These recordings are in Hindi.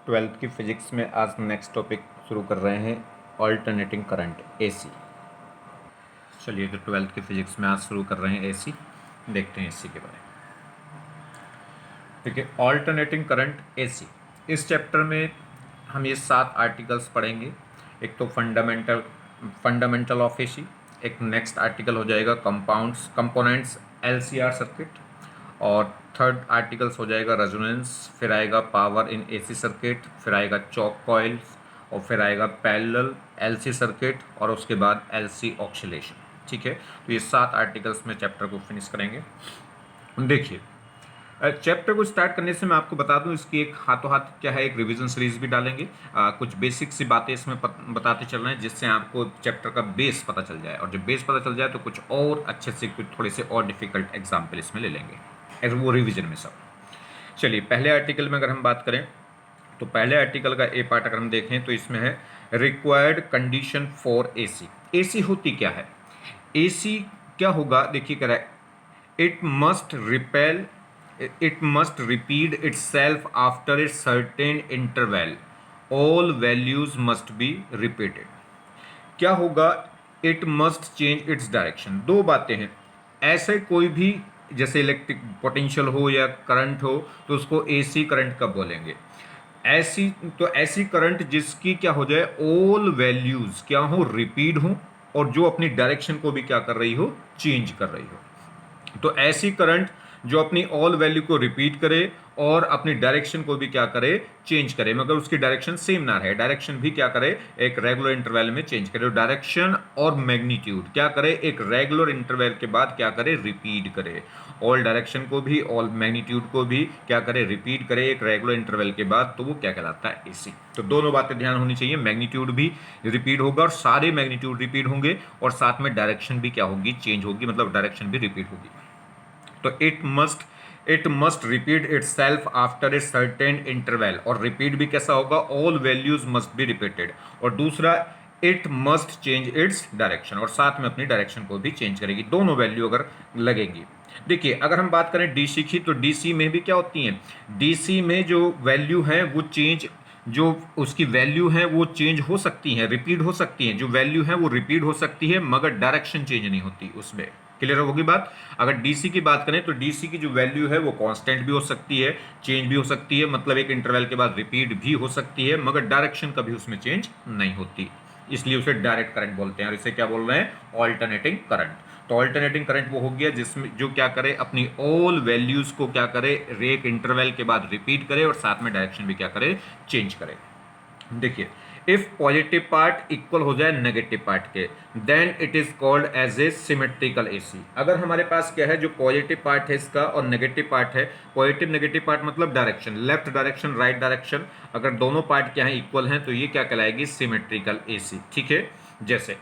ट्वेल्थ की फिजिक्स में आज नेक्स्ट टॉपिक शुरू कर रहे हैं ऑल्टरनेटिंग करंट एसी। चलिए तो ट्वेल्थ की फिजिक्स में आज शुरू कर रहे हैं एसी। देखते हैं एसी के बारे में। देखिए ऑल्टरनेटिंग करंट एसी, इस चैप्टर में हम ये 7 आर्टिकल्स पढ़ेंगे। एक तो फंडामेंटल ऑफ एसी, एक नेक्स्ट आर्टिकल हो जाएगा कंपोनेंट्स एलसीआर सर्किट, और थर्ड आर्टिकल्स हो जाएगा रेजोनेंस, फिर आएगा पावर इन एसी सर्किट, फिर आएगा चॉक कॉइल्स, और फिर आएगा पैरेलल एलसी सर्किट, और उसके बाद एलसी ऑक्सीलेशन। ठीक है, तो ये 7 आर्टिकल्स में चैप्टर को फिनिश करेंगे। देखिए चैप्टर को स्टार्ट करने से मैं आपको बता दूं, इसकी एक हाथों हाथ क्या है, एक रिवीजन सीरीज भी डालेंगे। कुछ बेसिक सी बातें इसमें बताते चल रहे हैं, जिससे आपको चैप्टर का बेस पता चल जाए, और जब बेस पता चल जाए तो कुछ और अच्छे से, कुछ थोड़े से और डिफिकल्ट एग्जाम्पल इसमें ले लेंगे, वो रिवीजन में सब। चलिए पहले आर्टिकल में अगर हम बात करें तो पहले आर्टिकल का ए पार्ट अगर हम देखें तो इसमें है required condition for AC. AC होती क्या है? एसी क्या होगा, देखिए कह रहा है it must repeat it's self after a certain interval, all values must be repeated. क्या होगा? It must change its direction. दो बातें हैं, ऐसे कोई भी जैसे इलेक्ट्रिक पोटेंशियल हो या करंट हो तो उसको एसी करंट कब बोलेंगे? ऐसी करंट जिसकी क्या हो जाए, ऑल वैल्यूज क्या हो, रिपीट हो, और जो अपनी डायरेक्शन को भी क्या कर रही हो, चेंज कर रही हो। तो ऐसी करंट जो अपनी ऑल वैल्यू को रिपीट करे और अपनी डायरेक्शन को भी क्या करे, चेंज करे, मगर उसकी डायरेक्शन सेम ना रहे, डायरेक्शन भी क्या करे, एक रेगुलर इंटरवल में चेंज करे। डायरेक्शन और मैग्नीट्यूड क्या करे, एक रेगुलर इंटरवल के बाद क्या करे, रिपीट करे। ऑल डायरेक्शन को भी, ऑल मैग्नीट्यूड को भी क्या करे, रिपीट करे एक रेगुलर इंटरवल के बाद, तो वो क्या कहलाता है, एसी। तो दोनों बातें ध्यान होनी चाहिए, मैग्नीट्यूड भी रिपीट होगा और सारे मैग्नीट्यूड रिपीट होंगे, और साथ में डायरेक्शन भी क्या होगी, चेंज होगी, मतलब डायरेक्शन भी रिपीट होगी। तो it must repeat it self after a certain interval, और रिपीट भी कैसा होगा, all values must be repeated. और दूसरा, it must change its direction, और साथ में अपनी डायरेक्शन को भी चेंज करेगी, दोनों वैल्यू अगर लगेगी। देखिए अगर हम बात करें डीसी की, तो डीसी में भी क्या होती है, डीसी में जो वैल्यू है वो चेंज, जो उसकी वैल्यू है वो चेंज हो सकती है, रिपीट हो सकती है, जो वैल्यू है वो रिपीट हो सकती है, मगर डायरेक्शन चेंज नहीं होती उसमें। क्लियर होगी बात? अगर डीसी की बात करें तो डीसी की जो वैल्यू है वो कांस्टेंट भी हो सकती है, चेंज भी हो सकती है, मतलब एक इंटरवल के बाद रिपीट भी हो सकती है, मगर डायरेक्शन कभी उसमें चेंज नहीं होती, इसलिए उसे डायरेक्ट करंट बोलते हैं। और इसे क्या बोल रहे हैं, ऑल्टरनेटिंग करंट। तो ऑल्टरनेटिंग करंट वो हो गया जिसमें जो क्या करे, अपनी ऑल वैल्यूज को क्या करे, एक इंटरवल के बाद रिपीट करे, और साथ में डायरेक्शन भी क्या करे, चेंज करे। देखिए इफ पॉजिटिव पार्ट इक्वल हो जाए नेगेटिव पार्ट के, then it is called as a symmetrical AC. अगर हमारे पास क्या है, जो पॉजिटिव पार्ट है इसका और नेगेटिव पार्ट है, पॉजिटिव नेगेटिव पार्ट मतलब direction, left direction right direction, अगर दोनों पार्ट क्या है, इक्वल हैं, तो ये क्या कहलाएगी, सिमेट्रिकल एसी। ठीक है, जैसे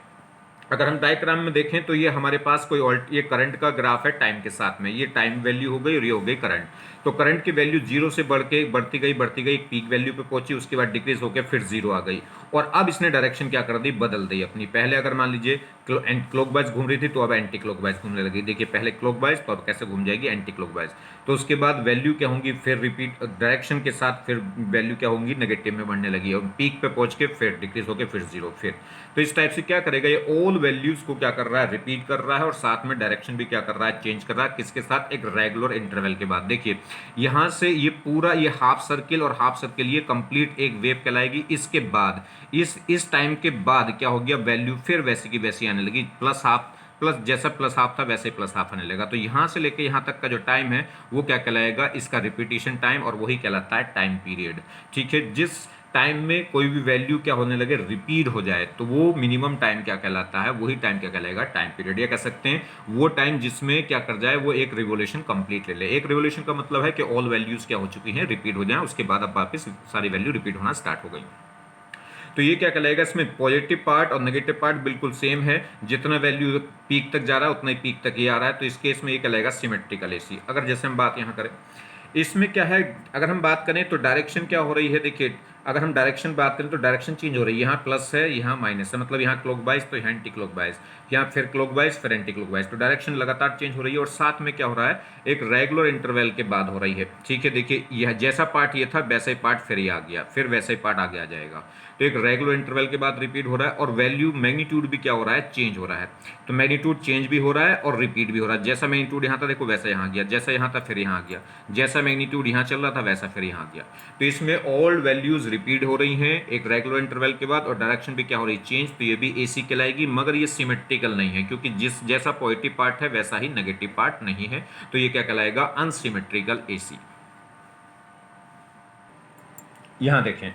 अगर हम डायग्राम में देखें तो ये हमारे पास कोई ये करंट का ग्राफ है टाइम के साथ में, ये टाइम वैल्यू हो गई और ये हो गई करंट। तो करंट की वैल्यू जीरो से बढ़ती गई, पीक वैल्यू पे पहुंची, उसके बाद डिक्रीज होकर फिर जीरो आ गई, और अब इसने डायरेक्शन क्या कर दी, बदल दी अपनी। पहले अगर मान लीजिए क्लॉकवाइज घूम रही थी, तो अब एंटी क्लॉकवाइज घूमने लगी। देखिए पहले क्लॉकवाइज, तो अब कैसे घूम जाएगी, एंटी क्लॉकवाइज। तो उसके बाद वैल्यू क्या होंगी, फिर रिपीट डायरेक्शन के साथ फिर वैल्यू क्या होंगी, नेगेटिव में बढ़ने लगी, और पीक पे पहुंच के फिर डिक्रीज होकर फिर जीरो, फिर। तो इस टाइप से क्या करेगा, ये ऑल वैल्यूज को क्या कर रहा है, रिपीट कर रहा है, और साथ में डायरेक्शन भी क्या कर रहा है, चेंज कर रहा है, किसके साथ, एक रेगुलर इंटरवल के बाद। देखिए यहां से ये पूरा ये हाफ सर्किल और हाफ सर्किल ये कंप्लीट एक वेव कहलाएगी। इसके बाद इस टाइम के बाद क्या हो गया, वैल्यू फिर वैसी की वैसी आने लगी, प्लस हाफ, प्लस जैसा प्लस हाफ था वैसे प्लस हाफ आने लगा। तो यहां से लेके यहां तक का जो टाइम है वो क्या कहलाएगा, इसका रिपीटिशन टाइम, और वही कहलाता है टाइम पीरियड। ठीक है, जिस टाइम में कोई भी वैल्यू क्या होने लगे, रिपीट हो जाए, तो वो मिनिमम टाइम क्या कहलाता है, वही टाइम क्या कहलाएगा, टाइम पीरियड। या कह सकते हैं वो टाइम जिसमें क्या कर जाए, वो एक रिवोल्यूशन कंप्लीट ले ले। एक रिवोल्यूशन का मतलब है कि ऑल वैल्यूज क्या हो चुकी हैं, रिपीट हो जाए, उसके बाद अब वापस सारी वैल्यू रिपीट होना स्टार्ट हो गई। तो ये क्या कहलाएगा, इसमें पॉजिटिव पार्ट और नेगेटिव पार्ट बिल्कुल सेम है, जितना वैल्यू पीक तक जा रहा है उतना ही पीक तक ये आ रहा है। तो इस केस में ये कहलाएगा सिमेट्रिकल एसी। अगर जैसे हम बात यहाँ करें, इसमें क्या है, अगर हम बात करें तो डायरेक्शन क्या हो रही है, देखिए अगर हम डायरेक्शन बात करें तो डायरेक्शन चेंज हो रही है, यहाँ प्लस है यहाँ माइनस है, मतलब यहाँ क्लॉकवाइज तो यहाँ एंटी क्लॉकवाइज, यहाँ फिर क्लॉकवाइज फिर एंटी क्लॉकवाइज, तो डायरेक्शन लगातार चेंज हो रही है और साथ में क्या हो रहा है, एक रेगुलर इंटरवल के बाद हो रही है। ठीक है, देखिए यह जैसा पार्ट ये था वैसा ही पार्ट फिर ये आ गया, फिर वैसा ही पार्ट आगे आ जाएगा। तो एक रेगुलर इंटरवल के बाद रिपीट हो रहा है और वैल्यू मैग्नीट्यूड भी क्या हो रहा है, चेंज हो रहा है। तो मैग्नीट्यूड चेंज भी हो रहा है और रिपीट भी हो रहा है। जैसा मैग्नीट्यूड यहाँ था देखो वैसा यहाँ गया, जैसा यहाँ था फिर यहाँ गया, जैसा मैग्नीट्यूड यहाँ चल रहा था वैसा फिर यहाँ गया। तो इसमें ऑल वैल्यूज रिपीट हो रही हैं एक रेगुलर इंटरवल के बाद और डायरेक्शन भी क्या हो रही है, चेंज। तो ये भी एसी कहलाएगी, मगर ये सिमेट्रिकल नहीं है क्योंकि जिस जैसा पॉजिटिव पार्ट है वैसा ही नेगेटिव पार्ट नहीं है। तो ये क्या कहलाएगा, अनसिमेट्रिकल एसी। यहां देखें,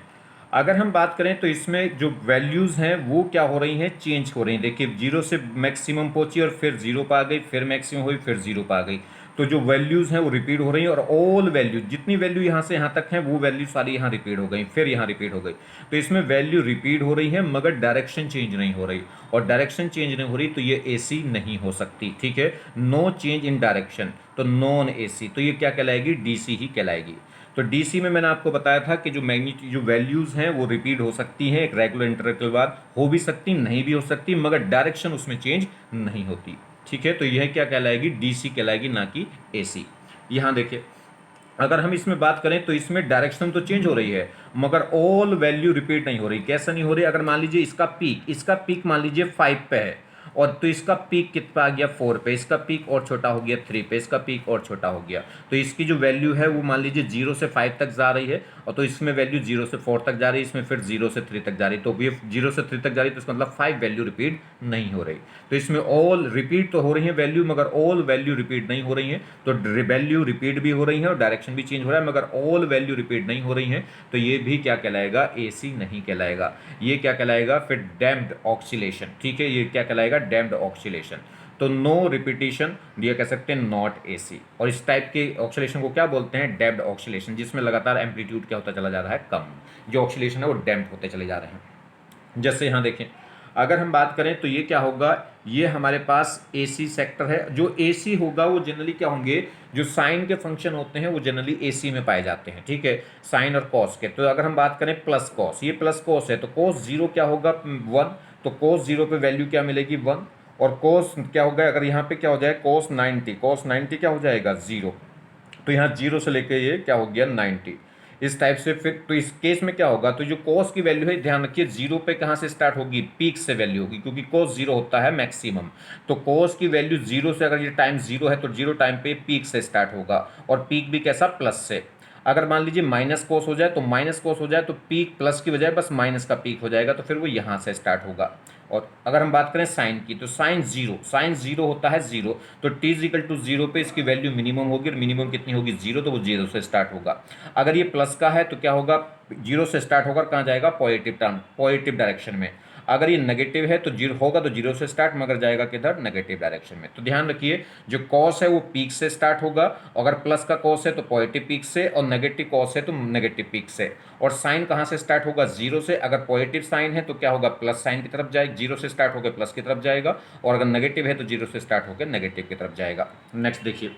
अगर हम बात करें तो इसमें जो वैल्यूज़ हैं वो क्या हो रही हैं, चेंज हो रही हैं। देखिए जीरो से मैक्सिमम पहुंची और फिर जीरो पर आ गई, फिर मैक्सिमम हुई, फिर जीरो पर आ गई। तो जो वैल्यूज़ हैं वो रिपीट हो रही हैं और ऑल वैल्यू जितनी वैल्यू यहाँ से यहाँ तक हैं वो वैल्यू सारी यहाँ रिपीट हो गई, फिर यहाँ रिपीट हो गई। तो इसमें वैल्यू रिपीट हो रही है मगर डायरेक्शन चेंज नहीं हो रही, और डायरेक्शन चेंज नहीं हो रही तो ये एसी नहीं हो सकती। ठीक है, नो चेंज इन डायरेक्शन, तो नॉन एसी, तो ये क्या कहलाएगी, डीसी ही कहलाएगी। तो डीसी में मैंने आपको बताया था कि जो मैग्नीट्यूड जो वैल्यूज़ हैं वो रिपीट हो सकती हैं एक रेगुलर इंटरवल के बाद, हो भी सकती नहीं भी हो सकती, मगर डायरेक्शन उसमें चेंज नहीं होती। ठीक है, तो यह क्या कहलाएगी, डीसी कहलाएगी, ना कि एसी। यहाँ देखिए, अगर हम इसमें बात करें तो इसमें डायरेक्शन तो चेंज हो रही है मगर ऑल वैल्यू रिपीट नहीं हो रही। कैसा नहीं हो रही, अगर मान लीजिए इसका पीक मान लीजिए 5 पे है और तो इसका पीक कितना आ गया 4 पे, इसका पीक और छोटा हो गया 3 पे, इसका पीक और छोटा हो गया। तो इसकी जो वैल्यू है वो मान लीजिए 0 से 5 तक जा रही है और तो इसमें वैल्यू 0 से 4 तक जा रही है, इसमें फिर 0 से 3 तक जा रही है। तो ये 0 से 3 तक जा रही है तो इसका मतलब 5 वैल्यू रिपीट नहीं हो रही। तो इसमें ऑल रिपीट तो हो रही है वैल्यू मगर ऑल वैल्यू रिपीट नहीं हो रही है। तो वैल्यू रिपीट भी हो रही है और डायरेक्शन भी चेंज हो रहा है मगर ऑल वैल्यू रिपीट नहीं हो रही है। तो ये भी क्या कहलाएगा, एसी नहीं कहलाएगा। ये क्या कहलाएगा फिर, डैम्प्ड ऑक्सीलेशन। ठीक है, ये क्या कहलाएगा, डैम्प्ड ऑक्सीलेशन। तो नो रिपीटिशन, ये कह सकते हैं नॉट एसी। और इस टाइप के ऑक्सीलेशन को क्या बोलते हैं, डैम्प्ड ऑक्सीलेशन, जिसमें लगातार एम्पलीट्यूड क्या होता चला जा रहा है, कम। जो ऑक्सीलेशन है वो डैम्प होते चले जा रहे हैं। जैसे यहाँ देखें, अगर हम बात करें तो ये क्या होगा, ये हमारे पास एसी सेक्टर है। जो एसी होगा वो जनरली क्या होंगे, जो साइन के फंक्शन होते हैं वो जनरली एसी में पाए जाते हैं। ठीक है, साइन और कॉस के। तो अगर हम बात करें प्लस कॉस, ये प्लस कॉस है तो कॉस जीरो क्या होगा, 1। तो कॉस जीरो पे वैल्यू क्या मिलेगी, 1। और कॉस क्या होगा, अगर यहाँ पे क्या हो जाए कॉस 90, कॉस 90 क्या हो जाएगा, 0। तो यहाँ 0 से लेके ये क्या हो गया 90, इस टाइप से। फिर तो इस केस में क्या होगा, तो जो कॉस की वैल्यू है ध्यान रखिए 0 पे कहाँ से स्टार्ट होगी, पीक से वैल्यू होगी, क्योंकि कॉस 0 होता है मैक्सिमम। तो कॉस की वैल्यू 0 से, अगर ये टाइम 0 है तो 0 टाइम पे पीक से स्टार्ट होगा, और पीक भी कैसा, प्लस से। अगर मान लीजिए माइनस कॉस हो जाए तो माइनस कॉस हो जाए तो पीक प्लस की बजाय बस माइनस का पीक हो जाएगा, तो फिर वो यहाँ से स्टार्ट होगा। और अगर हम बात करें साइन की, तो साइन जीरो होता है 0। तो टी इज इक्वल टू 0 पे इसकी वैल्यू मिनिमम होगी, और मिनिमम कितनी होगी, 0, तो वो 0 से स्टार्ट होगा। अगर ये प्लस का है तो क्या होगा, 0 से स्टार्ट होकर कहाँ जाएगा, पॉजिटिव टर्म, पॉजिटिव डायरेक्शन में। अगर ये नेगेटिव है तो 0 होगा तो 0 से स्टार्ट, मगर जाएगा किधर, नेगेटिव डायरेक्शन में। तो ध्यान रखिए, जो कॉस है वो पीक से स्टार्ट होगा, अगर प्लस का कॉस है तो पॉजिटिव पीक से, और नेगेटिव कॉस है तो नेगेटिव पीक से। और साइन कहाँ से स्टार्ट होगा, 0 से। अगर पॉजिटिव साइन है तो क्या होगा, प्लस साइन की तरफ जाएगा, 0 से स्टार्ट होकर प्लस की तरफ जाएगा, और अगर नेगेटिव है तो 0 से स्टार्ट होकर नेगेटिव की तरफ जाएगा। नेक्स्ट देखिए,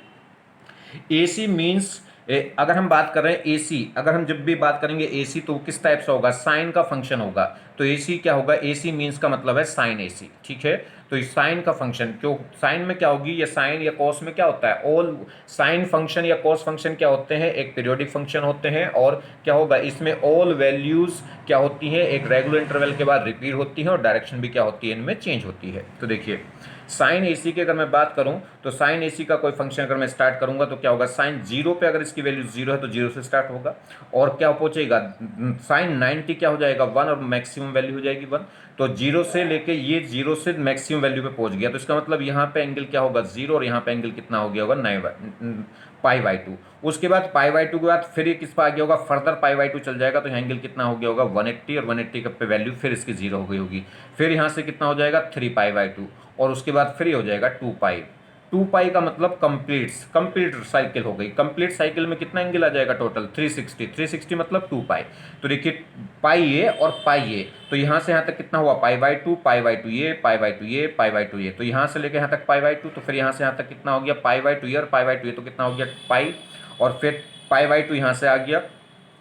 एसी मीन्स, अगर हम बात कर रहे हैं एसी, अगर हम जब भी बात करेंगे एसी तो किस टाइप से होगा, साइन का फंक्शन होगा। तो एसी क्या होगा, एसी मीन्स का मतलब है साइन एसी। ठीक है, तो इस साइन का फंक्शन, क्यों साइन में क्या होगी, या साइन या कॉस में क्या होता है, ऑल साइन फंक्शन या कॉस फंक्शन क्या होते हैं, एक पीरियोडिक फंक्शन होते हैं। और क्या होगा, इसमें ऑल वैल्यूज क्या होती हैं, एक रेगुलर इंटरवल के बाद रिपीट होती हैं, और डायरेक्शन भी क्या होती है, इनमें चेंज होती है। तो देखिए, साइन एसी की अगर मैं बात करूं तो साइन एसी का कोई फंक्शन अगर मैं स्टार्ट करूंगा तो क्या होगा, साइन 0 पे अगर इसकी वैल्यू 0 है तो 0 से स्टार्ट होगा, और क्या पहुंचेगा, साइन 90 क्या हो जाएगा, 1, और मैक्सिमम वैल्यू हो जाएगी 1। तो 0 से लेके ये 0 से मैक्सिमम वैल्यू पे पहुंच गया, तो इसका मतलब यहाँ पे एंगल क्या होगा, 0, और यहाँ पे एंगल कितना हो गया होगा, 9 पाई/2। उसके बाद पाई/2 के बाद फिर ये किस पर आ गया होगा, फर्दर पाई/2 चल जाएगा, तो एंगल कितना हो गया होगा, 180, और 180 का पे वैल्यू फिर इसकी 0 हो गई होगी। फिर यहाँ से कितना हो जाएगा, 3 पाई/2, और उसके बाद फिर ये हो जाएगा 2 पाई। 2 पाई का मतलब कंप्लीट साइकिल हो गई। कंप्लीट साइकिल में कितना एंगल आ जाएगा टोटल, 360 मतलब 2 पाई। तो देखिए पाई ए और पाई ए, तो यहाँ से यहाँ तक कितना हुआ, पाई/2, पाई/2 ये, पाई/2 ये, पाई/2 ये। तो यहाँ से लेकर यहाँ तक पाई/2, तो फिर यहाँ से यहाँ तक कितना हो गया, पाई/2 ये और पाई/2 ये, तो कितना हो गया पाई, और फिर पाई/2 यहाँ से आ गया,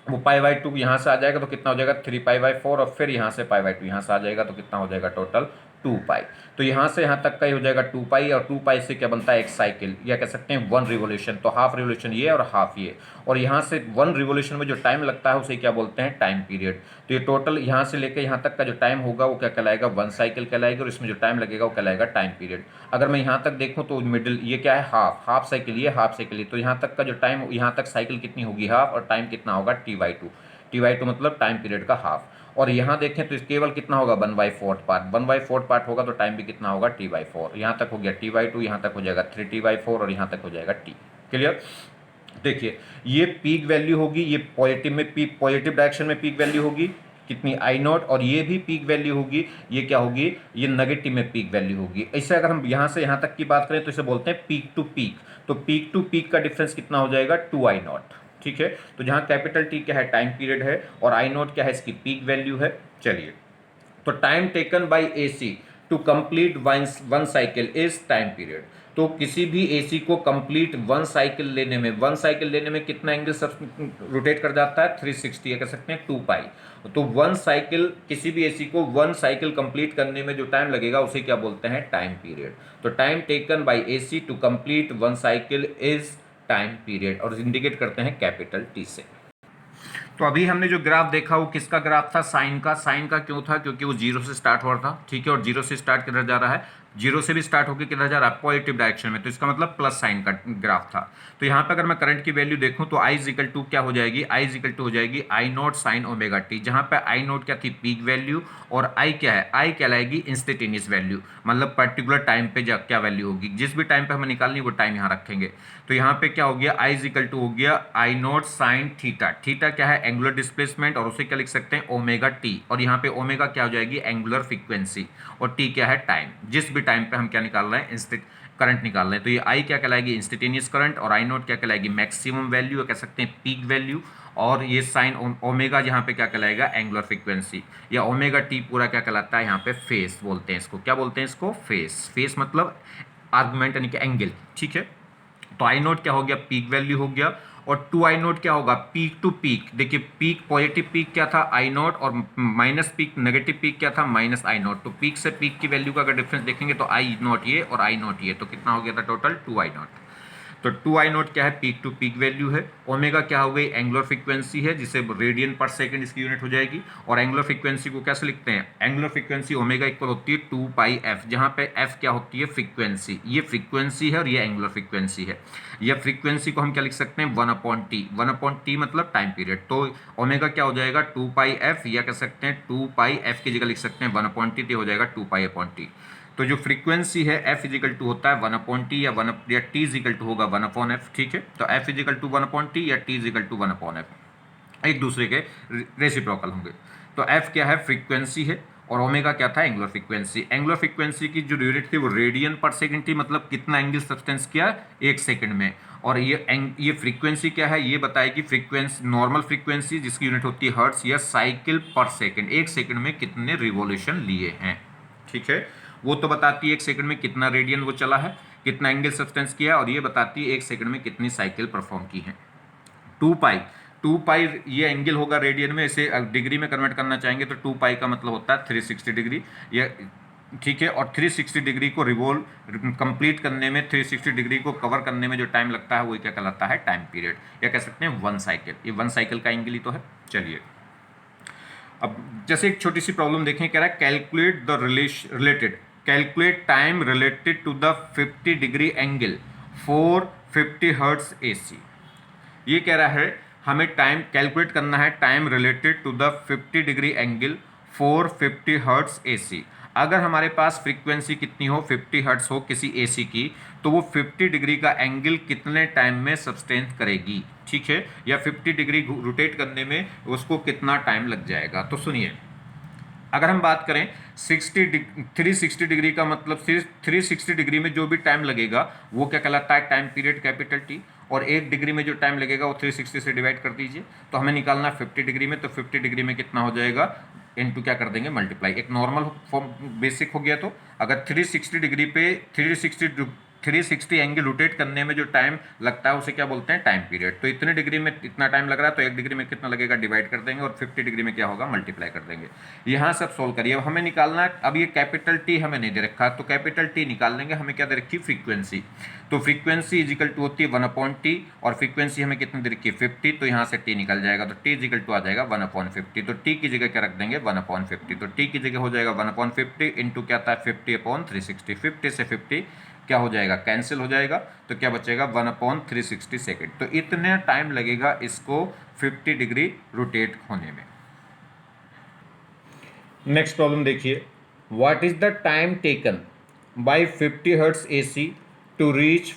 वो पाई बाई टू यहाँ से आ जाएगा तो कितना हो जाएगा 3 पाई बाई 4, और फिर यहाँ से पाई बाई टू यहाँ से आ जाएगा तो कितना हो जाएगा टोटल 2 पाई। तो यहाँ से यहाँ तक का ही हो जाएगा 2 पाई, और 2 पाई से क्या बनता है एक साइकिल, या कह सकते हैं 1 रिवोल्यूशन। तो हाफ रिवोल्यूशन ये और हाफ ये, और यहाँ से 1 रिवोल्यूशन में जो टाइम लगता है उसे क्या बोलते हैं टाइम पीरियड। तो ये टोटल यहाँ से लेकर यहाँ तक का जो टाइम होगा वो क्या कहलाएगा 1 साइकिल कहलाएगा, और इसमें जो टाइम लगेगा वो कहलाएगा टाइम पीरियड। अगर मैं यहाँ तक देखूँ तो मिडिल ये क्या है हाफ साइकिल, ये हाफ साइकिल ये, तो यहाँ तक का जो टाइम यहाँ तक साइकिल कितनी होगी हाफ, और टाइम कितना होगा T/2। T/2 मतलब टाइम पीरियड का हाफ। और यहाँ देखें तो केवल कितना होगा 1/4 पार्ट, 1/4 पार्ट होगा तो टाइम भी कितना होगा T/4। यहाँ तक हो गया T/2, यहाँ तक हो जाएगा 3T/4, और यहाँ तक हो जाएगा T। क्लियर। देखिए ये पीक वैल्यू होगी, ये पॉजिटिव में पीक, पॉजिटिव डायरेक्शन में पीक वैल्यू होगी कितनी I0, और ये भी पीक वैल्यू होगी, ये क्या होगी ये नेगेटिव में पीक वैल्यू होगी। ऐसे अगर हम यहाँ से यहाँ तक की बात करें तो इसे बोलते हैं पीक टू पीक। तो पीक टू पीक का डिफरेंस कितना हो जाएगा 2I0। ठीक है, तो जहाँ कैपिटल T क्या है टाइम पीरियड है, और I0 क्या है इसकी पीक वैल्यू है। चलिए, तो time taken by AC to complete one cycle is time period. तो किसी भी एसी को कंप्लीट वन साइकिल लेने में कितना एंगल सब रोटेट कर जाता है 360, या कह सकते हैं 2 पाई। तो वन साइकिल, किसी भी एसी को वन साइकिल कंप्लीट करने में जो टाइम लगेगा उसे क्या बोलते हैं टाइम पीरियड। तो time taken by AC to complete one cycle is time period, और इंडिकेट करते हैं कैपिटल टी से। तो अभी हमने जो ग्राफ देखा वो किसका ग्राफ था साइन का। साइन का क्यों था, क्योंकि वो जीरो से स्टार्ट हुआ था। ठीक है, और जीरो से स्टार्ट किधर जा रहा है, जीरो से भी स्टार्ट होकर किधर जा रहा है पॉजिटिव डायरेक्शन में, तो इसका मतलब प्लस साइन का ग्राफ था। तो यहाँ पे अगर मैं करंट की वैल्यू देखूँ तो आई इजिकल टू क्या हो जाएगी, आई इजिकल टू हो जाएगी I0 साइन ओमेगा टी, जहाँ पे I0 क्या थी पीक वैल्यू, और आई क्या है, आई कहलाएगी इंस्टेंटेनियस वैल्यू, मतलब पर्टिकुलर टाइम पे क्या वैल्यू होगी, जिस भी टाइम पे हमें निकालनी वो टाइम यहाँ रखेंगे। तो यहाँ पे क्या हो गया आई इजिकल टू हो गया I0 साइन थीटा। थीटा क्या है एंगुलर डिस्प्लेसमेंट, और उसे क्या लिख सकते हैं ओमेगा टी, और यहाँ पे ओमेगा क्या हो जाएगी एंगुलर फ्रीक्वेंसी, और टी क्या है टाइम, जिस भी टाइम पे हम क्या निकाल रहे हैं करंट निकाल रहे हैं। तो ये आई क्या कहलाएगी इंस्टेंटेनियस करंट, और I0 क्या कहलाएगी मैक्सिमम वैल्यू, या कह सकते हैं पीक वैल्यू, और ये साइन ओमेगा यहाँ पे क्या कहलाएगा एंगुलर फ्रीक्वेंसी, या ओमेगा टी पूरा क्या कहलाता है यहाँ पे फेस बोलते हैं इसको। क्या बोलते हैं इसको फेस, फेस मतलब आर्गुमेंट यानी कि एंगल। ठीक है, तो I0 क्या हो गया पीक वैल्यू हो गया, और 2I0 क्या होगा पीक टू पीक। देखिए पीक पॉजिटिव पीक क्या था I0, और माइनस पीक नेगेटिव पीक क्या था माइनस I0। तो पीक से पीक की वैल्यू का अगर डिफरेंस देखेंगे तो I0 ये और I0 ये, तो कितना हो गया था टोटल 2I0। तो 2I0 क्या है पीक टू पीक वैल्यू है। ओमेगा क्या हो गई एंगुलर फ्रीक्वेंसी है, जिसे रेडियन पर सेकंड इसकी यूनिट हो जाएगी। और एंगुलर फ्रीक्वेंसी को कैसे लिखते हैं, एंगुलर फ्रीक्वेंसी ओमेगा इक्वल होती है 2 पाई f, जहां पे f क्या होती है फ्रीक्वेंसी, ये फ्रीक्वेंसी है और ये एंगुलर फ्रीक्वेंसी है। यह फ्रीक्वेंसी को हम क्या लिख सकते हैं 1/t, 1/t मतलब टाइम पीरियड। तो ओमेगा क्या हो जाएगा 2 पाई f, या कह सकते हैं 2 पाई f की जगह लिख सकते हैं 1/t, हो जाएगा 2 पाई/t। तो जो फ्रीक्वेंसी है f इजिकल टू होता है 1/t, या t इजिकल टू होगा 1/f। ठीक है, तो f इजिकल टू 1/t या t इजिकल टू 1/f एक दूसरे के रेसिप्रोकल होंगे। तो f क्या है फ्रीक्वेंसी है, और ओमेगा क्या था एंगुलर फ्रीक्वेंसी। एंगुलर फ्रीक्वेंसी की जो यूनिट थी वो रेडियन पर सेकंड थी, मतलब कितना एंगल सब्सटेंस किया एक सेकंड में। और ये फ्रीक्वेंसी क्या है ये बताएगी फ्रीक्वेंसी, नॉर्मल फ्रीक्वेंसी जिसकी यूनिट होती है हर्ट्स, या साइकिल पर सेकंड, एक सेकंड में कितने रिवॉल्यूशन लिए हैं। ठीक है, वो तो बताती है एक सेकंड में कितना रेडियन वो चला है, कितना एंगल सब्सटेंस किया, और ये बताती है एक सेकंड में कितनी साइकिल परफॉर्म की है। 2 पाई ये एंगल होगा रेडियन में, इसे डिग्री में कन्वर्ट करना चाहेंगे तो 2 पाई का मतलब होता है 360 डिग्री। ये ठीक है, और 360 डिग्री को रिवॉल्व कंप्लीट करने में, 360 डिग्री को कवर करने में जो टाइम लगता है वो क्या कहलाता है टाइम पीरियड, या कह सकते हैं वन साइकिल। ये वन साइकिल का एंगल ही तो है। चलिए, अब जैसे एक छोटी सी प्रॉब्लम देखें, कह रहा है calculate the calculate time related to the 50 degree angle for 50 hertz AC. ये कह रहा है हमें टाइम कैलकुलेट करना है, time related to the 50 degree angle for 50 hertz AC. अगर हमारे पास फ्रीक्वेंसी कितनी हो 50 हर्ट्ज हो किसी एसी की, तो वो 50 डिग्री का एंगल कितने टाइम में सब्सटेंस करेगी। ठीक है, या 50 डिग्री रोटेट करने में उसको कितना टाइम लग जाएगा। तो सुनिए, अगर हम बात करें 360 डिग्री का मतलब 360 डिग्री में जो भी टाइम लगेगा वो क्या कहलाता है टाइम पीरियड कैपिटल टी, और 1 डिग्री में जो टाइम लगेगा वो 360 से डिवाइड कर दीजिए। तो हमें निकालना है 50 डिग्री में, तो 50 डिग्री में कितना हो जाएगा इनटू क्या कर देंगे मल्टीप्लाई। एक नॉर्मल फॉर्म बेसिक हो गया। तो अगर 360 डिग्री पे 360 एंगल रोटेट करने में जो टाइम लगता है उसे क्या बोलते हैं, टाइम पीरियड। तो इतने डिग्री में इतना टाइम लग रहा है तो 1 डिग्री में कितना लगेगा, डिवाइड कर देंगे, और 50 डिग्री में क्या होगा, मल्टीप्लाई कर देंगे। यहाँ सब सोल्व करिए। अब हमें निकालना है, अब ये कैपिटल टी हमें नहीं दे रखा, तो कैपिटल टी निकाल लेंगे। हमें क्या दे रखी, फ्रीक्वेंसी। तो फ्रीक्वेंसी इजिकल टू होती है 1/t, और फ्रीक्वेंसी हमें कितनी दे रखी है, 50। तो यहाँ से टी निकल जाएगा, तो टी इजिकल टू आ जाएगा 1/50। तो टी की जगह क्या रख देंगे, 1/50। तो टी की जगह हो जाएगा 1/50 इंटू क्या था, 50/360। 50 से 50 क्या हो जाएगा, कैंसिल हो जाएगा, तो क्या बचेगा, 1/360 सेकेंड। तो इतने टाइम लगेगा इसको 50 डिग्री रोटेट होने में। नेक्स्ट प्रॉब्लम देखिए, what is the time taken by 50 hertz AC to reach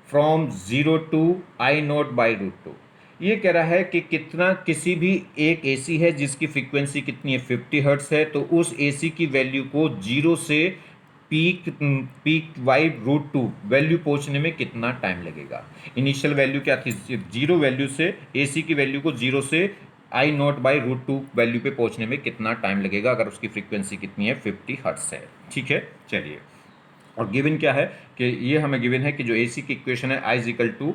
from 0 to I naught by √2। ये कह रहा है कि कितना, किसी भी एक एसी है जिसकी फ्रीक्वेंसी कितनी है, 50 हर्ट्ज है, तो उस एसी की वैल्यू को 0 से पीक बाई √2 वैल्यू पहुंचने में कितना टाइम लगेगा। इनिशियल वैल्यू क्या थी, 0 वैल्यू से एसी की वैल्यू को 0 से आई नॉट बाई √2 वैल्यू पे पहुंचने में कितना टाइम लगेगा, अगर उसकी फ्रीक्वेंसी कितनी है, 50 हर्ट्ज है। ठीक है, चलिए। और गिवन क्या है कि ये हमें गिवन है कि जो एसी की इक्वेशन है, I is equal to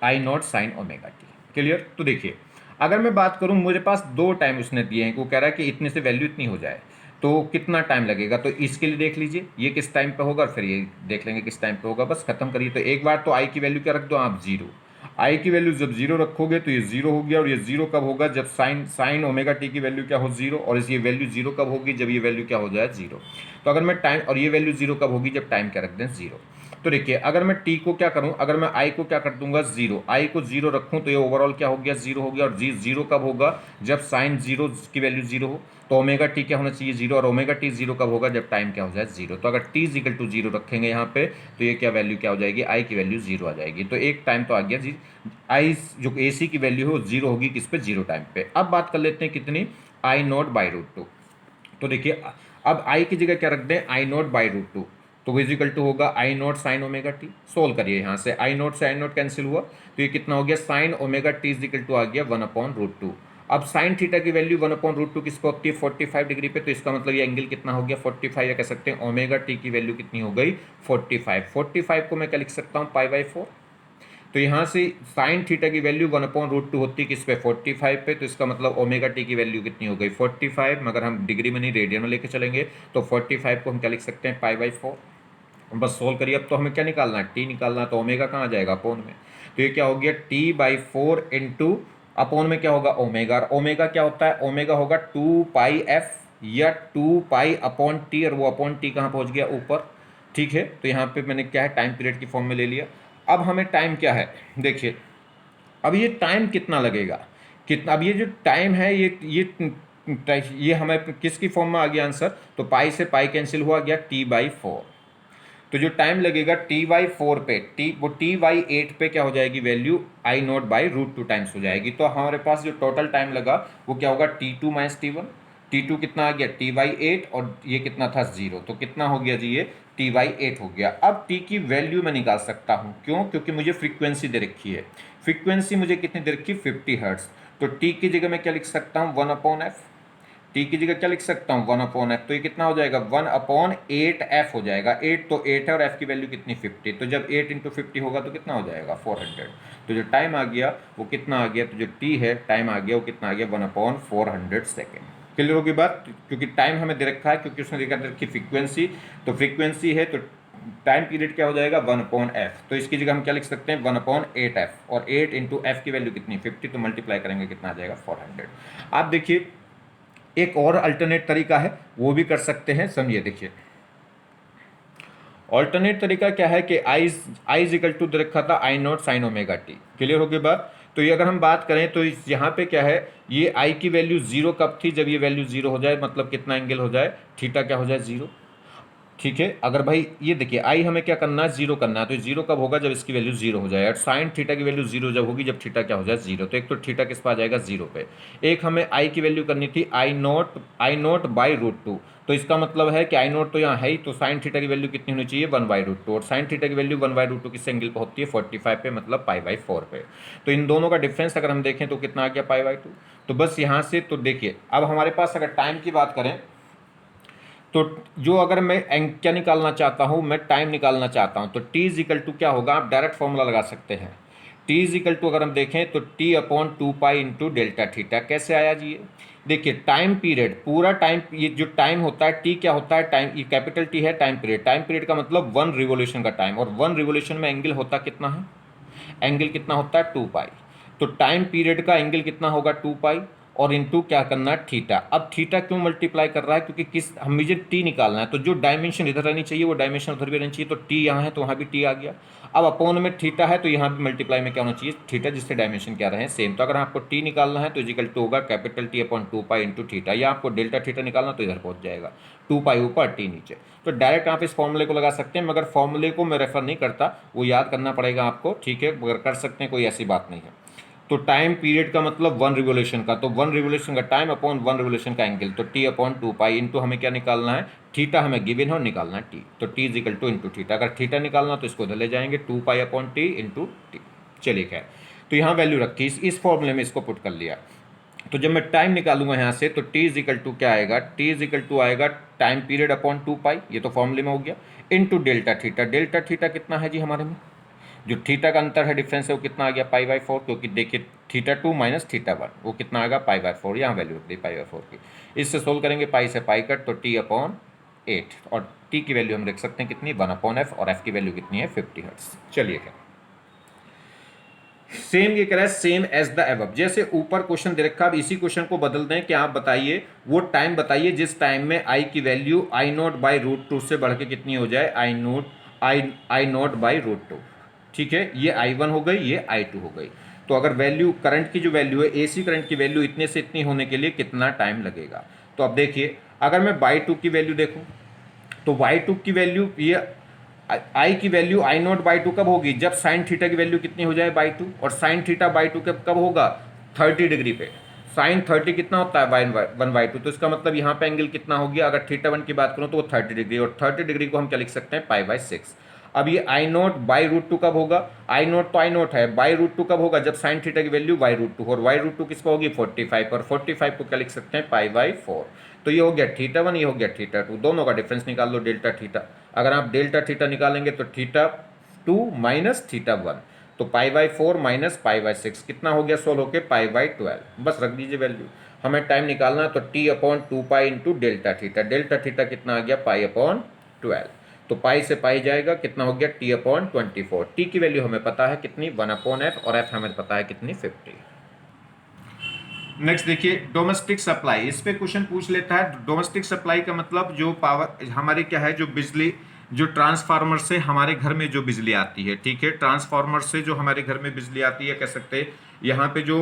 I naught sine omega t. Clear. तो देखिए, अगर मैं बात करूं, मेरे पास दो टाइम उसने दिए हैं, वो कह रहा है कि इतने से वैल्यू इतनी हो जाए, तो कितना टाइम लगेगा। तो इसके लिए देख लीजिए ये किस टाइम पे होगा, और फिर ये देख लेंगे किस टाइम पे होगा। बस खत्म करिए। तो एक बार तो आई की वैल्यू क्या रख दो आप, 0। आई की वैल्यू जब 0 रखोगे तो ये 0 हो गया, और ये 0 कब होगा, जब साइन ओमेगा टी की वैल्यू क्या हो, 0। और इस ये वैल्यू 0 कब होगी, जब ये वैल्यू क्या हो जाए, 0। तो अगर मैं टाइम, और ये वैल्यू 0 कब होगी, जब टाइम क्या रख दें, 0। तो देखिए, अगर मैं टी को क्या करूं, अगर मैं आई को क्या कर दूंगा, 0। आई को 0 रखूं तो ये ओवरऑल क्या हो गया, 0 हो गया। और 0 कब होगा, जब साइन 0 की वैल्यू 0 हो। तो ओमेगा टी क्या होना चाहिए, 0। और ओमेगा टी 0 कब होगा, जब टाइम क्या हो जाए, 0। तो अगर टी इजिकल टू 0 रखेंगे यहाँ पे, तो ये क्या वैल्यू क्या हो जाएगी, आई की वैल्यू 0 आ जाएगी। तो एक टाइम तो आ गया जी, आई जो ए सी की वैल्यू है वो 0 होगी किस पे, 0 टाइम पे। अब बात कर लेते हैं कितनी, आई नॉट बाई √2। तो देखिए, अब आई की जगह क्या रख दें, आई नॉट बाई √2। तो इजिकल टू होगा I naught sine omega t. Solve करिए, यहाँ से आई नॉट से आई नॉट कैंसिल हुआ, तो ये कितना हो गया, sine omega t is equal to आ गया 1/√2। अब साइन थीटा की वैल्यू 1/√2 किस पे होती है, 45 डिग्री पे। तो इसका मतलब ये एंगल कितना हो गया, 45, या कह सकते हैं ओमेगा टी की वैल्यू कितनी हो गई, 45। 45 को मैं क्या लिख सकता हूँ, π/4। तो यहाँ से साइन थीटा की वैल्यू 1/√2 होती है किस पे, 45 पे। तो इसका मतलब ओमेगा टी की वैल्यू कितनी हो गई, 45। मगर हम डिग्री में नहीं, रेडियन में लेके चलेंगे, तो 45 को हम क्या लिख सकते हैं, π/4। बस सोल्व करिए। अब तो हमें क्या निकालना है, टी निकालना है। तो ओमेगा कहाँ आ जाएगा, अपोन में। तो ये क्या हो गया, t/4 इंटू अपोन में क्या होगा, ओमेगा। और ओमेगा क्या होता है, ओमेगा होगा 2πf या 2π/t, और वो अपॉन टी कहाँ पहुँच गया, ऊपर। ठीक है, तो यहाँ पे मैंने क्या है, टाइम पीरियड की फॉर्म में ले लिया। अब हमें टाइम क्या है, देखिए, अब ये टाइम कितना लगेगा, कितना, अब ये जो टाइम है, ये हमें किसकी फॉर्म में आ गया आंसर, तो पाई से पाई कैंसिल हुआ, गया t/4। तो जो टाइम लगेगा t/4 पे, वो t/8 पे क्या हो जाएगी value, I naught by √2 times हो जाएगी। तो हमारे पास जो टोटल टाइम लगा वो क्या होगा, t2 - t1। t2 कितना आ गया, t/8, और ये कितना था, 0। तो कितना हो गया जी, ये t/8 हो गया। अब t की वैल्यू मैं निकाल सकता हूँ, क्यों, क्योंकि मुझे फ्रीक्वेंसी दे रखी है। फ्रीक्वेंसी मुझे कितनी दे रखी है, 50 हर्ट्ज। तो t की जगह मैं क्या लिख सकता हूँ, 1/f। टी की जगह क्या लिख सकता हूँ, 1/f। तो ये कितना हो जाएगा, 1/8f हो जाएगा। 8 तो 8 है, और f की वैल्यू कितनी, 50। तो जब 8 × 50 होगा तो कितना हो जाएगा, 400। तो जो टाइम आ गया वो कितना आ गया, तो जो t है, टाइम आ गया वो कितना आ गया, 1/400 सेकेंड। क्लियर होगी बात, क्योंकि टाइम हमें दे रखा है, क्योंकि उसने देखा रखी फ्रीक्वेंसी। तो फ्रीक्वेंसी है तो टाइम पीरियड क्या हो जाएगा, 1/f। तो इसकी जगह हम क्या लिख सकते हैं, 1/8f। और 8 × f की वैल्यू कितनी, 50। तो मल्टीप्लाई करेंगे कितना आ जाएगा, 400। आप देखिए, एक और अल्टरनेट तरीका है, वो भी कर सकते हैं, समझिए। देखिए, ऑल्टरनेट तरीका क्या है कि आई इजिकल टू दे रखा था I naught sine omega t. Clear हो गई बात। तो ये अगर हम बात करें तो यहाँ पे क्या है, ये आई की वैल्यू 0 कब थी, जब ये वैल्यू 0 हो जाए, मतलब कितना एंगल हो जाए, थीटा क्या हो जाए, 0। ठीक है, अगर भाई ये देखिए, आई हमें क्या करना है, 0 करना है। तो 0 कब होगा, जब इसकी वैल्यू 0 हो जाए। और साइन थीटा की वैल्यू 0 जब होगी, जब थीटा क्या हो जाए, 0। तो एक तो थीटा किस पर आ जाएगा, 0 पे। एक हमें आई की वैल्यू करनी थी आई नॉट बाई √2। तो इसका मतलब है कि आई नॉट तो यहाँ है ही, तो साइन थीटा की वैल्यू कितनी होनी चाहिए, 1/√2। और साइन थीटा की वैल्यू 1/√2 किस एंगल पर होती है, 45 पे, मतलब π/4 पे। तो इन दोनों का डिफरेंस अगर हम देखें तो कितना आ गया, π/2। तो बस यहाँ से तो देखिए, अब हमारे पास अगर टाइम की बात करें तो जो अगर मैं क्या निकालना चाहता हूँ, मैं टाइम निकालना चाहता हूँ, तो टी इज इक्वल टू क्या होगा, आप डायरेक्ट फॉर्मूला लगा सकते हैं। टी इज इक्वल टू अगर हम देखें तो T upon 2 pi into delta theta. कैसे आया जी ये? देखिए टाइम पीरियड, पूरा टाइम, ये जो टाइम होता है टी क्या होता है, टाइम, ये कैपिटल टी है टाइम पीरियड। टाइम पीरियड का मतलब 1 रिवोल्यूशन का टाइम, और 1 रिवोल्यूशन में एंगल होता कितना है, एंगल कितना होता है 2 पाई। तो टाइम पीरियड का एंगल कितना होगा 2 पाई, और इनटू क्या करना है थीटा। अब थीटा क्यों मल्टीप्लाई कर रहा है, क्योंकि किस, हम मुझे टी निकालना है, तो जो डायमेंशन इधर रहनी चाहिए वो डायमेंशन उधर भी रहनी चाहिए। तो टी यहाँ है तो वहाँ भी टी आ गया। अब अपोन में थीटा है तो यहाँ भी मल्टीप्लाई में क्या होना चाहिए, थीटा, जिससे डायमेंशन क्या रहे सेम। तो अगर आपको टी निकालना है तो इजिकल टू होगा capital T upon 2 pi into theta, या आपको डेल्टा थीटा निकालना तो इधर पहुँच जाएगा, 2 पाई ऊपर टी नीचे। तो डायरेक्ट आप इस फॉर्मूले को लगा सकते हैं, मगर फॉर्मूले को मैं रेफर नहीं करता, वो याद करना पड़ेगा आपको, ठीक है, मगर कर सकते हैं, कोई ऐसी बात नहीं है। तो टाइम पीरियड का मतलब 1 रिवोल्यूशन का, तो 1 रिवोल्यूशन का टाइम अपॉन 1 रिवोल्यूशन का एंगल, तो टी अपॉन 2 पाई इंटू हमें क्या निकालना है, थीटा हमें गिवन है और निकालना है टी, तो T is equal two into theta. अगर थीटा निकालना तो इसको उधर ले जाएंगे, 2 pi upon T into T. चलिए खैर, तो यहाँ वैल्यू रखी, इस फॉर्मूले में इसको पुट कर लिया। तो जब मैं टाइम निकालूंगा यहाँ से, तो टी इज इक्वल टू क्या आएगा, टी इज इक्वल टू आएगा टाइम पीरियड अपॉन 2 पाई, ये तो फॉर्मूले में हो गया, into delta theta. Delta theta कितना है जी हमारे में, जो थीटा का अंतर है, डिफरेंस है, वो कितना आ गया पाई/4, क्योंकि देखिए थीटा 2 माइनस थीटा 1 वो कितना आएगा पाई/4, यहाँ वैल्यू रख दी पाई/4 की। इससे सोल्व करेंगे, पाई से पाई कट, तो टी अपॉन 8, और टी की वैल्यू हम रख सकते हैं कितनी, 1/f, और एफ की वैल्यू कितनी है 50 हर्ट्ज। चलिए क्या सेम ये कह रहा है, सेम एज द एबव, जैसे ऊपर क्वेश्चन दे रखा है, अब इसी क्वेश्चन को बदल दें कि आप बताइए वो टाइम बताइए जिस टाइम में आई की वैल्यू I0/√2 से बढ़ के कितनी हो जाए, I0/√2। ठीक है, ये I1 हो गई, ये I2 हो गई। तो अगर वैल्यू, करंट की जो वैल्यू है, AC करंट की वैल्यू इतने से इतनी होने के लिए कितना टाइम लगेगा। तो अब देखिए, अगर मैं बाई 2 की वैल्यू देखूं, तो y2 की वैल्यू, ये आई की वैल्यू I0/2 कब होगी, जब साइन थीटा की वैल्यू कितनी हो जाए बाई 2, और साइन थीटा बाई 2 कब होगा, 30 डिग्री पे। साइन 30 कितना होता है, 1/2, तो इसका मतलब यहाँ पे एंगल कितना हो गया, अगर थीटा 1 की बात करूँ तो वो 30 डिग्री, और 30 डिग्री को हम क्या लिख सकते हैं, पाई/6। अब ये I0/√2 कब होगा, I0 तो I0 है, बाई√2 कब होगा, जब साइन थीटा की वैल्यू y√2, और y√2 किसको होगी 45, और 45 को क्या लिख सकते हैं, पाई/4। तो ये हो गया थीटा 1, ये हो गया थीटा 2, दोनों का डिफरेंस निकाल लो डेल्टा थीटा। अगर आप डेल्टा थीटा निकालेंगे तो थीटा 2 माइनस थीटा 1, तो पाई/4 माइनस पाई/6 कितना हो गया, सोल्व होके पाई/12, बस रख दीजिए वैल्यू। हमें टाइम निकालना है, तो T upon 2 pi into delta theta, delta theta कितना आ गया, पाई/12, तो पाई से पाई जाएगा, कितना हो गया, टी अपॉन 24। टी की वैल्यू हमें पता है कितनी, 1/f, और एफ हमें पता है कितनी, 50। नेक्स्ट देखिए, डोमेस्टिक सप्लाई, इस पे क्वेश्चन पूछ लेता है। डोमेस्टिक सप्लाई का मतलब जो पावर हमारी क्या है, जो बिजली, जो ट्रांसफार्मर से हमारे घर में जो बिजली आती है, ठीक है, ट्रांसफार्मर से जो हमारे घर में बिजली आती है, कह सकते हैं यहाँ पे जो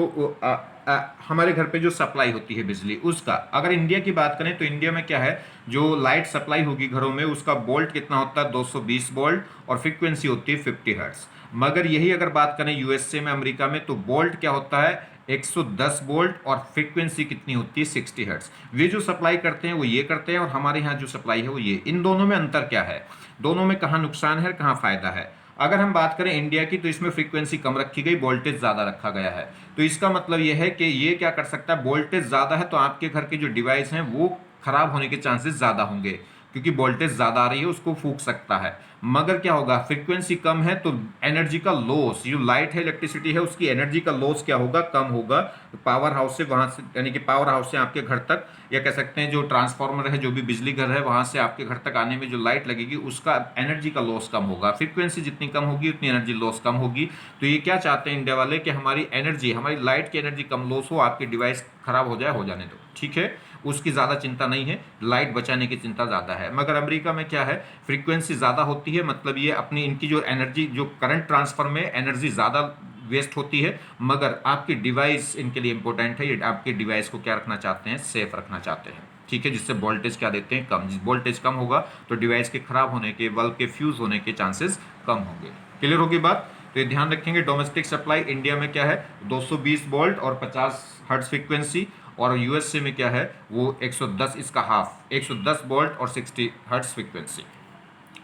हमारे घर पे जो सप्लाई होती है बिजली, उसका अगर इंडिया की बात करें तो इंडिया में क्या है, जो लाइट सप्लाई होगी घरों में, उसका वोल्ट कितना होता है, 220 वोल्ट, और फ्रीक्वेंसी होती है 50 हर्ट्ज। मगर यही अगर बात करें यूएसए में, अमेरिका में, तो वोल्ट क्या होता है, 110 वोल्ट, और फ्रीक्वेंसी कितनी होती है 60 हर्ट्ज। वे जो सप्लाई करते हैं वो ये करते हैं, और हमारे यहाँ जो सप्लाई है वो ये। इन दोनों में अंतर क्या है, दोनों में कहाँ नुकसान है, कहाँ फायदा है। अगर हम बात करें इंडिया की, तो इसमें फ्रीक्वेंसी कम रखी गई, वोल्टेज ज़्यादा रखा गया है। तो इसका मतलब यह है कि ये क्या कर सकता है, वोल्टेज ज़्यादा है तो आपके घर के जो डिवाइस हैं वो खराब होने के चांसेस ज़्यादा होंगे, क्योंकि वोल्टेज ज़्यादा आ रही है, उसको फूंक सकता है। मगर क्या होगा, फ्रीक्वेंसी कम है तो एनर्जी का लॉस, जो लाइट है, इलेक्ट्रिसिटी है, उसकी एनर्जी का लॉस क्या होगा, कम होगा। तो पावर हाउस से वहाँ से, यानी कि पावर हाउस से आपके घर तक, या कह सकते हैं जो ट्रांसफार्मर है, जो भी बिजली घर है, वहाँ से आपके घर तक आने में जो लाइट लगेगी, उसका एनर्जी का लॉस कम होगा। फ्रीक्वेंसी जितनी कम होगी उतनी एनर्जी लॉस कम होगी। तो ये क्या चाहते हैं इंडिया वाले, कि हमारी एनर्जी, हमारी लाइट की एनर्जी कम लॉस हो, आपके डिवाइस खराब हो जाए, हो जाने दो, ठीक है, उसकी ज़्यादा चिंता नहीं है, लाइट बचाने की चिंता ज़्यादा है। मगर अमेरिका में क्या है, फ्रीक्वेंसी ज़्यादा होती है, मतलब ये अपनी, इनकी जो एनर्जी, जो करंट ट्रांसफर में एनर्जी ज़्यादा वेस्ट होती है, मगर आपकी डिवाइस इनके लिए इंपॉर्टेंट है। ये आपके डिवाइस को क्या रखना चाहते हैं, सेफ रखना चाहते हैं, ठीक है, जिससे वोल्टेज क्या देते हैं, कम। वोल्टेज कम होगा तो डिवाइस के खराब होने के, बल्ब के फ्यूज होने के चांसेस कम होंगे। क्लियर होगी बात। तो ये ध्यान रखेंगे, डोमेस्टिक सप्लाई इंडिया में क्या है, 220 वोल्ट और 50 हर्ट्ज फ्रीक्वेंसी, और यूएसए में क्या है, वो 110, इसका हाफ, 110 वोल्ट और 60 hertz frequency.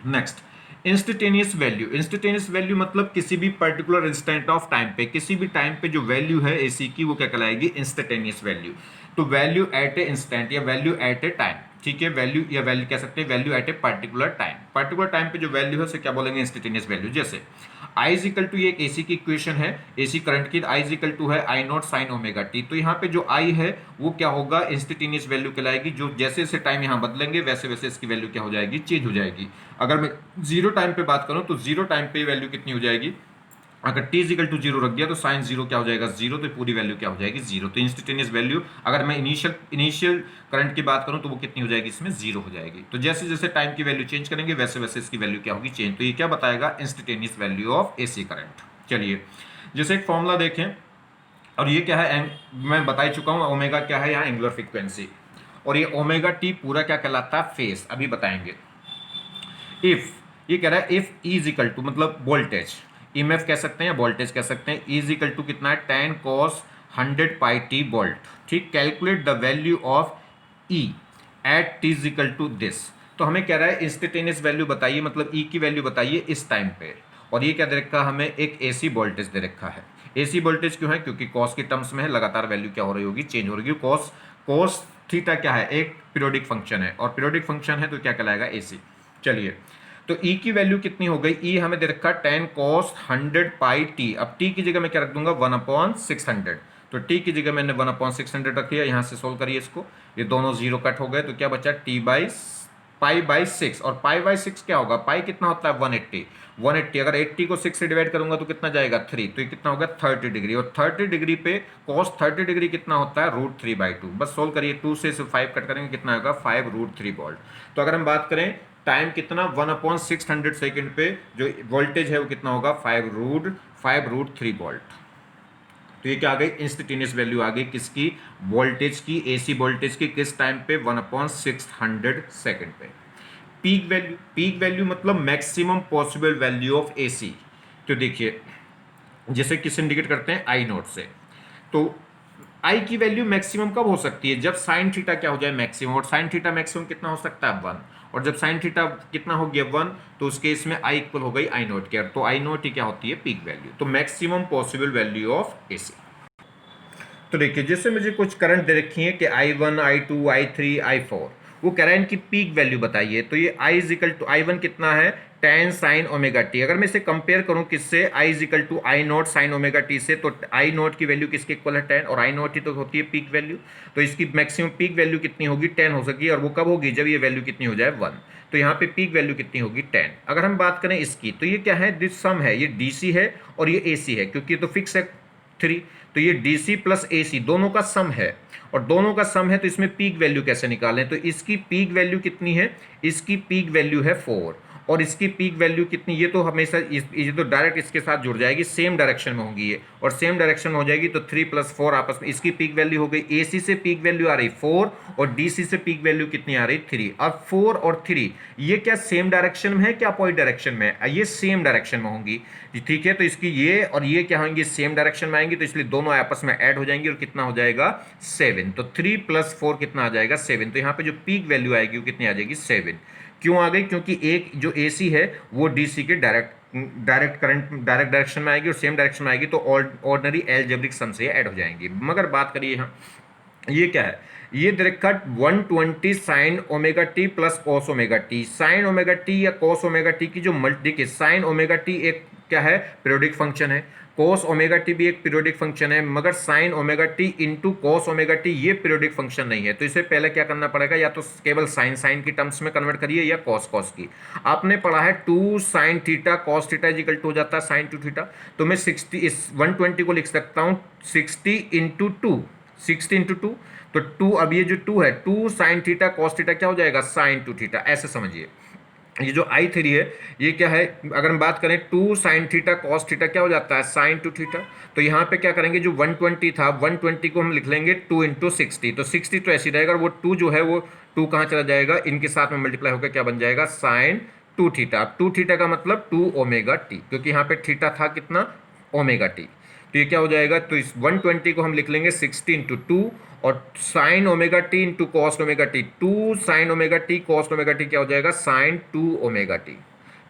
Next, instantaneous value. Instantaneous value मतलब किसी भी पर्टिकुलर इंस्टेंट ऑफ टाइम पे, किसी भी टाइम पे जो वैल्यू है एसी की, वो क्या कहलाएगी, इंस्टेंटेनियस वैल्यू। तो वैल्यू एट ए इंस्टेंट या वैल्यू एट ए टाइम, ठीक है, वैल्यू या वैल्यू कह सकते हैं value at a particular time पे जो वैल्यू है उसे क्या बोलेंगे, इंस्टेंटेनियस वैल्यू। जैसे आई इज इक्वल टू, ये एक एसी की इक्वेशन है, एसी करंट की, आई इज इक्वल टू है आई नॉट साइन ओमेगा टी। तो यहाँ पे जो आई है वो क्या होगा, इंस्टेंटेनियस वैल्यू कहलाएगी, जो जैसे जैसे टाइम यहाँ बदलेंगे वैसे वैसे इसकी वैल्यू क्या हो जाएगी, चेंज हो जाएगी। अगर मैं जीरो टाइम पे बात करूँ तो जीरो टाइम पे वैल्यू कितनी हो जाएगी, अगर t इजिकल टू जीरो रख दिया तो साइन जीरो क्या हो जाएगा, जीरो, तो पूरी वैल्यू क्या हो जाएगी, जीरो। तो इंस्टेंटेनियस वैल्यू अगर मैं इनिशियल करंट की बात करूं तो वो कितनी हो जाएगी, इसमें जीरो हो जाएगी। तो जैसे जैसे टाइम की वैल्यू चेंज करेंगे वैसे वैसे इसकी वैल्यू क्या होगी, चेंज। तो ये क्या बताएगा, instantaneous value of AC current. चलिए जैसे एक फॉर्मूला देखें, और ये क्या है, मैं बता ही चुका हूं, ओमेगा क्या है यहाँ, एंगुलर फ्रीक्वेंसी, और ये ओमेगा टी पूरा क्या कहलाता है, फेस। अभी बताएंगे। इफ, ये कह रहा है if E is equal to, मतलब वोल्टेज, ईएमएफ कह सकते हैं या वोल्टेज कह सकते हैं, ई इज इक्वल टू कितना है, 10 cos 100 पाई टी वोल्ट। ठीक, calculate the value of E at t is equal to this. तो हमें कह रहा है इंस्टेंटेनियस वैल्यू बताइए, मतलब ई की वैल्यू बताइए इस टाइम पे। और ये क्या दे रखा है, हमें एक एसी वोल्टेज दे रखा है। एसी वोल्टेज क्यों है, क्योंकि कॉस की टर्म्स में है, लगातार वैल्यू क्या हो रही होगी, चेंज हो रही होगी। कॉस कॉस थीटा क्या है, एक पीरियोडिक फंक्शन है, और पीरियोडिक फंक्शन है तो क्या कहलाएगा, एसी। चलिए, तो E की वैल्यू कितनी हो गई, E हमें दे रखा 10 cos 100 पाई टी। अब T की जगह मैं क्या रख दूंगा, 1/600। तो T की जगह मैंने 1/600 रख दिया। यहाँ से सोल्व करिए इसको, ये दोनों जीरो कट हो गए, तो क्या बचा, T/पाई/6। और पाई/6 क्या होगा, पाई कितना होता है, 180। अगर 80 को 6 से डिवाइड करूंगा तो कितना जाएगा, 3। तो ये कितना होगा, 30 डिग्री। और 30 डिग्री पे cos 30 डिग्री कितना होता है, √3/2। बस सोल्व करिए, 2 से 5 कट करेंगे, कितना होगा, 5√3 वोल्ट। तो अगर हम बात करें टाइम कितना, 1/600 सेकेंड पे जो वोल्टेज है वो कितना होगा, 5√3 वोल्ट। तो ये क्या आ गई, इंस्टेंटेनियस वैल्यू आ गई किसकी, वोल्टेज की, एसी वोल्टेज की, किस टाइम पे, 1/600 सेकेंड पे। पीक वैल्यू मतलब maximum possible value of AC. तो देखिए जैसे किस इंडिकेट करते हैं, आई नोट से। तो आई की वैल्यू मैक्सिमम कब हो सकती है, जब साइन थीटा क्या हो जाए, मैक्सिमम। और साइन थीटा मैक्सिमम कितना हो सकता है, 1। और जब साइन थीटा कितना हो गया, 1, तो उस केस में आई इक्वल हो गई आई नोट के। तो आई नोट ही क्या होती है, पीक वैल्यू। तो maximum possible value of AC. तो देखिए जैसे मुझे कुछ करंट दे रखी है कि I1, I2, I3, I4, वो कह रहा है इनकी पीक वैल्यू बताइए। तो ये I is equal to, I1 कितना है, 10 साइन ओमेगा टी। अगर मैं इसे कंपेयर करूं किससे, I is equal to I naught sine omega t से, तो आई नॉट की वैल्यू किसके इक्वल है, 10। और आई नॉट ही तो होती है पीक वैल्यू। तो इसकी मैक्सिमम पीक वैल्यू कितनी होगी, 10 हो सकेगी। और वो कब होगी, जब ये वैल्यू कितनी हो जाए, 1। तो यहाँ पे पीक वैल्यू कितनी होगी, 10। अगर हम बात करें इसकी, तो ये क्या है, दिस सम है, ये डीसी है और ये एसी है, क्योंकि ये तो फिक्स है 3। तो ये डीसी प्लस एसी दोनों का सम है, और दोनों का सम है, तो इसमें पीक वैल्यू कैसे निकालें। तो इसकी पीक वैल्यू कितनी है, इसकी पीक वैल्यू है 4, और इसकी पीक वैल्यू कितनी, ये तो हमेशा ये तो डायरेक्ट इसके साथ जुड़ जाएगी, सेम डायरेक्शन में होंगी ये, और सेम डायरेक्शन में हो जाएगी। तो 3 + 4 आपस में, इसकी पीक वैल्यू हो गई, एसी से पीक वैल्यू आ रही 4 और डीसी से पीक वैल्यू कितनी आ रही, 3। अब 4 और 3 ये क्या सेम डायरेक्शन में है, क्या अपोजिट डायरेक्शन में है, ये सेम डायरेक्शन में होंगी। ठीक है, तो इसकी ये और ये क्या होंगी, सेम डायरेक्शन में आएंगी, तो इसलिए दोनों आपस में ऐड हो जाएंगी, और कितना हो जाएगा, 7। तो 3 + 4 कितना आ जाएगा, 7। तो यहाँ पे जो पीक वैल्यू आएगी वो कितनी आ जाएगी, 7। क्यों आ गई, क्योंकि एक जो एसी है वो डीसी के डायरेक्ट डायरेक्शन में आएगी, और सेम डायरेक्शन में आएगी, तो ऑर्डिनरी अलजेब्रिक सम से ऐड हो जाएंगी। मगर बात करिए यहाँ, ये क्या है, ये direct 120 sign omega t plus cos omega t. Sign omega T या कॉस ओमेगा टी की जो मल्टी, साइन ओमेगा टी एक क्या है, पीरियोडिक फंक्शन है, कॉस ओमेगा टी भी एक पीरियोडिक फंक्शन है, मगर sign omega T into cos omega T ये पीरियोडिक फंक्शन नहीं है। तो इसे पहले क्या करना पड़ेगा, या तो केवल साइन की टर्म्स में कन्वर्ट करिए, या कॉस की। आपने पढ़ा है 2 sine theta cos theta is equal to हो जाता है साइन 2 थीटा। तो मैं 60 इस 120 को लिख सकता हूँ 60 इंटू 2, 60 इंटू 2। तो 2, अब ये जो 2 है, 2 साइन थीटा कॉस थीटा क्या हो जाएगा, साइन 2 थीटा। ऐसे समझिए, ये जो I3 है ये क्या है, अगर हम बात करें 2 साइन थीटा कॉस थीटा क्या हो जाता है, साइन 2 थीटा। तो यहाँ पे क्या करेंगे, जो 120 था, 120 को हम लिख लेंगे 2 इंटू 60। तो 60 तो ऐसे रहेगा, और वो 2 जो है वो 2 कहाँ चला जाएगा, इनके साथ में मल्टीप्लाई होकर क्या बन जाएगा, साइन 2 थीटा। अब 2 थीटा का मतलब 2 ओमेगा टी, क्योंकि यहाँ पे थीटा था कितना, ओमेगा टी। तो ये क्या हो जाएगा, तो इस 120 को हम लिख लेंगे 60 इंटू 2, और sign omega T into cos omega T, 2 sign omega T cos omega T क्या हो जाएगा, साइन 2 ओमेगा टी।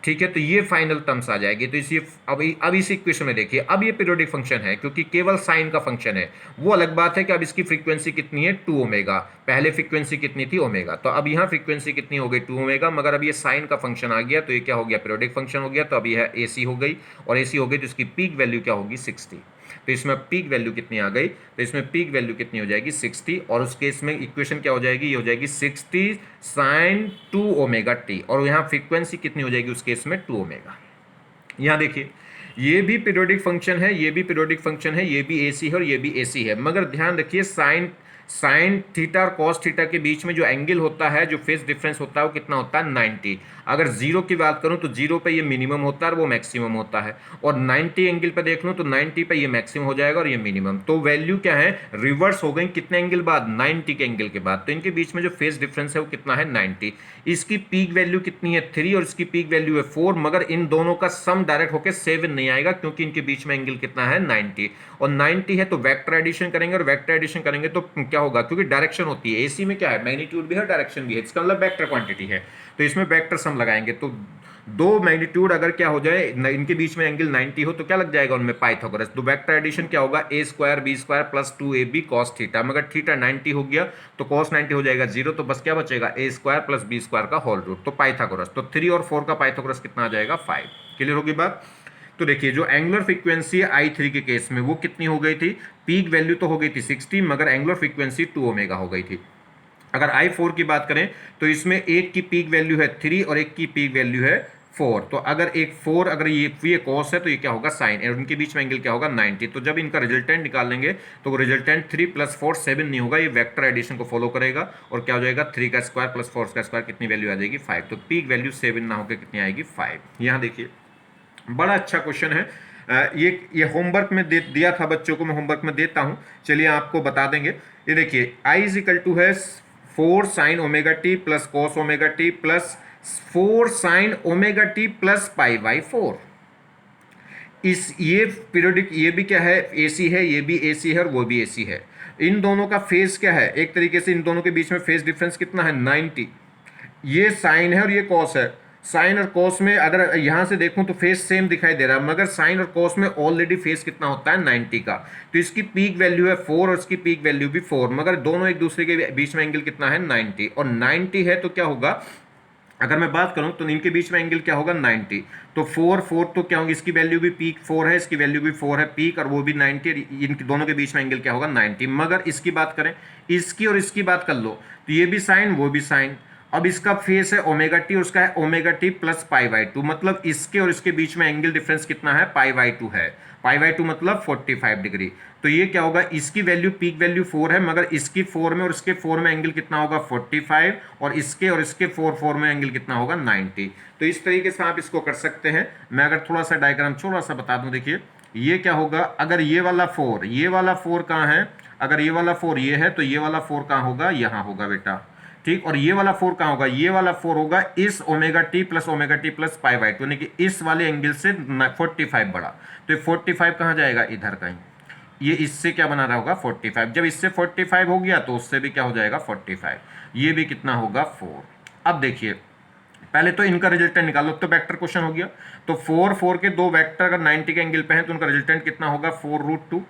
ठीक है, तो ये फाइनल टर्म्स आ जाएगी। तो इसी अब इस इक्वेशन में देखिए, अब ये पीरियोडिक फंक्शन है क्योंकि केवल साइन का फंक्शन है। वो अलग बात है कि अब इसकी फ्रीक्वेंसी कितनी है, 2 ओमेगा। पहले फ्रीक्वेंसी कितनी थी, ओमेगा। तो अब यहाँ फ्रीक्वेंसी कितनी हो गई, 2 ओमेगा। मगर अब ये साइन का फंक्शन आ गया तो ये क्या हो गया, पीरियोडिक फंक्शन हो गया। तो अब यह एसी हो गई, और एसी हो गई तो इसकी पीक वैल्यू क्या होगी, 60। तो इसमें पीक वैल्यू कितनी आ गई, तो इसमें पीक वैल्यू कितनी हो जाएगी, 60। और उस केस में इक्वेशन क्या हो जाएगी, ये हो जाएगी 60 साइन 2 ओमेगा टी, और यहाँ फ्रीक्वेंसी कितनी हो जाएगी उस केस में, 2 ओमेगा। यहाँ देखिए, ये भी पीरियोडिक फंक्शन है, ये भी पीरियोडिक फंक्शन है, ये भी एसी है और ये भी एसी है। मगर ध्यान रखिए, साइन साइन थीटा और कॉस थीटा के बीच में जो एंगल होता है, जो फेज डिफरेंस होता है, वो कितना होता है, 90। अगर जीरो की बात करूं तो जीरो पे ये मिनिमम होता है और वो मैक्सिमम होता है, और 90 एंगल पे देख लूं तो 90 पे ये मैक्सिमम हो जाएगा और ये मिनिमम। तो वैल्यू क्या है, रिवर्स हो गई कितने एंगल बाद, 90 के एंगल के बाद। तो इनके बीच में जो फेज डिफरेंस है वो कितना है, 90। इसकी पीक वैल्यू कितनी है, 3, और इसकी पीक वैल्यू है 4। मगर इन दोनों का सम डायरेक्ट होकर 7 नहीं आएगा क्योंकि इनके बीच में एंगल कितना है, 90। और 90 है तो वेक्टर एडिशन करेंगे, और वेक्टर एडिशन करेंगे तो क्या होगा, क्योंकि डायरेक्शन होती है, एसी में क्या है, मैग्नीट्यूड भी है, डायरेक्शन भी है, इसका मतलब वेक्टर क्वांटिटी है। तो इसमें वेक्टर सम लगाएंगे तो दो मैग्नीट्यूड अगर क्या हो जाए, इनके बीच में एंगल 90 हो तो क्या लग जाएगा उनमें, पाइथागोरस। तो वेक्टर एडिशन क्या होगा, A square B square plus 2ab cos theta. मगर थीटा 90 हो गया तो कॉस 90 हो जाएगा 0, तो बस क्या बचेगा, ए स्क्वायर प्लस बी स्क्वायर का होल रूट। तो पाइथागोरस, तो 3 और 4 का पाइथागोरस कितना आ जाएगा, 5। क्लियर होगी बात। तो देखिए, जो एंगुलर फ्रीक्वेंसी है I3 के केस में वो कितनी हो गई थी, पीक वैल्यू तो हो गई थी 60, मगर एंगुलर फ्रीक्वेंसी 2 ओमेगा हो गई थी। अगर I4 की बात करें तो इसमें एक की पीक वैल्यू है 3 और एक की पीक वैल्यू है 4। तो अगर एक 4, अगर ये कॉस है तो ये क्या होगा, साइन, और उनके बीच में एंगल क्या होगा, 90। तो जब इनका रिजल्टेंट निकाल लेंगे तो वो रिजल्टेंट 3 + 4 7 नहीं होगा, ये वेक्टर एडिशन को फॉलो करेगा, और क्या हो जाएगा, 3 का स्क्वायर प्लस 4 का स्क्वायर, कितनी वैल्यू आ जाएगी, 5। तो पीक वैल्यू 7 ना होकर कितनी आएगी, 5। यहाँ देखिए, बड़ा अच्छा क्वेश्चन है। ये होमवर्क में दिया था बच्चों को, मैं होमवर्क में देता हूं, चलिए आपको बता देंगे। ये देखिए, I = है 4 sine omega t plus cos omega t plus 4 sine omega t plus π/4। इस ये पीरियोडिक, ये भी क्या है, एसी है, ये भी एसी है और वो भी एसी है। इन दोनों का फेज क्या है, एक तरीके से इन दोनों के बीच में फेज डिफरेंस कितना है, 90। ये साइन है और ये कॉस है। साइन और कॉस में अगर यहां से देखूं तो फेस सेम दिखाई दे रहा है, मगर साइन और कॉस में ऑलरेडी फेस कितना होता है, 90 का। तो इसकी पीक वैल्यू है 4 और इसकी पीक वैल्यू भी 4, मगर दोनों एक दूसरे के बीच में एंगल कितना है, 90। और 90 है तो क्या होगा, अगर मैं बात करूं तो इनके बीच में एंगल क्या होगा, 90। तो 4 4 तो क्या होगी, इसकी वैल्यू भी पीक 4 है, इसकी वैल्यू भी 4 है पीक, और वो भी 90। इन दोनों के बीच में एंगल क्या होगा, 90। मगर इसकी बात करें, इसकी और इसकी बात कर लो तो ये भी साइन, वो भी साइन। अब इसका फेस है ओमेगा टी और उसका है ओमेगा टी प्लस π/2, मतलब इसके और इसके बीच में एंगल डिफरेंस कितना है, π/2 है। π/2 मतलब 45 डिग्री। तो ये क्या होगा, इसकी वैल्यू पीक वैल्यू 4 है, मगर इसकी 4 में और इसके 4 में एंगल कितना होगा, 45, और इसके 4 में एंगल कितना होगा, 90। तो इस तरीके से आप इसको कर सकते हैं। मैं अगर थोड़ा सा डायग्राम थोड़ा सा बता दूं, देखिए ये क्या होगा, अगर ये वाला 4 कहाँ है, अगर ये वाला 4 ये है तो ये वाला 4 कहाँ होगा, यहाँ होगा बेटा, ठीक। और ये वाला 4 कहाँ होगा, ये वाला 4 होगा इस ओमेगा टी प्लस π/2, यानी कि इस वाले एंगल से 45 बड़ा। तो ये 45 कहाँ जाएगा, इधर कहीं, ये इससे क्या बना रहा होगा, 45। जब इससे 45 हो गया तो उससे भी क्या हो जाएगा, 45। ये भी कितना होगा, 4। अब देखिए, पहले तो इनका रिजल्टेंट निकालो, तो वेक्टर क्वेश्चन हो गया। तो 4 4 के दो वेक्टर अगर 90 के एंगल पे हैं तो उनका रिजल्टेंट कितना होगा, 4√2।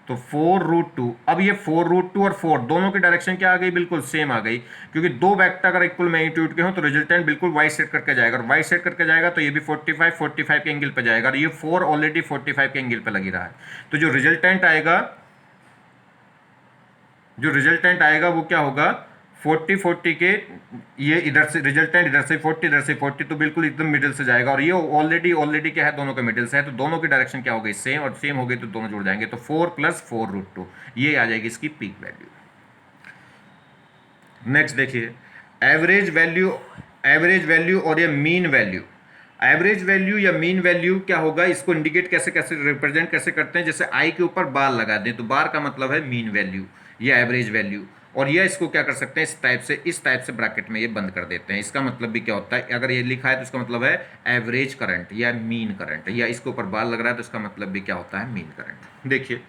तो 4√2। अब ये 4√2 और 4 दोनों की डायरेक्शन क्या आ गई, बिल्कुल सेम आ गई, क्योंकि दो वेक्टर अगर इक्वल मैग्नीट्यूड के हो तो रिजल्टेंट बिल्कुल वाई सेट करके जाएगा, और वाई सेट करके जाएगा तो ये भी 45 के एंगल पे जाएगा, और ये 4 ऑलरेडी 45 के एंगल पे लगी रहा है। तो जो रिजल्टेंट आएगा वो क्या होगा, 40 के, ये इधर से रिजल्टेंट, इधर से 40 तो बिल्कुल एकदम मिडिल से जाएगा, और ये ऑलरेडी क्या है, दोनों के मिडिल से है, तो दोनों की डायरेक्शन क्या हो गई, सेम, और सेम हो गई तो दोनों जुड़ जाएंगे। तो 4 + 4√2 ये आ जाएगी इसकी पीक वैल्यू। नेक्स्ट देखिए, एवरेज वैल्यू और ये मीन वैल्यू। एवरेज वैल्यू या मीन वैल्यू क्या होगा, इसको इंडिकेट कैसे रिप्रेजेंट कैसे करते हैं, जैसे आई के ऊपर बार लगा दें तो बार का मतलब है मीन वैल्यू या एवरेज वैल्यू, और यह इसको क्या कर सकते हैं, इस टाइप से ब्रैकेट में ये बंद कर देते हैं। इसका मतलब भी क्या होता है, अगर ये लिखा है तो इसका मतलब है एवरेज करंट या मीन करंट, या इसके ऊपर बार लग रहा है तो इसका मतलब भी क्या होता है, मीन करंट। देखिए,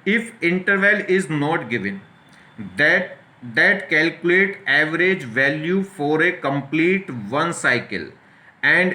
if interval is not given that calculate average value for a complete one cycle and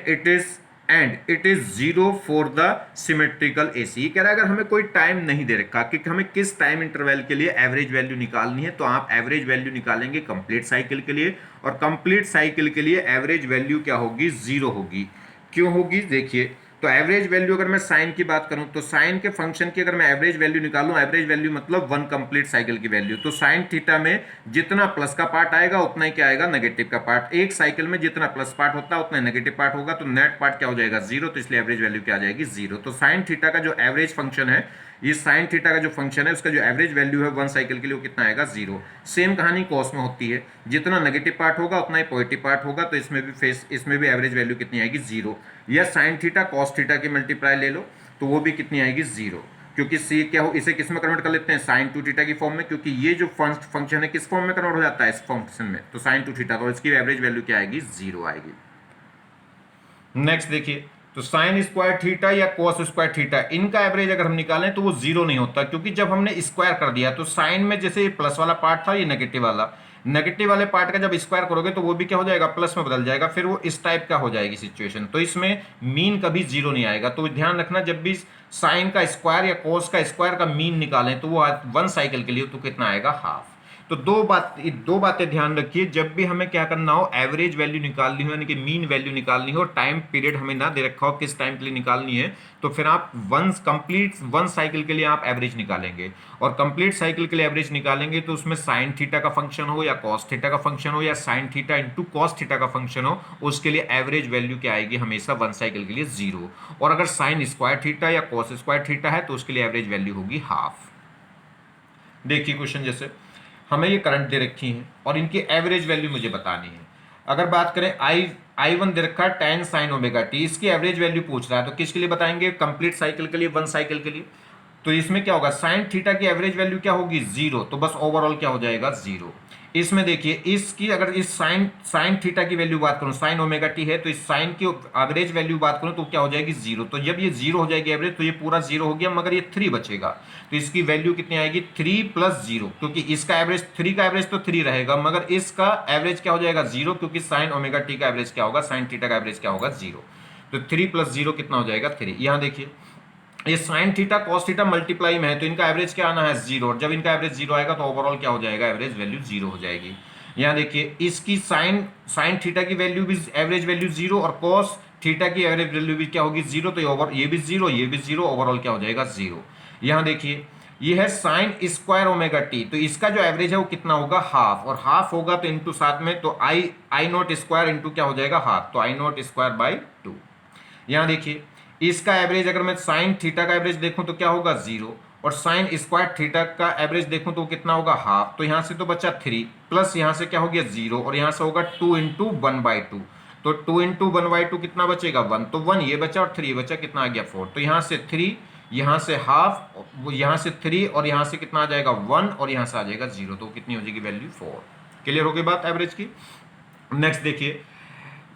it is zero for the symmetrical AC. कह रहा है अगर हमें कोई टाइम नहीं दे रखा कि हमें किस टाइम इंटरवल के लिए एवरेज वैल्यू निकालनी है, तो आप एवरेज वैल्यू निकालेंगे कंप्लीट साइकिल के लिए, और कंप्लीट साइकिल के लिए एवरेज वैल्यू क्या होगी, जीरो होगी। क्यों होगी देखिए, तो एवरेज वैल्यू अगर मैं साइन की बात करूं तो साइन के फंक्शन की अगर मैं एवरेज वैल्यू निकालूं, एवरेज वैल्यू मतलब वन कंप्लीट साइकिल की वैल्यू, तो साइन थीटा में जितना प्लस का पार्ट आएगा उतना ही क्या आएगा, नेगेटिव का पार्ट। एक साइकिल में जितना प्लस पार्ट होता है उतना नेगेटिव पार्ट होगा, तो नेट पार्ट क्या हो जाएगा, जीरो, तो इसलिए एवरेज वैल्यू क्या आ जाएगी, जीरो। तो साइन थीटा का जो एवरेज फंक्शन है, ये साइन थीटा का जो फंक्शन है उसका जो एवरेज वैल्यू है वन साइकिल के लिए वो कितना आएगा, जीरो। सेम कहानी कॉस में होती है, जितना नेगेटिव पार्ट होगा उतना ही पॉजिटिव पार्ट होगा, तो इसमें भी एवरेज वैल्यू कितनी आएगी, जीरो। या साइन थीटा कॉस थीटा की मल्टीप्लाई ले लो तो वो भी कितनी आएगी, जीरो। क्योंकि सी क्या हो, इसे किस में कन्वर्ट कर लेते हैं, साइन टू थीटा की फॉर्म में, क्योंकि ये जो फर्स्ट फंक्शन है किस फॉर्म में कन्वर्ट हो जाता है, इस फंक्शन में, तो साइन टू थीटा, तो इसकी एवरेज वैल्यू क्या आएगी, जीरो आएगी। नेक्स्ट देखिए, तो साइन स्क्वायर थीटा या कोस स्क्वायर थीटा, इनका एवरेज अगर हम निकालें तो वो जीरो नहीं होता, क्योंकि जब हमने स्क्वायर कर दिया तो साइन में जैसे ये प्लस वाला पार्ट था, ये नेगेटिव वाले पार्ट का जब स्क्वायर करोगे तो वो भी क्या हो जाएगा, प्लस में बदल जाएगा, फिर वो इस टाइप का हो जाएगी सिचुएशन। तो इसमें मीन कभी जीरो नहीं आएगा। तो ध्यान रखना, जब भी साइन का स्क्वायर या कोस का स्क्वायर का मीन निकालें तो वो वन साइकिल के लिए तो कितना आएगा, हाफ। तो दो बातें ध्यान रखिए, जब भी हमें क्या करना हो, एवरेज वैल्यू निकालनी हो, यानी कि मीन वैल्यू निकालनी हो, टाइम पीरियड हमें ना दे रखा हो किस टाइम के लिए निकालनी है, तो फिर आप वन साइकिल के लिए आप एवरेज निकालेंगे, और कंप्लीट साइकिल के लिए एवरेज निकालेंगे तो उसमें साइन थीटा का फंक्शन हो या कॉस थीटा का फंक्शन हो या sign theta into cos theta का फंक्शन हो, उसके लिए एवरेज वैल्यू क्या आएगी, हमेशा वन साइकिल के लिए जीरो। और अगर साइन स्क्वायर थीटा या कॉस स्क्वायर थीटा है तो उसके लिए एवरेज वैल्यू होगी हाफ। देखिए क्वेश्चन, जैसे हमें ये करंट दे रखी है और इनकी एवरेज वैल्यू मुझे बतानी है। अगर बात करें I1 दे रखा है tan sin ओमेगा टी, इसकी एवरेज वैल्यू पूछ रहा है, तो किसके लिए बताएंगे, कंप्लीट साइकिल के लिए, वन साइकिल के लिए। तो इसमें क्या होगा, साइन थीटा की एवरेज वैल्यू क्या होगी, जीरो, तो बस ओवरऑल क्या हो जाएगा, जीरो। इसमें देखिए, इसकी अगर इस साइन थीटा की वैल्यू बात करूं, साइन ओमेगा टी है, तो इस साइन की एवरेज वैल्यू बात करूं तो क्या हो जाएगी, जीरो। तो जब ये जीरो हो जाएगी एवरेज, तो ये पूरा जीरो हो गया, मगर ये थ्री बचेगा, तो इसकी वैल्यू कितनी आएगी, थ्री प्लस जीरो, क्योंकि इसका एवरेज, थ्री का एवरेज तो थ्री रहेगा, मगर इसका एवरेज क्या हो जाएगा, जीरो, क्योंकि साइन ओमेगा टी का एवरेज क्या होगा, साइन थीटा का एवरेज क्या होगा, जीरो। तो थ्री प्लस जीरो कितना हो जाएगा, थ्री। यहां देखिए, ये sign theta cos theta multiply में है, तो इनका एवरेज क्या आना है, जीरो, और जब इनका एवरेज जीरो आएगा तो ओवरऑल क्या हो जाएगा, एवरेज वैल्यू जीरो हो जाएगी। यहाँ देखिए, इसकी साइन थीटा की वैल्यू भी एवरेज वैल्यू जीरो, और कॉस थीटा की एवरेज वैल्यू भी क्या होगी, जीरो, तो ये भी जीरो, ये भी जीरो, ओवरऑल क्या हो जाएगा, जीरो। यहाँ देखिए, ये है साइन स्क्वायर ओमेगा टी, तो इसका जो एवरेज है वो कितना होगा, हाफ, और हाफ होगा तो इंटू साथ में, तो आई नॉट स्क्वायर इंटू क्या हो जाएगा, हाफ, तो I not square by to. यहाँ देखिए, इसका एवरेज अगर मैं साइन थीटा का एवरेज देखूं तो क्या होगा, जीरो, और साइन स्क्वायर थीटा का एवरेज देखूं तो कितना होगा, हाफ, तो यहां से तो बचा थ्री, प्लस यहां से क्या हो गया, जीरो, और यहां से होगा two into one by two, तो two into one by two कितना बचेगा, वन, तो वन ये बचा और थ्री बचा, कितना आ गया, फोर। तो यहां से थ्री, यहां से हाफ, यहां से थ्री, और यहां से कितना आ जाएगा, वन, और यहां से आ जाएगा जीरो, तो कितनी हो जाएगी वैल्यू, फोर। क्लियर हो गई बात एवरेज की। नेक्स्ट देखिए,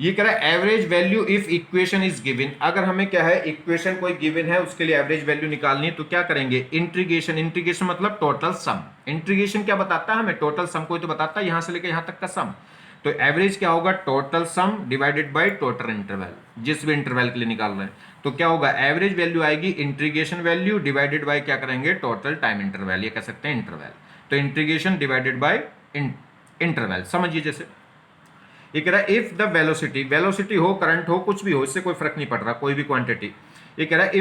ये कह रहा है average value if equation is given, अगर हमें क्या है, इक्वेशन कोई गिवन है, उसके लिए एवरेज वैल्यू निकालनी है, तो क्या करेंगे, इंटीग्रेशन मतलब टोटल सम। इंटीग्रेशन क्या बताता है हमें, टोटल सम को ही तो बताता है, यहां से लेकर यहां तक का सम। तो एवरेज क्या होगा, total sum divided by total interval, जिस भी इंटरवल के लिए निकाल रहे हैं, तो क्या होगा, एवरेज वैल्यू आएगी इंटीग्रेशन वैल्यू डिवाइडेड बाय क्या करेंगे, टोटल टाइम इंटरवल, ये कह सकते हैं इंटरवल। तो इंटीग्रेशन डिवाइडेड बाय इंटरवल, समझिए। जैसे ये कह रहा है इफ द वेलोसिटी हो, करंट हो, कुछ भी हो, इससे कोई फर्क नहीं पड़ रहा, कोई भी क्वांटिटी। ये कह रहा है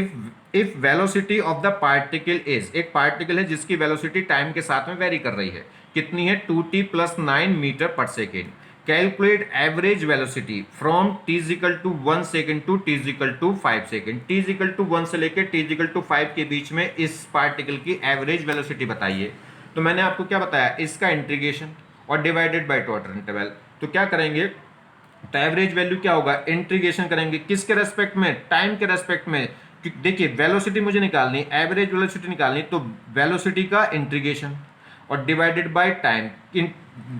if velocity of the particle is, एक पार्टिकल है जिसकी वेलोसिटी टाइम के साथ में वेरी कर रही है, कितनी है, 2t + 9 मीटर पर second. Calculate average velocity from t = 1 second to t = 5 second. t = 1 से लेकर t = 5 के बीच में इस पार्टिकल की एवरेज वेलोसिटी बताइए। तो मैंने आपको क्या बताया, इसका इंटीग्रेशन और डिवाइडेड बाय टोटल इंटरवल। तो क्या करेंगे, तो एवरेज वैल्यू क्या होगा, इंटीग्रेशन करेंगे किसके रेस्पेक्ट में, टाइम के रेस्पेक्ट में। देखिए, वेलोसिटी मुझे निकालनी, एवरेज वेलोसिटी निकालनी, तो वेलोसिटी का इंटीग्रेशन और divided by time.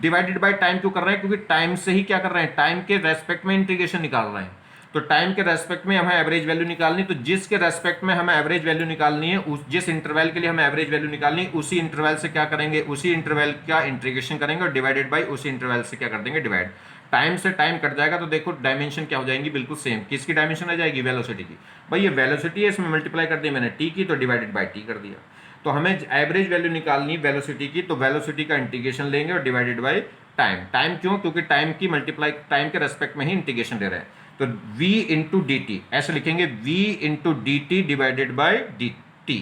Divided by time क्यों कर रहे हैं, क्योंकि टाइम से ही क्या कर रहे हैं, टाइम के रेस्पेक्ट में इंटीग्रेशन निकाल रहे हैं। तो टाइम के रेस्पेक्ट में हमें एवरेज वैल्यू निकालनी, तो जिसके रेस्पेक्ट में हमें एवरेज वैल्यू निकालनी है, उस जिस इंटरवल के लिए हमें एवरेज वैल्यू निकालनी है, उसी इंटरवल से क्या करेंगे, उसी इंटरवल का इंटीग्रेशन करेंगे और डिवाइडेड बाई उसी इंटरवल से क्या कर देंगे, डिवाइड। टाइम से टाइम कट जाएगा तो देखो डायमेंशन क्या हो जाएंगी, बिल्कुल सेम। किसकी डायमेंशन आ जाएगी, वेलोसिटी की। भाई ये वेलोसिटी है, इसमें मल्टीप्लाई कर दिया मैंने टी की, तो डिवाइडेड बाई टी कर दिया। तो हमें एवरेज वैल्यू निकालनी वेलोसिटी की, तो वेलोसिटी का इंटीग्रेशन लेंगे और डिवाइडेड बाई टाइम। टाइम क्यों, क्योंकि टाइम की मल्टीप्लाई, टाइम के रेस्पेक्ट में ही इंटीग्रेशन दे रहे हैं। तो v इंटू डी टी ऐसे लिखेंगे, v into D T divided by D T.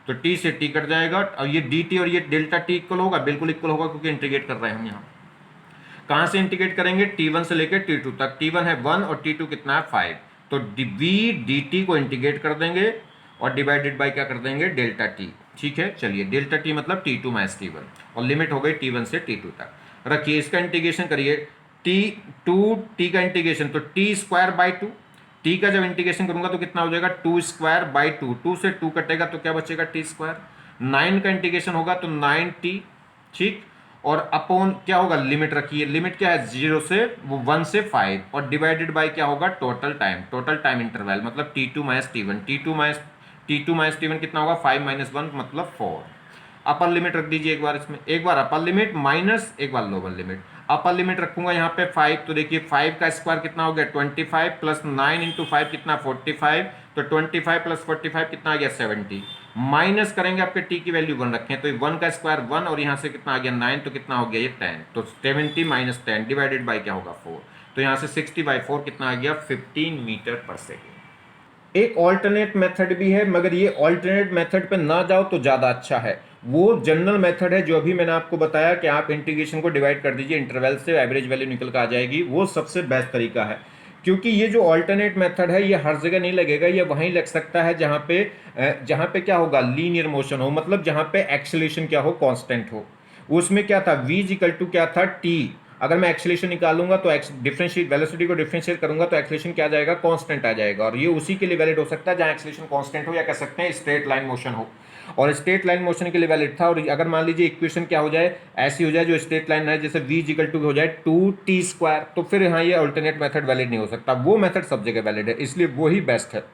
तो t से t कट जाएगा और ये dt और ये डेल्टा t इक्वल होगा, बिल्कुल इक्वल होगा क्योंकि इंटीग्रेट कर रहे हैं हम यहाँ। कहाँ से इंटीग्रेट करेंगे, t1 से लेकर t2 तक। t1 है 1 और t2 कितना है 5। तो v dt को इंटीग्रेट कर देंगे और डिवाइडेड बाई क्या कर देंगे, डेल्टा t। ठीक है, चलिए डेल्टा t मतलब t2 माइनस t1 और लिमिट हो गई t1 से t2 तक। रखिए इसका इंटीग्रेशन करिए, t का इंटीग्रेशन, तो T square by two, T का जब इंटीग्रेशन करूंगा तो कितना हो जाएगा, 2 स्क्वायर बाई 2, 2 से 2 कटेगा तो क्या बचेगा, टी स्क्वायर। 9 का इंटीग्रेशन होगा तो 9t, ठीक। और अपॉन क्या होगा, लिमिट रखिए, लिमिट क्या है 0 से वो 1 से 5 और डिवाइडेड बाई क्या होगा, total time, total time interval मतलब t2 minus t1, t2 minus t1 कितना होगा, 5 माइनस 1 मतलब 4। अपर लिमिट रख दीजिए एक बार इसमें, एक बार अपर लिमिट माइनस एक बार लोअर लिमिट। अपर लिमिट रखूंगा यहाँ पे 5, तो देखिए 5 का स्क्वायर कितना हो गया 25 प्लस 9 इंटू 5 कितना 45, तो 25 प्लस 45 कितना आ गया 70। माइनस करेंगे, आपके टी की वैल्यू 1 रखें, तो 1 का स्क्वायर 1 और यहाँ से कितना आ गया 9, तो कितना हो गया ये 10। तो 70 माइनस 10 डिवाइडेड बाई क्या होगा 4। तो यहाँ से 60/4 कितना आ गया 15 मीटर पर सेकेंड। एक ऑल्टरनेट मेथड भी है, मगर ये ऑल्टरनेट मेथड पे ना जाओ तो ज़्यादा अच्छा है। वो जनरल मेथड है जो अभी मैंने आपको बताया कि आप इंटीग्रेशन को डिवाइड कर दीजिए इंटरवल से, एवरेज वैल्यू निकल कर आ जाएगी, वो सबसे बेस्ट तरीका है। क्योंकि ये जो ऑल्टरनेट मेथड है ये हर जगह नहीं लगेगा, ये वहीं लग सकता है जहाँ पे क्या होगा, लीनियर मोशन हो, मतलब जहाँ पे एक्सेलरेशन क्या हो, कांस्टेंट हो। उसमें क्या था, v इक्वल टू क्या था, t। अगर मैं एक्सेलरेशन निकालूंगा तो डिफरेंशिएट, वेलोसिटी को डिफरेंशिएट करूंगा तो एक्सेलरेशन क्या आ जाएगा, कांस्टेंट आ जाएगा। और ये उसी के लिए वैलिड हो सकता है जहां एक्सेलरेशन कांस्टेंट हो, या कह सकते हैं स्ट्रेट लाइन मोशन हो। और स्ट्रेट लाइन मोशन के लिए वैलिड था। और अगर मान लीजिए इक्वेशन क्या हो जाए, ऐसी हो जाए जो स्ट्रेट लाइन है, जैसे v इक्वल टू हो जाए 2t², तो फिर यहाँ ये अल्टरनेट मेथड वैलिड नहीं हो सकता। वो मेथड सब जगह वैलिड है, इसलिए वो ही बेस्ट है।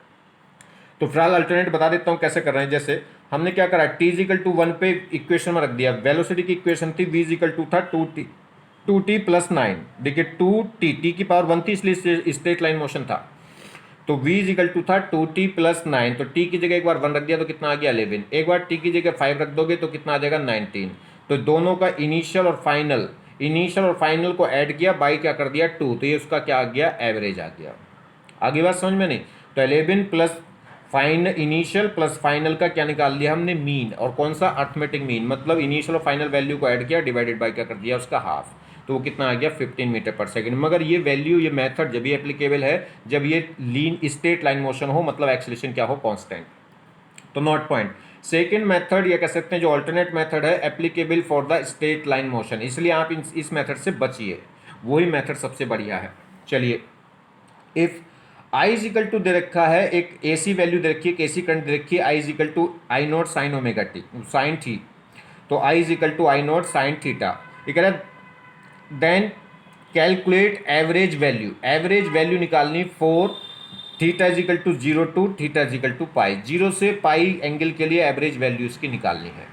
तो फिलहाल अल्टरनेट बता देता हूँ कैसे कर रहे हैं। जैसे हमने क्या करा, t इक्वल टू 1 पे इक्वेशन में रख दिया, वेलोसिटी की इक्वेशन थी v इक्वल टू था 2t प्लस 9। देखिए 2t, t की पावर 1 थी इसलिए स्ट्रेट लाइन मोशन था। तो v इक्वल टू था 2t प्लस 9, तो t की जगह एक बार 1 रख दिया तो कितना आ गया 11, एक बार t की जगह 5 रख दोगे तो कितना आ जाएगा 19। तो दोनों का इनिशियल और फाइनल को ऐड किया, बाई क्या कर दिया 2, तो ये उसका क्या आ गया, एवरेज आ गया। आगे बात समझ में नहीं, तो 11 plus final, initial plus final का क्या निकाल लिया हमने, मीन। और कौन सा, अर्थमेटिक मीन, मतलब इनिशियल और फाइनल वैल्यू को ऐड किया, डिवाइडेड बाय क्या कर दिया उसका हाफ, तो वो कितना आ गया 15 मीटर पर सेकंड। मगर ये वैल्यू, ये मेथड जब ये एप्लीकेबल है जब ये लीन स्ट्रेट लाइन मोशन हो, मतलब एक्सेलरेशन क्या हो, कांस्टेंट। तो नोट पॉइंट, सेकंड मेथड ये कह सकते हैं जो अल्टरनेट मेथड है, applicable for the straight line motion, इसलिए आप इस मेथड से बचिए, वही मेथड सबसे बढ़िया है। चलिए, if I is equal to दे रखा है, एक एसी वैल्यू दे रखी है, एक एसी करंट दे रखी है, I is equal to I naught sine omega t, sine थी, तो I is equal to I naught sine theta. ये कह रहा है देन कैलकुलेट एवरेज वैल्यू निकालनी for theta is equal to 0 to theta is equal to pi, 0 से पाई एंगल के लिए एवरेज वैल्यू इसकी निकालनी है।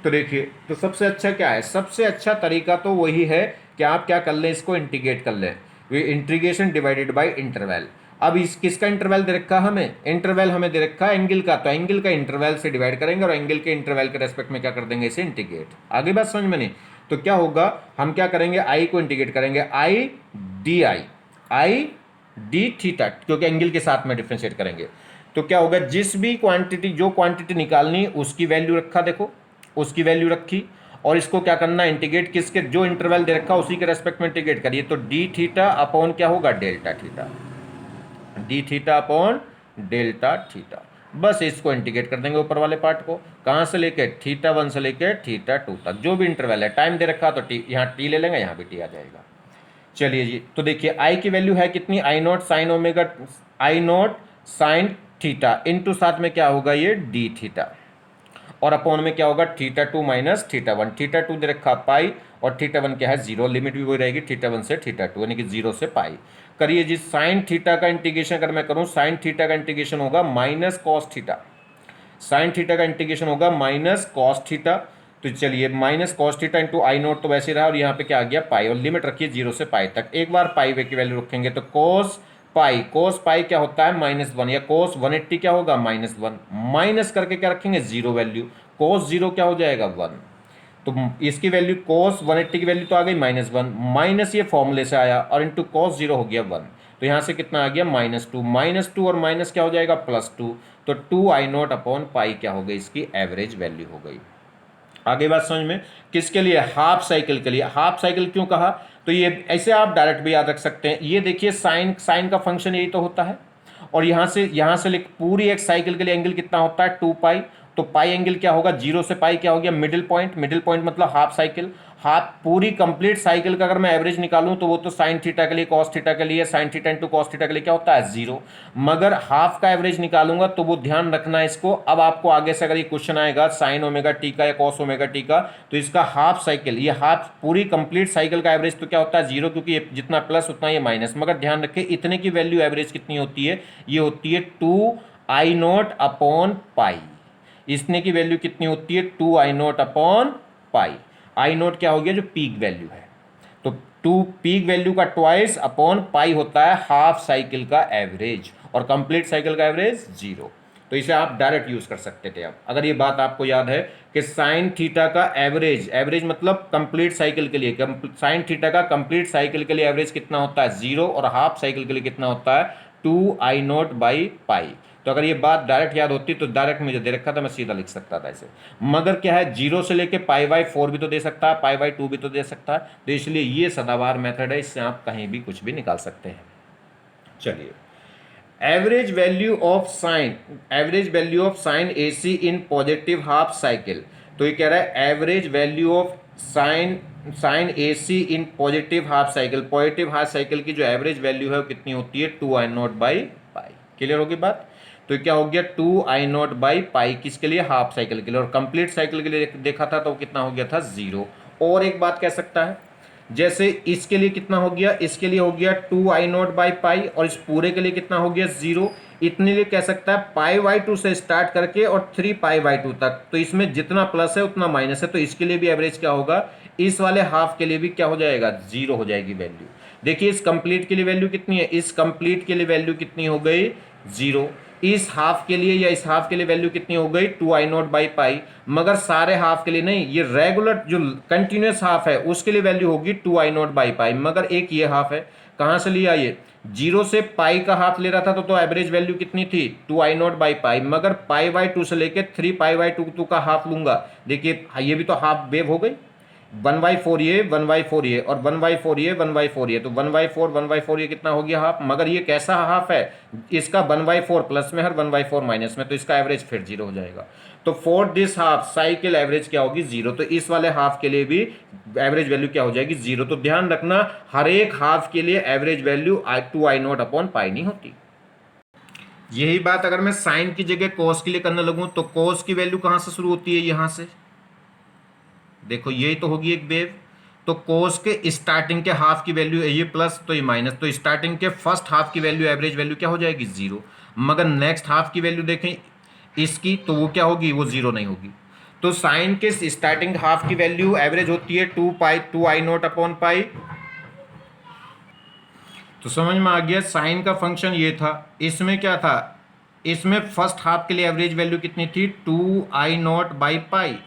तो देखिए, तो सबसे अच्छा क्या है, सबसे अच्छा तरीका तो वही है कि आप क्या कर लें, इसको इंटीग्रेट कर लें, इंटीग्रेशन डिवाइडेड बाय इंटरवल। अब इस किसका इंटरवल दे रखा, हमें इंटरवल हमें दे रखा है एंगल का, तो एंगल का इंटरवल से डिवाइड करेंगे और एंगल के इंटरवल के रेस्पेक्ट में क्या कर देंगे, इसे इंटीग्रेट। आगे बात समझ में नहीं, तो क्या होगा, हम क्या करेंगे, आई को इंटीग्रेट करेंगे, आई डी थीटा, क्योंकि एंगल के साथ में डिफरेंशिएट करेंगे। तो क्या होगा, जिस भी क्वांटिटी, जो क्वांटिटी निकालनी उसकी वैल्यू रखा, देखो उसकी वैल्यू रखी, और इसको क्या करना, इंटीग्रेट किसके, जो इंटरवल दे रखा उसी के रेस्पेक्ट में इंटीग्रेट करिए। तो डी थीटा अपॉन क्या होगा, delta theta, D theta upon delta theta. बस इसको इंटीग्रेट कर देंगे ऊपर वाले पार्ट को, कहाँ से लेके, θ1 से लेके θ2 तक, जो भी इंटरवल है। टाइम दे रखा तो टी, यहाँ टी ले लेंगे, यहाँ भी टी आ जाएगा। चलिए जी, तो देखिए आई की वैल्यू है कितनी, I naught sine omega, I naught sine theta into साथ में क्या होगा ये डी थीटा, और अपॉन में क्या होगा θ2 माइनस θ1, θ2 दे रखा पाई और थीटा वन क्या है 0, लिमिट भी वही रहेगी थीटा वन से थीटा टू, यानी कि 0 से पाई। करिए जी, साइन थीटा का इंटीग्रेशन अगर मैं करूं, साइन थीटा का इंटीग्रेशन होगा minus cos theta, sine theta का इंटीग्रेशन होगा माइनस कॉस थीटा। तो चलिए माइनस कॉस थीटा इंटू आई नोट तो वैसे रहा, और यहाँ पे क्या आ गया पाई, और लिमिट रखिए 0 से पाई तक। एक बार पाई वे की वैल्यू रखेंगे तो कोस पाई क्या होता है -1, या कोस 180 क्या होगा -1, माइनस करके क्या रखेंगे 0 वैल्यू, कोस 0 क्या हो जाएगा 1। तो इसकी वैल्यू कोस 180 की वैल्यू तो आ गई -1, माइनस ये फॉर्मूले से आया और इंटू कोस 0 हो गया 1, तो यहाँ से कितना आ गया -2 और माइनस क्या हो जाएगा +2, तो 2I0 अपॉन पाई क्या हो गई, इसकी एवरेज वैल्यू हो गई। आगे बात समझ में, किसके लिए, हाफ साइकिल के लिए। हाफ साइकिल क्यों कहा, तो ये ऐसे आप डायरेक्ट भी याद रख सकते हैं। ये देखिए साइन साइन का फंक्शन यही तो होता है, और यहाँ से लिख, पूरी एक साइकिल के लिए एंगल कितना होता है 2 पाई, तो पाई एंगल क्या होगा 0 से पाई क्या हो गया मिडिल पॉइंट मतलब हाफ साइकिल। हाफ पूरी कंप्लीट साइकिल का अगर मैं एवरेज निकालूं तो वो तो साइन थीटा के लिए कॉस थीटा के लिए, sign theta into cos theta के लिए क्या होता है 0, मगर हाफ का एवरेज निकालूंगा तो वो ध्यान रखना है इसको। अब आपको आगे से अगर ये क्वेश्चन आएगा साइन ओमेगा टी का या कॉस ओमेगा टी का, तो इसका हाफ साइकिल, ये हाफ पूरी कंप्लीट साइकिल का एवरेज तो क्या होता है 0, क्योंकि ये जितना प्लस उतना ये माइनस, मगर ध्यान रखें इतने की वैल्यू एवरेज कितनी होती है, ये होती है 2I0 अपॉन पाई। इसने की वैल्यू कितनी होती है 2I0 अपॉन पाई। आई नोट क्या हो गया जो पीक वैल्यू है, तो 2 पीक वैल्यू का ट्वाइस अपॉन पाई होता है हाफ साइकिल का एवरेज, और कंप्लीट साइकिल का एवरेज 0। तो इसे आप डायरेक्ट यूज कर सकते थे। अब अगर ये बात आपको याद है कि साइन थीटा का एवरेज मतलब कंप्लीट साइकिल के लिए, साइन थीटा का कंप्लीट साइकिल के लिए एवरेज कितना होता है 0, और हाफ साइकिल के लिए कितना होता है 2I0 बाई पाई। तो अगर ये बात डायरेक्ट याद होती तो डायरेक्ट मुझे दे रखा था, मैं सीधा लिख सकता था ऐसे, मगर क्या है 0 से लेके π/4 भी तो दे सकता है, π/2 भी तो दे सकता है, तो इसलिए ये सदाबहार मेथड है, इससे आप कहीं भी कुछ भी निकाल सकते हैं। चलिए, average value of sine AC in positive half cycle. तो ये कह रहा है average value of sine AC in positive half cycle, positive half cycle की जो एवरेज वैल्यू है वो कितनी होती है 2I0 बाई पाई। क्लियर होगी बात। तो क्या हो गया 2I0 बाई पाई, किसके लिए हाफ साइकिल के लिए, और कंप्लीट साइकिल के लिए देखा था तो कितना हो गया था 0। और एक बात कह सकता है, जैसे इसके लिए कितना हो गया, इसके लिए हो गया 2I0 बाई पाई, और इस पूरे के लिए कितना हो गया 0। इतने लिए कह सकता है π/2 से स्टार्ट करके और 3π/2 तक, तो इसमें जितना प्लस है उतना माइनस है, तो इसके लिए भी एवरेज क्या होगा, इस वाले हाफ के लिए भी क्या हो जाएगा 0 हो जाएगी वैल्यू। देखिए इस कंप्लीट के लिए वैल्यू कितनी है, इस कंप्लीट के लिए वैल्यू कितनी हो गई 0, इस हाफ के लिए या इस हाफ के लिए वैल्यू कितनी हो गई 2I0 बाई पाई, मगर सारे हाफ के लिए नहीं, ये रेगुलर जो कंटिन्यूस हाफ है उसके लिए वैल्यू होगी 2I0 बाई पाई, मगर एक ये हाफ है, कहां से लिया ये 0 से पाई का हाफ ले रहा था, तो एवरेज वैल्यू कितनी थी 2I0 बाई पाई, मगर π/2 से लेके 3π/2 का हाफ लूंगा, देखिए ये भी तो हाफ वेव हो गई, 1/4 ये 1/4 ये और 1/4 ये 1/4 ये, तो 1/4 ये कितना हो गया हाफ, मगर ये कैसा हाफ है, इसका 1/4 प्लस में हर 1/4 माइनस में, तो इसका एवरेज फिर 0 हो जाएगा। तो for this half cycle average क्या होगी 0, तो इस वाले हाफ के लिए भी एवरेज वैल्यू क्या हो जाएगी 0। तो ध्यान रखना हर एक हाफ के लिए average value 2I0 upon pi नहीं होती। यही बात अगर मैं साइन की जगह कोस के लिए करने लगूं, तो कोस की वैल्यू कहां से शुरू होती है, यहां से, देखो यही तो होगी एक वेव, तो कोस के स्टार्टिंग के हाफ की वैल्यू ये प्लस तो ये माइनस, तो स्टार्टिंग के फर्स्ट हाफ की वैल्यू एवरेज वैल्यू क्या हो जाएगी 0, मगर नेक्स्ट हाफ की वैल्यू देखें इसकी, तो वो क्या होगी, वो 0 नहीं होगी। तो साइन के स्टार्टिंग हाफ की वैल्यू एवरेज होती है 2I0 अपॉन पाई। तो समझ में आ गया, साइन का फंक्शन ये था, इसमें क्या था, इसमें फर्स्ट हाफ के लिए एवरेज वैल्यू कितनी थी 2I0 बाई पाई,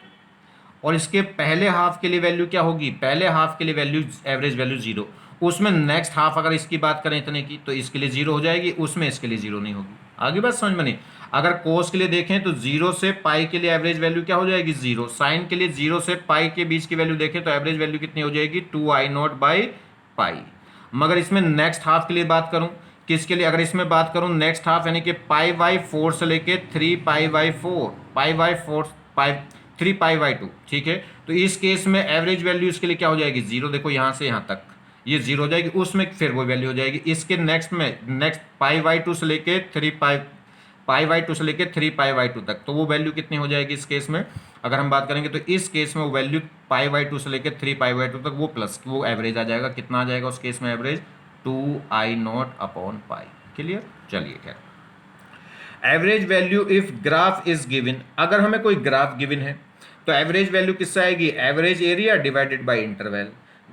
और इसके पहले हाफ के लिए वैल्यू क्या होगी, पहले हाफ के लिए वैल्यू एवरेज वैल्यू 0, उसमें नेक्स्ट हाफ अगर इसकी बात करें इतने की, तो इसके लिए 0 हो जाएगी, उसमें इसके लिए 0 नहीं होगी। आगे बात समझ में नहीं। अगर कोस के लिए देखें तो 0 से पाई के लिए एवरेज वैल्यू क्या हो जाएगी 0, साइन के लिए 0 से पाई के बीच की वैल्यू देखें तो एवरेज वैल्यू कितनी हो जाएगी 2I0 बाई पाई। मगर इसमें नेक्स्ट हाफ के लिए बात करूं, किसके लिए, अगर इसमें बात करूं नेक्स्ट हाफ यानी कि π/4 से लेके 3π/4 3π/2, ठीक है, तो इस केस में एवरेज वैल्यू इसके लिए क्या हो जाएगी 0, देखो यहाँ से यहाँ तक ये 0 हो जाएगी, उसमें फिर वो वैल्यू हो जाएगी, इसके नेक्स्ट π/2 से लेके 3π/2 तक, तो वो वैल्यू कितनी हो जाएगी इस केस में, अगर हम बात करेंगे तो इस केस में वो वैल्यू π/2 से लेकर 3π/2 तक वो प्लस वो एवरेज आ जाएगा। कितना आ जाएगा उस केस में एवरेज 2I0/π। क्लियर। चलिए खैर, average value if graph is given, अगर हमें कोई ग्राफ गिवन है तो एवरेज वैल्यू किससे आएगी, average area divided by interval.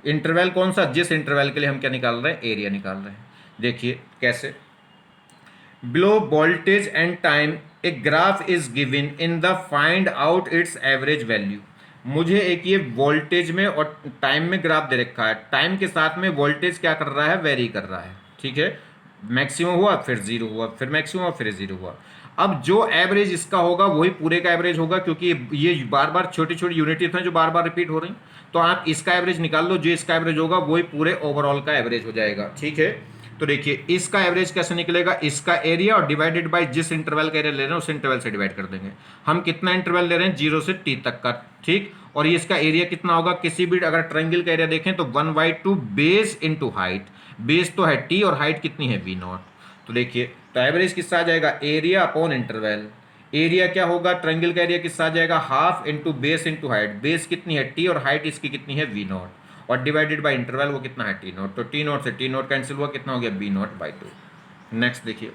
Interval कौन सा, जिस इंटरवल के लिए हम क्या निकाल रहे हैं, एरिया निकाल रहे हैं। देखिए कैसे, below voltage and time a graph is given in the find out it's average value. मुझे एक ये वोल्टेज में और टाइम में ग्राफ दे रखा है, टाइम के साथ में वोल्टेज क्या कर रहा है, वेरी कर रहा है। ठीक है, मैक्सिमम हुआ फिर जीरो हुआ, फिर मैक्सिमम हुआ फिर जीरो हुआ। अब जो एवरेज इसका होगा वही पूरे का एवरेज होगा, क्योंकि ये बार बार छोटी छोटी यूनिट हैं जो बार बार रिपीट हो रही। तो आप इसका एवरेज निकाल लो, जो इसका एवरेज होगा वही पूरे ओवरऑल का एवरेज हो जाएगा। ठीक है, तो देखिए इसका एवरेज कैसे निकलेगा, इसका एरिया और डिवाइडेड बाय जिस इंटरवल का एरिया ले रहे हैं उस इंटरवल से डिवाइड कर देंगे। हम कितना इंटरवल ले रहे हैं, 0 से t तक का। ठीक, और ये इसका एरिया कितना होगा, किसी भी अगर ट्रायंगल का एरिया देखें तो 1/2 बेस इंटू हाइट। बेस तो है t और हाइट कितनी है v0। तो देखिए, तो एवरेज किससा आ जाएगा, एरिया अपॉन इंटरवल। एरिया क्या होगा, ट्रायंगल का एरिया किससा आ जाएगा, half into base into height. Base कितनी है t और हाइट इसकी कितनी है v0, और डिवाइडेड बाय इंटरवल वो कितना है t0। तो t0 से t0 कैंसिल हुआ, कितना हो गया b0/2। नेक्स्ट देखिए,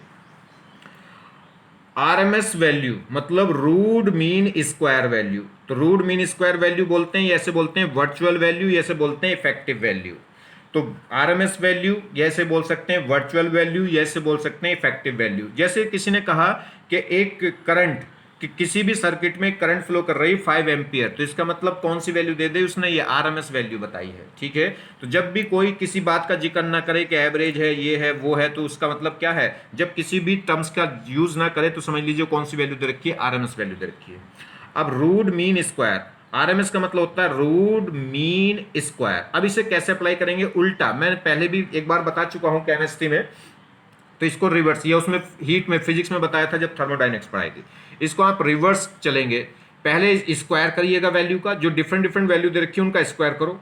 आरएमएस वैल्यू मतलब रूट मीन स्क्वायर वैल्यू। तो रूट मीन स्क्वायर वैल्यू बोलते हैं, ऐसे बोलते हैं वर्चुअल वैल्यू, ऐसे बोलते हैं इफेक्टिव वैल्यू। तो आरएमएस वैल्यू ऐसे बोल सकते हैं, वर्चुअल वैल्यू ऐसे बोल सकते हैं, इफेक्टिव वैल्यू। जैसे किसी ने कहा कि एक करंट कि किसी भी सर्किट में करंट फ्लो कर रही है 5 एम्पियर, तो इसका मतलब कौन सी वैल्यू दे दे, उसने ये आरएमएस वैल्यू बताई है। ठीक है, तो जब भी कोई किसी बात का जिक्र ना करे कि एवरेज है, ये है, वो है, तो उसका मतलब क्या है, जब किसी भी टर्म्स का यूज ना करे तो समझ लीजिए कौन सी वैल्यू दे रखी है, आरएमएस वैल्यू दे रखी है। अब रूट मीन स्क्वायर, आरएमएस का मतलब होता है रूट मीन स्क्वायर। अब इसे कैसे अप्लाई करेंगे, उल्टा। मैं पहले भी एक बार बता चुका हूं केमिस्ट्री में, तो इसको रिवर्स, ये उसमें हीट में फिजिक्स में बताया था जब थर्मोडायनेमिक्स पढ़ाई थी। इसको आप रिवर्स चलेंगे, पहले स्क्वायर करिएगा वैल्यू का, जो डिफरेंट डिफरेंट वैल्यू दे रखी है उनका स्क्वायर करो,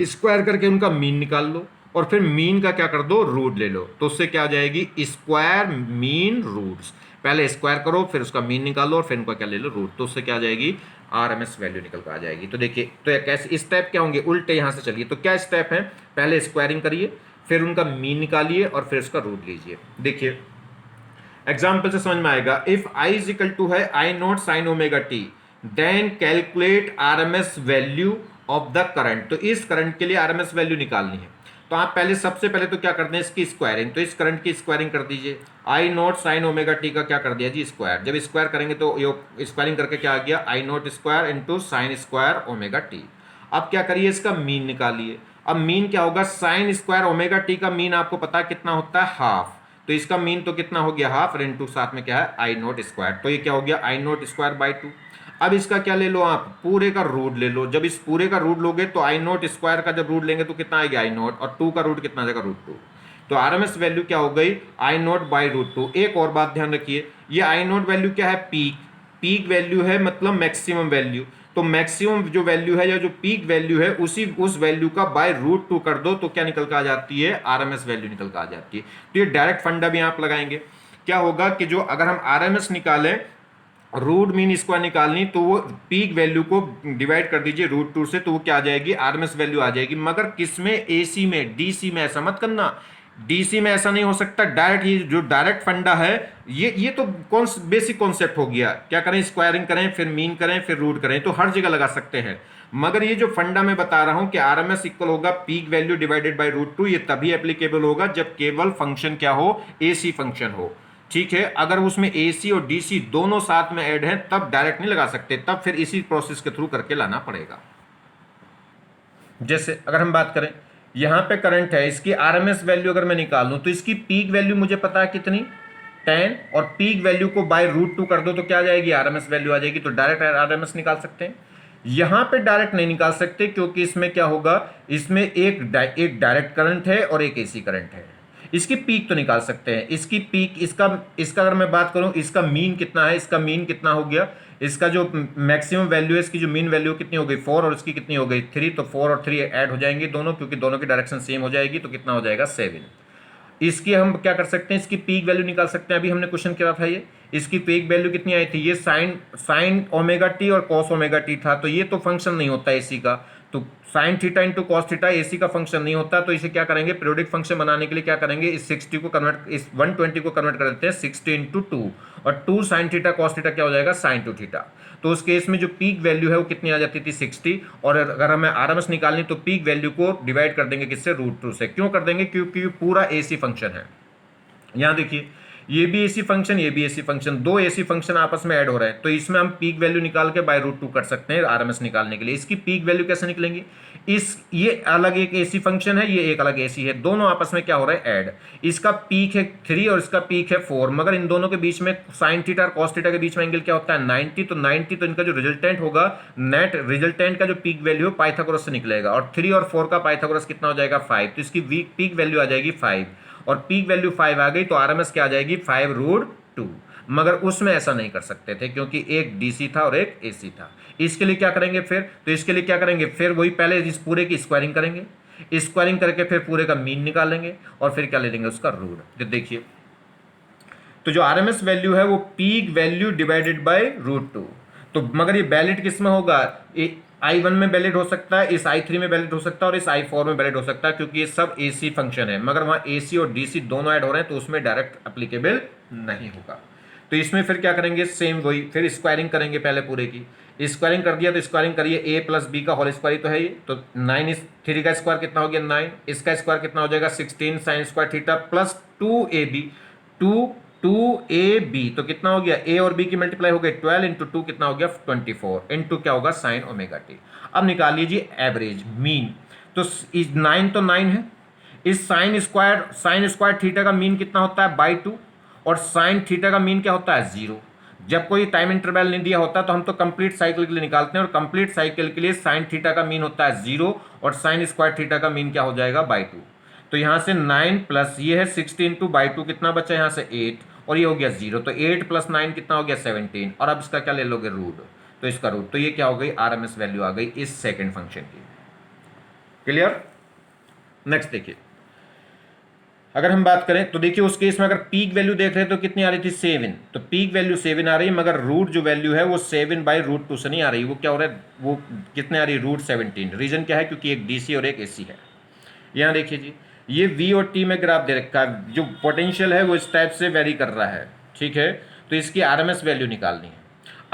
स्क्वायर करके उनका मीन निकाल लो, और फिर मीन का क्या कर दो, रूट ले लो। तो उससे क्या आ जाएगी, स्क्वायर मीन रूट्स। पहले स्क्वायर करो फिर उसका मीन निकालो और फिर उनका क्या ले लो, रूट। तो उससे क्या आ जाएगी, आरएमएस वैल्यू निकल कर आ जाएगी। तो देखिए, तो कैसे स्टेप क्या होंगे, उल्टे यहां से चलिए। तो क्या स्टेप है, पहले स्क्वायरिंग करिए, फिर उनका मीन निकालिए और फिर उसका रूट लीजिए। देखिए एग्जाम्पल से समझ में आएगा। If I is equal to है I0 sin omega t, then calculate RMS value of the current. तो इस करंट के लिए आरएमएस वैल्यू निकालनी है। तो आप पहले सबसे पहले तो क्या करते हैं, इसकी स्क्वायरिंग। तो इस करंट की स्क्वायरिंग कर दीजिए। I0 sin ओमेगा टी का क्या कर दिया जी, स्क्वायर। जब स्क्वायर करेंगे तो स्क्वायरिंग करके क्या आ गया, I0 square into sine square omega T. अब क्या करिए, इसका मीन निकालिए। अब मीन क्या होगा, साइन स्क्वायर ओमेगा टी का मीन आपको पता है कितना होता है, हाफ। तो इसका मीन तो कितना हो गया, हाफ, इंटू साथ में क्या है, I0 स्क्वायर। तो ये क्या हो गया, I0 स्क्वायर बाई 2। अब इसका क्या ले लो, आप पूरे का रूट ले लो। जब इस पूरे का रूट लोगे तो I0 स्क्वायर का जब रूट लेंगे तो कितना आएगा, I0, और 2 का रूट कितना आ जाएगा, √2। तो आरएमएस वैल्यू क्या हो गई, I0 बाई √2। एक और बात ध्यान रखिए, ये I0 वैल्यू क्या है, पीक। पीक वैल्यू है मतलब मैक्सिमम वैल्यू। तो मैक्सिमम जो वैल्यू है या जो पीक वैल्यू है उस वैल्यू का बाय √2 कर दो तो क्या निकल कर आ जाती है, आरएमएस वैल्यू निकल कर आ जाती है। तो ये डायरेक्ट फंडा भी आप लगाएंगे। क्या होगा कि जो अगर हम आरएमएस निकालें, रूट मीन स्क्वायर निकालनी, तो वो पीक वैल्यू को डिवाइड कर दीजिए √2 से, तो वो क्या आ जाएगी, आरएमएस वैल्यू आ जाएगी। मगर किसमें, एसी में, डीसी में ऐसा मत करना। डीसी में ऐसा नहीं हो सकता, डायरेक्ट ये जो डायरेक्ट फंडा है, ये तो कौन बेसिक कॉन्सेप्ट हो गया। क्या करें, स्क्वायरिंग करें, फिर मीन करें, फिर रूट करें, तो हर जगह लगा सकते हैं। मगर ये जो फंडा मैं बता रहा हूं कि आरएमएस इक्वल होगा पीक वैल्यू डिवाइडेड बाय √2, ये तभी एप्लीकेबल होगा जब केवल फंक्शन क्या हो, एसी फंक्शन हो। ठीक है, अगर उसमें एसी और डीसी दोनों साथ में ऐड हैं तब डायरेक्ट नहीं लगा सकते, तब फिर इसी प्रोसेस के थ्रू करके लाना पड़ेगा। जैसे अगर हम बात करें, यहां पे करंट है, इसकी आरएमएस वैल्यू अगर मैं निकालूं तो इसकी पीक वैल्यू मुझे पता है कितनी, 10, और पीक वैल्यू को बाय √2 कर दो तो क्या आ जाएगी, आरएमएस वैल्यू आ जाएगी। तो डायरेक्ट आरएमएस निकाल सकते हैं। यहां पे डायरेक्ट नहीं निकाल सकते क्योंकि इसमें क्या होगा, इसमें एक डायरेक्ट करंट है और एक एसी करंट है। इसकी पीक तो निकाल सकते हैं, इसकी पीक, इसका अगर मैं बात करूं, इसका मीन कितना है, इसका मीन कितना हो गया, इसका जो मैक्सिमम वैल्यू है, इसकी जो मीन वैल्यू कितनी हो गई, 4, और इसकी कितनी हो गई, 3। तो 4 और 3 ऐड हो जाएंगे दोनों, क्योंकि दोनों की डायरेक्शन सेम हो जाएगी, तो कितना हो जाएगा, 7। इसकी हम क्या कर सकते हैं, इसकी पीक वैल्यू निकाल सकते हैं। अभी हमने क्वेश्चन किया था, ये इसकी पीक वैल्यू कितनी आई थी, ये साइन ओमेगा टी और कॉस ओमेगा टी था, तो ये तो फंक्शन नहीं होता एसी का, तो sign theta into cos theta AC का फंक्शन नहीं होता, तो इसे क्या करेंगे, पीरियोडिक फंक्शन बनाने के लिए क्या करेंगे, इस 60 को कन्वर्ट, इस 120 को कन्वर्ट कर देते हैं 60 इंटू 2, और 2 साइन थीटा कॉस थीटा क्या हो जाएगा, साइन 2 थीटा। तो उस केस में जो पीक वैल्यू है वो कितनी आ जाती थी, 60, और अगर हमें आरएमएस निकालनी तो पीक वैल्यू को डिवाइड कर देंगे किससे, √2 से। क्यों कर देंगे, क्योंकि पूरा एसी फंक्शन है। यहां देखिए, ये भी एसी फंक्शन, ये भी एसी फंक्शन, दो एसी फंक्शन आपस में ऐड हो रहे हैं, तो इसमें हम पीक वैल्यू निकाल के बाय √2 कर सकते हैं आरएमएस निकालने के लिए। इसकी पीक वैल्यू कैसे निकलेंगी, ये अलग एक एसी फंक्शन है, ये एक अलग एसी है, दोनों आपस में क्या हो रहा है, ऐड। इसका पीक है 3 और इसका पीक है 4, मगर इन दोनों के बीच में साइन थीटा और कॉस थीटा के बीच में एंगल क्या होता है, 90, तो 90, तो इनका जो रिजल्टेंट होगा, नेट रिजल्टेंट का जो पीक वैल्यू पाइथागोरस से निकलेगा, और 3 और 4 का पाइथागोरस कितना हो जाएगा, 5, तो इसकी पीक वैल्यू आ जाएगी 5, और पीक वैल्यू 5 आ गई तो आरएमएस क्या आ जाएगी, 5√2। मगर उसमें ऐसा नहीं कर सकते थे क्योंकि एक डीसी था और एक एसी था। इसके लिए क्या करेंगे फिर, तो इसके लिए क्या करेंगे, फिर वही पहले इस पूरे की स्क्वायरिंग करेंगे, स्क्वायरिंग करके फिर पूरे का मीन निकालेंगे, और फिर क्या ले लेंगे, उसका रूट। तो देखिए, तो जो आरएमएस वैल्यू है वो पीक वैल्यू डिवाइडेड बाय √2। तो मगर ये वैलिड किस में होगा, I1 में वैलिड हो सकता है, इस I3 में वैलिड हो सकता है, और इस I4 में वैलिड हो सकता है, क्योंकि ये सब एसी फंक्शन है, मगर वहां एसी और डीसी दोनों ऐड हो रहे हैं, तो उसमें डायरेक्ट एप्लीकेबल नहीं होगा। तो इसमें फिर क्या करेंगे, सेम वही, फिर स्क्वायरिंग करेंगे पहले पूरे की, स्क्वायरिंग कर दिया तो स्क्वायरिंग करिए, a प्लस बी का होल स्क्वायर तो है ये, तो 9 इस 3 का स्क्वायर कितना हो गया 9, इसका स्क्वायर कितना हो जाएगा 16 sine square theta plus 2ab, 2ab, तो कितना हो गया, a और b की मल्टीप्लाई हो गई 12 इंटू 2 कितना हो गया 24 इंटू क्या होगा साइन ओमेगा टी। अब निकाल लीजिए एवरेज मीन, तो 9 तो 9 है, इस साइन स्क्वायर थीटा का मीन कितना होता है बाई 2, और साइन थीटा का मीन क्या होता है 0। जब कोई टाइम इंटरवल नहीं दिया होता तो हम तो कंप्लीट साइकिल के लिए निकालते हैं, और कंप्लीट साइकिल के लिए साइन थीटा का मीन होता है 0, और साइन स्क्वायर थीटा का मीन क्या हो जाएगा बाई 2। तो यहाँ से 9 प्लस ये है 16 टू बाई 2 कितना बचा, यहाँ से 8, और ये हो गया 0, तो 8 प्लस 9 कितना हो गया 17, और अब इसका क्या ले लोगे रूट, तो इसका रूट, तो ये क्या हो गई आरएमएस वैल्यू आ गई इस सेकेंड फंक्शन की। क्लियर। नेक्स्ट देखिए, अगर हम बात करें तो देखिए उस केस में अगर पीक वैल्यू देख रहे हैं तो कितनी आ रही थी 7, तो पीक वैल्यू 7 आ रही है, मगर रूट जो वैल्यू है वो 7 बाई √2 से नहीं आ रही, वो क्या हो रहा है, वो कितने आ रही है √17। रीजन क्या है, क्योंकि एक डीसी और एक एसी है। यहाँ देखिए जी, ये वी और टी में ग्राफ दे रखा है, जो पोटेंशियल है वो इस टाइप से वेरी कर रहा है, ठीक है। तो इसकी आरएमएस वैल्यू निकालनी है।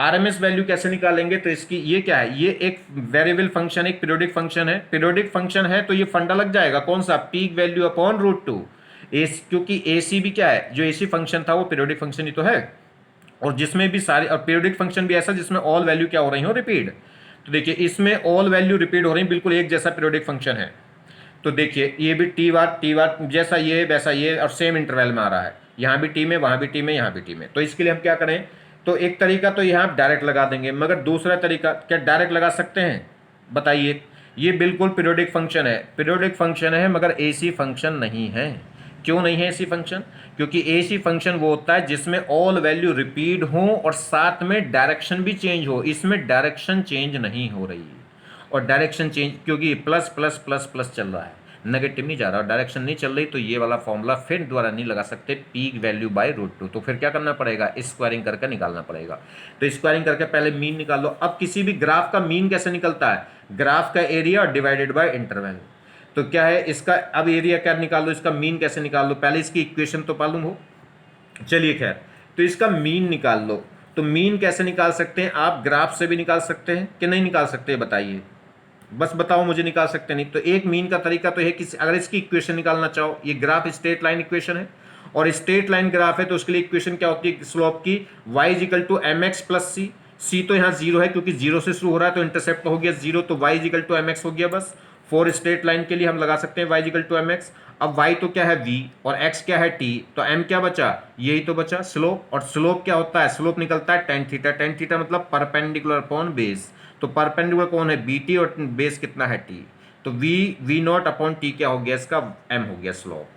आरएमएस वैल्यू कैसे निकालेंगे, तो इसकी ये क्या है, ये एक वेरिएबल फंक्शन, एक पीरियोडिक फंक्शन है, पीरियोडिक फंक्शन है तो ये फंडा लग जाएगा कौन सा, पीक वैल्यू अपॉन √2। क्योंकि एसी भी क्या है, जो एसी फंक्शन था वो पीरियोडिक फंक्शन ही तो है, और जिसमें भी सारे, और पीरियोडिक फंक्शन भी ऐसा जिसमें ऑल वैल्यू क्या हो रही हो, रिपीट। तो देखिए इसमें ऑल वैल्यू रिपीट हो रही है, बिल्कुल एक जैसा पीरियोडिक फंक्शन है। तो देखिए ये भी टी वार जैसा ये वैसा ये, और सेम इंटरवल में आ रहा है, यहाँ भी टी में, वहाँ भी टी में, यहाँ भी टी में। तो इसके लिए हम क्या करें, तो एक तरीका तो यहाँ डायरेक्ट लगा देंगे, मगर दूसरा तरीका क्या डायरेक्ट लगा सकते हैं, बताइए। ये बिल्कुल पीरियोडिक फंक्शन है, पीरियोडिक फंक्शन है, मगर एसी फंक्शन नहीं है। क्यों नहीं है एसी फंक्शन, क्योंकि एसी फंक्शन वो होता है जिसमें ऑल वैल्यू रिपीट हो और साथ में डायरेक्शन भी चेंज हो, इसमें डायरेक्शन चेंज नहीं हो रही है, और डायरेक्शन चेंज क्योंकि प्लस प्लस प्लस प्लस चल रहा है, नेगेटिव नहीं जा रहा, डायरेक्शन नहीं चल रही, तो ये वाला फॉर्मूला फिर द्वारा नहीं लगा सकते, पीक वैल्यू बाय √2। तो फिर क्या करना पड़ेगा, स्क्वायरिंग करके निकालना पड़ेगा। तो स्क्वायरिंग करके पहले मीन निकाल लो। अब किसी भी ग्राफ का मीन कैसे निकलता है, ग्राफ का एरिया डिवाइडेड बाय इंटरवल। तो क्या है इसका, अब एरिया क्या निकाल लो, इसका मीन कैसे निकाल लो, पहले इसकी इक्वेशन तो मालूम हो। चलिए खैर, तो इसका मीन निकाल लो। तो मीन कैसे निकाल सकते हैं, आप ग्राफ से भी निकाल सकते हैं कि नहीं निकाल सकते, बताइए, बस बताओ मुझे, निकाल सकते नहीं। तो एक मीन का तरीका तो है कि अगर इसकी इक्वेशन निकालना चाहो, ये ग्राफ स्ट्रेट लाइन इक्वेशन है, और स्ट्रेट लाइन ग्राफ है, तो उसके लिए इक्वेशन क्या होती है स्लोप की, y = mx + c। c तो यहाँ 0 है क्योंकि 0 से शुरू हो रहा है, तो इंटरसेप्ट हो गया 0, तो y = mx हो गया बस। फॉर स्ट्रेट लाइन के लिए हम लगा सकते हैं y = mx। अब y तो क्या है v, और x क्या है t, तो m क्या बचा, यही तो बचा स्लोप। और स्लोप क्या होता है, स्लोप निकलता है tan थीटा, tan थीटा मतलब परपेंडिकुलर अपॉन बेस। तो परपेंडिकुलर कौन है, bt, और बेस कितना है t, तो v0 अपॉन t क्या हो गया, इसका m हो गया स्लोप।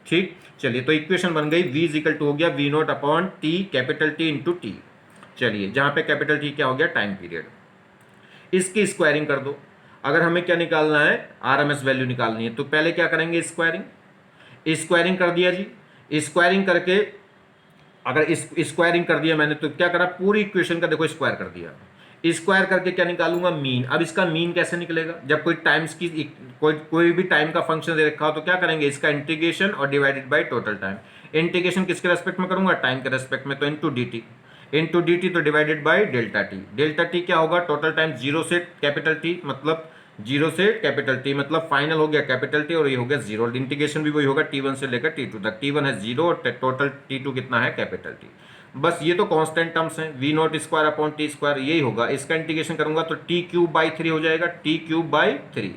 ठीक, चलिए तो इक्वेशन बन गई, v = हो गया v0 upon t, capital T into T. चलिए जहां पे कैपिटल T क्या हो गया, टाइम पीरियड। इसकी स्क्वायरिंग कर दो। अगर हमें क्या निकालना है, आरएमएस वैल्यू निकालनी है, तो पहले क्या करेंगे, स्क्वायरिंग। स्क्वायरिंग कर दिया जी, स्क्वायरिंग करके अगर इस स्क्वायरिंग कर दिया मैंने तो क्या करा, पूरी इक्वेशन का देखो स्क्वायर कर दिया, स्क्वायर करके क्या निकालूंगा, मीन। अब इसका मीन कैसे निकलेगा, जब कोई टाइम्स की कोई भी टाइम का फंक्शन दे रखा हो तो क्या करेंगे, इसका इंटीग्रेशन और divided by total time. Integration किसके रेस्पेक्ट में करूंगा, टाइम के रेस्पेक्ट में, तो इनटू dt, इनटू dt तो divided by delta T. Delta T क्या होगा, टोटल टाइम जीरो से कैपिटल टी, मतलब जीरो से कैपिटल टी, मतलब फाइनल हो गया कैपिटल टी और ये हो गया जीरो। इंटीग्रेशन भी वही होगा टी1 से लेकर टी2 तक, टी1 है जीरो और टोटल टी2 कितना है, कैपिटल टी। बस ये तो कांस्टेंट टर्म्स हैं, V naught square upon t square यही होगा। इसका इंटीग्रेशन करूंगा तो टी क्यूब बाई 3 हो जाएगा, T cube by 3।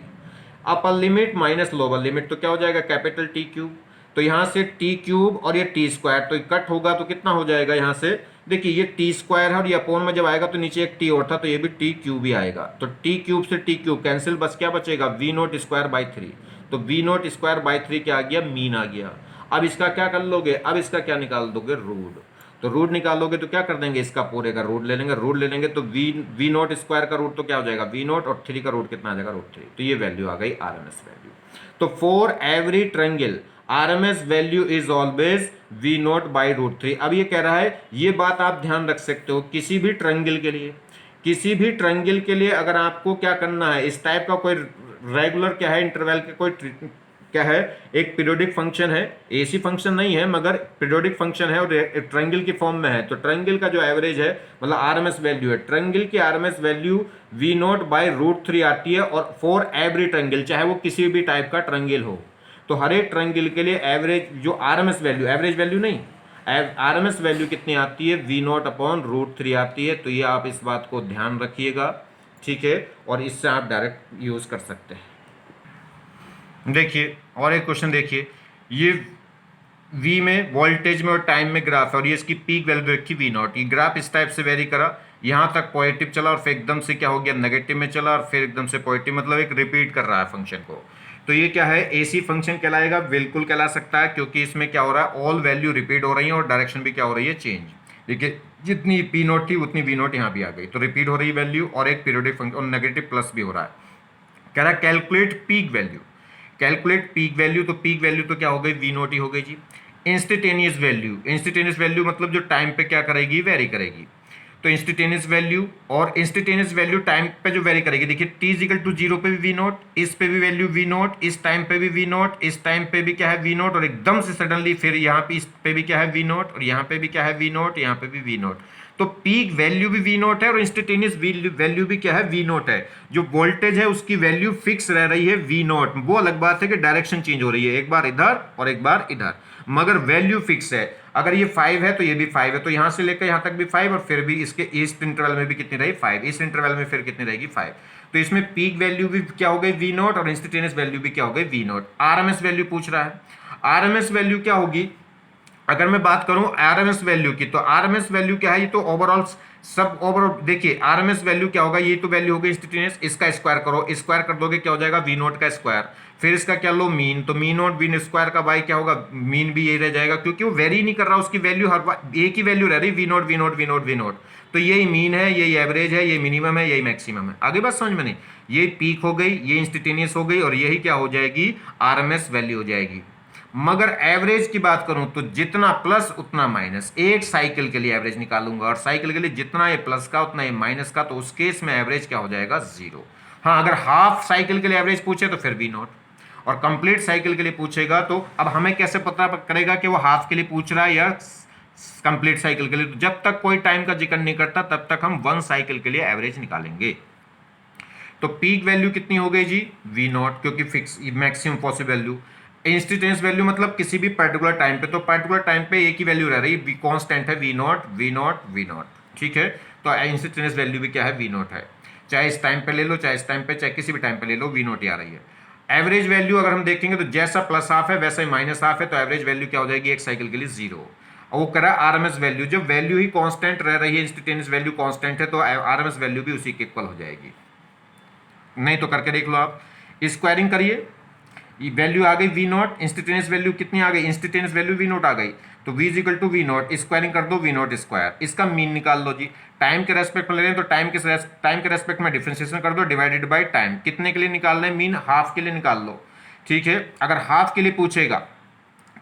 Upper limit minus lower limit तो क्या हो जाएगा, कैपिटल टी क्यूब। तो यहां से टी क्यूब और ये टी स्क्वायर तो कट होगा तो कितना हो जाएगा, यहां से देखिए ये टी स्क्वायर है और ये अपॉन में जब आएगा तो नीचे एक टी और था तो ये भी टी क्यूब ही आएगा। तो टी क्यूब से टी क्यूब कैंसिल, बस क्या बचेगा, वी नॉट स्क्वायर बाई 3। तो वी नॉट स्क्वायर बाई 3 क्या आ गया, मीन आ गया। अब इसका क्या कर लोगे, अब इसका क्या निकाल दोगे, रूट। तो रूट निकालोगे तो क्या कर देंगे, इसका पूरे का रूट ले लेंगे, रूट ले लेंगे तो वी नॉट स्क्वायर का रूट तो क्या हो जाएगा, वी नॉट, और 3 का रूट कितना आ जाएगा, रूट 3। तो ये वैल्यू आ गई आरएमएस वैल्यू। तो for every triangle RMS value is always V naught by root 3। अब ये कह रहा है, ये बात आप ध्यान रख सकते हो, किसी भी ट्रायंगल के लिए, किसी भी ट्रायंगल के लिए अगर आपको क्या करना है, इस टाइप का कोई रेगुलर क्या है इंटरवल के कोई क्या है, एक पीरियोडिक फंक्शन है, एसी फंक्शन नहीं है मगर पीरियोडिक फंक्शन है और ट्रायंगल की फॉर्म में है, तो ट्रायंगल का जो एवरेज है मतलब आरएमएस वैल्यू है, ट्रायंगल की RMS value V naught by root 3 आती है, और फॉर एवरी ट्रायंगल, चाहे वो किसी भी टाइप का ट्रायंगल हो, तो हर एक ट्रायंगल के लिए एवरेज जो आरएमएस वैल्यू, एवरेज वैल्यू नहीं, आरएमएस वैल्यू कितनी आती है, वी नॉट अपॉन रूट 3 आती है। तो ये आप इस बात को ध्यान रखिएगा, ठीक है, और इससे आप डायरेक्ट यूज कर सकते हैं। देखिए और एक क्वेश्चन देखिए, ये V में वोल्टेज में और टाइम में ग्राफ है और ये इसकी पीक वैल्यू रखी V नॉट, ये ग्राफ इस टाइप से वेरी करा, यहाँ तक पॉजिटिव चला और फिर एकदम से क्या हो गया, नेगेटिव में चला और फिर एकदम से पॉजिटिव, मतलब एक रिपीट कर रहा है फंक्शन को। तो ये क्या है, एसी फंक्शन कहलाएगा, बिल्कुल कहला सकता है, क्योंकि इसमें क्या हो रहा है, ऑल वैल्यू रिपीट हो रही है और डायरेक्शन भी क्या हो रही है, चेंज। देखिए जितनी पी नॉट थी उतनी वी नॉट यहाँ भी आ गई, तो रिपीट हो रही है वैल्यू और एक पीरियोडिक फंक्शन और नेगेटिव प्लस भी हो रहा है। कह रहा है calculate peak value, calculate peak value, तो पीक वैल्यू तो क्या हो गई, वी नॉट ही हो गई जी। इंस्टेंटेनियस वैल्यू, इंस्टेंटेनियस वैल्यू मतलब जो टाइम पे क्या करेगी, वेरी करेगी, तो इंस्टेंटेनियस वैल्यू, और इंस्टेंटेनियस वैल्यू टाइम पे जो वेरी करेगी, देखिए टी इजिकल टू जीरो पे भी वी नॉट, इस पे भी वैल्यू वी नॉट, इस टाइम पे भी वी नॉट, इस टाइम पे भी क्या है वी नॉट, और एकदम से सडनली फिर यहाँ पे इस पे भी क्या है वी नॉट, और यहाँ पे भी क्या है वी नॉट, यहाँ पे भी वी नॉट। तो पीक वैल्यू भी वी नॉट है और इंस्टेंटेनियस वैल्यू भी क्या है, वी नॉट है। जो वोल्टेज है उसकी वैल्यू फिक्स रह रही है वी नॉट, वो अलग बात है कि डायरेक्शन चेंज हो रही है, एक बार इधर और एक बार इधर, मगर वैल्यू फिक्स है। अगर ये 5 है तो ये भी 5 है, तो यहां से लेकर यहां तक भी 5 और फिर भी इसके ईस्ट इंटरवल में भी कितनी रही, 5, इस इंटरवल में फिर कितनी रहेगी, 5। तो इसमें पीक वैल्यू भी क्या हो गई, वी नॉट, और इंस्टेंटेनियस वैल्यू भी क्या हो गई, वी नॉट। आरएमएस वैल्यू पूछ रहा है, आरएमएस वैल्यू क्या होगी, अगर मैं बात करूं आरएमएस वैल्यू की, तो आरएमएस वैल्यू क्या है, ये तो ओवरऑल सब ओवरऑल, देखिए आरएमएस वैल्यू क्या होगा, ये तो वैल्यू होगी इंस्टेंटेनियस, इसका स्क्वायर करो, स्क्वायर कर दोगे क्या हो जाएगा, वी नॉट का स्क्वायर, फिर इसका क्या लो मीन, तो मीन नॉट वी स्क्वायर का बाई क्या होगा, मीन भी यही रह जाएगा, क्योंकि वो वेरी नहीं कर रहा, उसकी वैल्यू हर बार एक ही वैल्यू रह रही, V naught V naught V naught V naught. तो यही मीन है, यही एवरेज है, यही मिनिमम है, यही मैक्सिमम है। आगे बात समझ में नहीं, ये पीक हो गई, ये इंस्टेंटेनियस हो गई, और यही क्या हो जाएगी, आरएमएस वैल्यू हो जाएगी। मगर एवरेज की बात करूं तो जितना प्लस उतना माइनस, एक साइकिल के लिए एवरेज निकालूंगा, और साइकिल के लिए जितना ये प्लस का उतना ये माइनस का, तो उस केस में एवरेज क्या हो जाएगा, जीरो। हाँ अगर हाफ साइकिल के लिए एवरेज पूछे तो फिर वी नॉट, और कंप्लीट साइकिल के लिए पूछेगा तो अब हमें कैसे पता करेगा कि वो हाफ के लिए पूछ रहा है या कंप्लीट साइकिल के लिए, तो जब तक कोई टाइम का जिक्र नहीं करता तब तक हम वन साइकिल के लिए एवरेज निकालेंगे। तो पीक वैल्यू कितनी हो गई जी, वी नॉट, क्योंकि fix maximum possible value. Instantaneous value मतलब किसी भी पर्टिकुलर टाइम पे, तो पर्टिकुलर टाइम पे एक ही वैल्यू रह रही है, कांस्टेंट है V naught V naught V naught, ठीक है। तो इंस्टेंटेनियस वैल्यू भी क्या है, वी नॉट है, चाहे इस टाइम पे ले लो, चाहे इस टाइम पे, चाहे किसी भी टाइम पे ले लो, वी नॉट ही आ रही है। एवरेज वैल्यू अगर हम देखेंगे तो जैसा प्लस हाफ है वैसा ही माइनस हाफ है, तो एवरेज वैल्यू क्या हो जाएगी, एक साइकिल के लिए जीरो। और वो करा आरएमएस वैल्यू, जब वैल्यू ही कांस्टेंट रह रही है, इंस्टेंटेनियस वैल्यू कांस्टेंट है, तो आरएमएस वैल्यू भी उसी के इक्वल हो जाएगी। नहीं तो करके देख लो आप, स्क्वायरिंग करिए, वैल्यू आ गई वी नॉट, इंस्टेंटेनियस वैल्यू कितनी आ गई, इंस्टेंटेनियस वैल्यू वी नॉट आ गई, तो v equal to V naught, squaring कर दो वी नॉट स्क्वायर, इसका मीन निकाल लो जी। टाइम के रेस्पेक्ट में ले रहे हैं तो टाइम के रेस्पेक्ट में डिफरेंशिएशन कर दो, डिवाइडेड बाय टाइम, कितने के लिए निकाल रहे हैं मीन, हाफ के लिए निकाल लो, ठीक है। अगर हाफ के लिए पूछेगा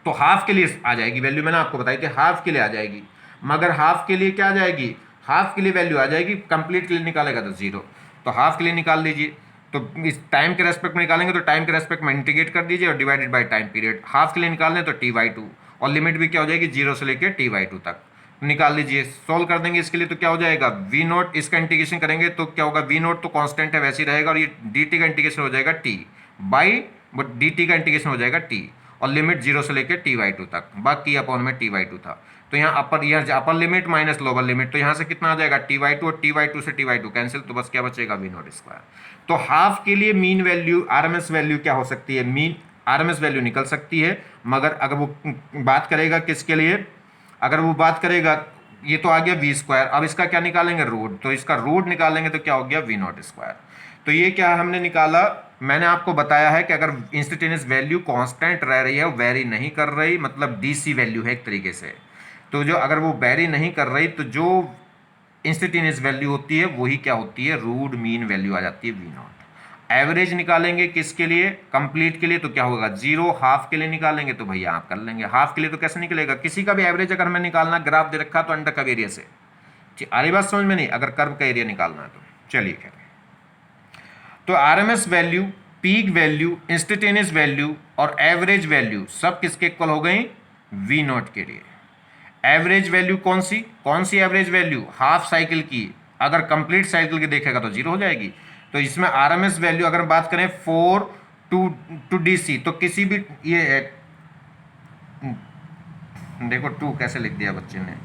तो हाफ के लिए आ जाएगी वैल्यू, मैंने आपको बताई थी हाफ के लिए आ जाएगी, मगर हाफ के लिए क्या आ जाएगी, हाफ के लिए वैल्यू आ जाएगी, कंप्लीट के लिए निकालेगा तो जीरो। तो हाफ के लिए निकाल लीजिए, तो इस टाइम के रेस्पेक्ट में निकालेंगे तो टाइम के रेस्पेक्ट में इंटीग्रेट कर दीजिए और divided by time period. Half के लिए निकाल लें तो t/2, और लिमिट भी क्या हो जाएगी, जीरो से लेकर t/2 तक निकाल लीजिए। सोल्व कर देंगे इसके लिए तो क्या हो जाएगा, वी नोट, इसका इंटीग्रेशन करेंगे तो क्या होगा, वी नोट तो कांस्टेंट है वैसे ही रहेगा, और ये डी टी का इंटीग्रेशन हो जाएगा t by, but D T का इंटीग्रेशन हो जाएगा टी, और लिमिट जीरो से लेकर t/2 तक, बाकी अपॉन में t/2 था। तो यहाँ अपर लिमिट माइनस लोअर लिमिट, तो यहाँ से कितना आ जाएगा t/2, और t/2 से t/2 कैंसिल, तो बस क्या बचेगा, वी नॉट स्क्वायर। तो हाफ के लिए मीन वैल्यू आरएमएस वैल्यू क्या हो सकती है, मीन आरएमएस वैल्यू निकल सकती है, मगर अगर वो बात करेगा किसके लिए, अगर वो बात करेगा, ये तो आ गया वी स्क्वायर, अब इसका क्या निकालेंगे, रूट, तो इसका रूट निकालेंगे तो क्या हो गया, वी नॉट स्क्वायर। तो ये क्या हमने निकाला, मैंने आपको बताया है कि अगर इंस्टेंटेनियस वैल्यू कांस्टेंट रह रही है, वेरी नहीं कर रही, मतलब डीसी वैल्यू है एक तरीके से, तो जो अगर वो वेरी नहीं कर रही तो जो इंस्टेंटेनियस वैल्यू होती है वही क्या होती है, रूट मीन वैल्यू आ जाती है वी नॉट। एवरेज निकालेंगे किसके लिए, कंप्लीट के लिए, तो क्या होगा जीरो। हाफ के लिए निकालेंगे तो भैया आप कर लेंगे, हाफ के लिए तो कैसे निकलेगा, किसी का भी एवरेज अगर हमें निकालना, ग्राफ दे रखा तो अंडर कर्व एरिया से, आ रही बात समझ में नहीं, अगर कर्व का एरिया निकालना है तो चलिए खैर। तो RMS value, peak value, instantaneous value और एवरेज वैल्यू सब किसके इक्वल हो गई, वी नॉट के लिए। एवरेज वैल्यू कौन सी एवरेज वैल्यू, हाफ साइकिल की, अगर कंप्लीट साइकिल की देखेगा तो जीरो हो जाएगी। तो इसमें आरएमएस वैल्यू अगर बात करें 4 टू डीसी, तो किसी भी ये देखो 2 कैसे लिख दिया बच्चे ने,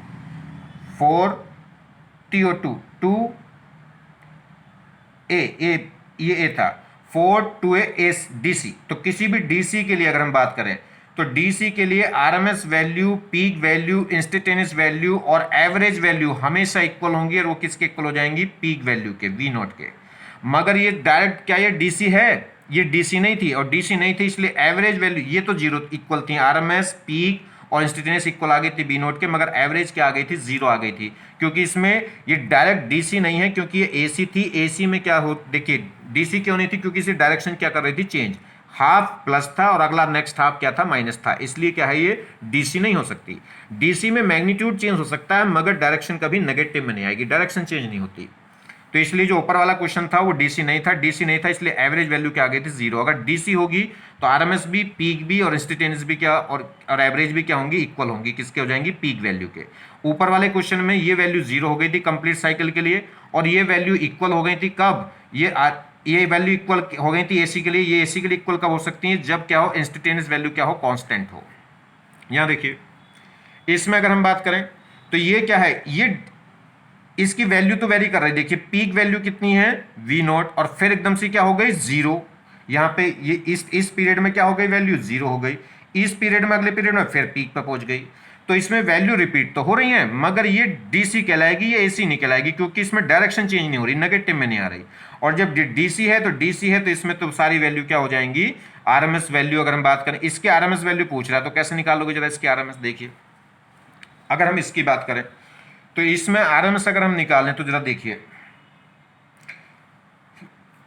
4 TO2 2 ए ये ए था, 4 टू ए डीसी, तो किसी भी डीसी के लिए अगर हम बात करें तो डीसी के लिए RMS value, peak value, instantaneous value और एवरेज वैल्यू हमेशा इक्वल होंगी, और वो किसके इक्वल हो जाएंगी, पीक वैल्यू के, वी नॉट के। मगर ये डायरेक्ट क्या ये डीसी है, ये डीसी नहीं थी, और डीसी नहीं थी इसलिए एवरेज वैल्यू ये तो जीरो इक्वल थी, आरएमएस, पीक और इंस्टेंटेनियस इक्वल आ गई थी बी नोट के, मगर एवरेज क्या आ गई थी, जीरो आ गई थी, क्योंकि इसमें ये डायरेक्ट डीसी नहीं है, क्योंकि ये एसी थी। एसी में क्या हो, देखिए डीसी क्यों नहीं थी, क्योंकि इसे डायरेक्शन क्या कर रही थी, चेंज, हाफ प्लस था और अगला नेक्स्ट हाफ क्या था, माइनस था, इसलिए क्या है ये डीसी नहीं हो सकती। डीसी में मैग्नीट्यूड चेंज हो सकता है, मगर डायरेक्शन कभी नेगेटिव में नहीं आएगी, डायरेक्शन चेंज नहीं होती। तो इसलिए जो ऊपर वाला क्वेश्चन था वो डीसी नहीं था, डीसी नहीं था इसलिए एवरेज वैल्यू क्या आ गई थी, जीरो। अगर डीसी होगी तो आरएमएस भी, पीक भी और इंस्टेंटेनियस भी क्या और एवरेज भी क्या होंगी, इक्वल होंगी, किसके हो जाएंगी, पीक वैल्यू के। ऊपर वाले क्वेश्चन में ये वैल्यू जीरो हो गई थी कंप्लीट साइकिल के लिए, और ये वैल्यू इक्वल हो गई थी कब, ये वैल्यू इक्वल हो गई थी एसी के लिए, ये एसी के लिए इक्वल कब हो सकती है, जब क्या हो, इंस्टेंटेनियस वैल्यू क्या हो, कांस्टेंट हो। यहां देखिए इसमें अगर हम बात करें तो ये क्या है, ये इसकी वैल्यू तो वेरी कर रही है, देखिए पीक वैल्यू कितनी है, वी नॉट, और फिर एकदम से क्या हो गई, जीरो। यहां पे ये इस पीरियड में क्या हो गई, वैल्यू जीरो हो गई, इस पीरियड में, अगले पीरियड में फिर पीक पे पहुंच गई। तो इसमें वैल्यू रिपीट तो हो रही है, मगर ये डीसी कहलाएगी, ये एसी नहीं कहलाएगी, क्योंकि इसमें डायरेक्शन चेंज नहीं हो रही, नेगेटिव में नहीं आ रही। और जब डीसी है तो डीसी है तो इसमें तो सारी वैल्यू क्या हो जाएंगी, आरएमएस वैल्यू। अगर हम बात करें इसके आरएमएस वैल्यू पूछ रहा है तो कैसे निकालोगे जरा इसकी आरएमएस, देखिए अगर हम इसकी बात करें तो इसमें आरएमएस अगर हम निकालें तो जरा देखिए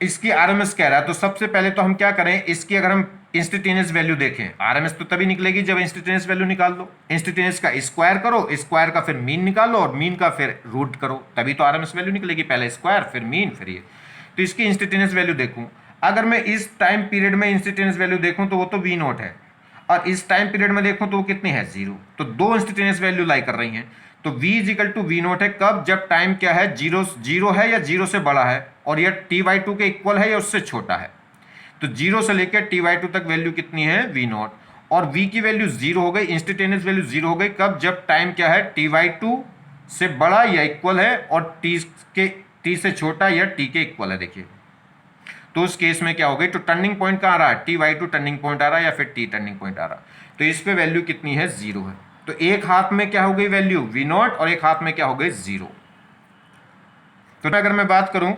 इसकी आरएमएस कह रहा है, तो सबसे पहले तो हम क्या करें, इसकी अगर हम इंस्टेंटेनियस वैल्यू देखें, आरएमएस तो तभी निकलेगी जब इंस्टेंटेनियस वैल्यू निकाल लो, इंस्टेंटेनियस का स्क्वायर करो, स्क्वायर का फिर मीन निकालो और मीन का फिर रूट करो, तभी तो आरएमएस वैल्यू निकलेगी, पहले स्क्वायर फिर मीन फिर ये। तो इसकी इंस्टेंटेनियस वैल्यू देखूं, अगर मैं इस टाइम पीरियड में इंस्टेंटेनियस वैल्यू देखूं तो वो तो वी नॉट है, और इस टाइम पीरियड में देखूं तो वो कितनी है, जीरो। तो दो इंस्टेंटेनियस वैल्यू लाई कर रही हैं, तो v equal to V naught है कब, जब टाइम क्या है, जीरो है या जीरो से बड़ा है, और यह t/2 के इक्वल है या उससे छोटा है। तो जीरो से लेकर t/2 तक वैल्यू कितनी है, वी नॉट, और v की वैल्यू जीरो हो गई, इंस्टेंटेनियस वैल्यू जीरो हो गई कब, जब टाइम क्या है, t/2 से बड़ा या इक्वल है, और t से छोटा या t के इक्वल है। देखिए तो उस केस में क्या हो गई, तो टर्निंग पॉइंट कहाँ आ रहा है, t/2 टर्निंग पॉइंट आ रहा है या फिर t टर्निंग पॉइंट आ रहा है, तो इस पे वैल्यू कितनी है, जीरो है। तो एक हाथ में क्या हो गई वैल्यू, वी नॉट, और एक हाथ में क्या हो गई, जीरो। तो अगर मैं बात करूं,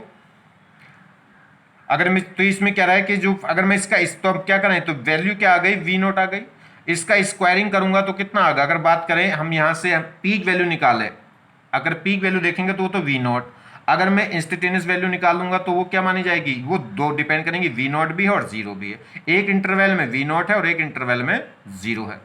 अगर मैं तो इसमें क्या रहा है कि जो अगर मैं इसका तो अब क्या करें, तो वैल्यू क्या आ गई, वी नॉट आ गई, इसका स्क्वायरिंग करूंगा तो कितना आएगा, अगर बात करें हम यहां से पीक वैल्यू निकाले, अगर पीक वैल्यू देखेंगे तो वो तो वी नॉट, अगर मैं इंस्टेंटेनियस वैल्यू निकालूंगा तो वो क्या मानी जाएगी, वो दो डिपेंड करेंगी, वी नॉट भी है और जीरो भी है, एक इंटरवल में वी नॉट है और एक इंटरवल में जीरो है।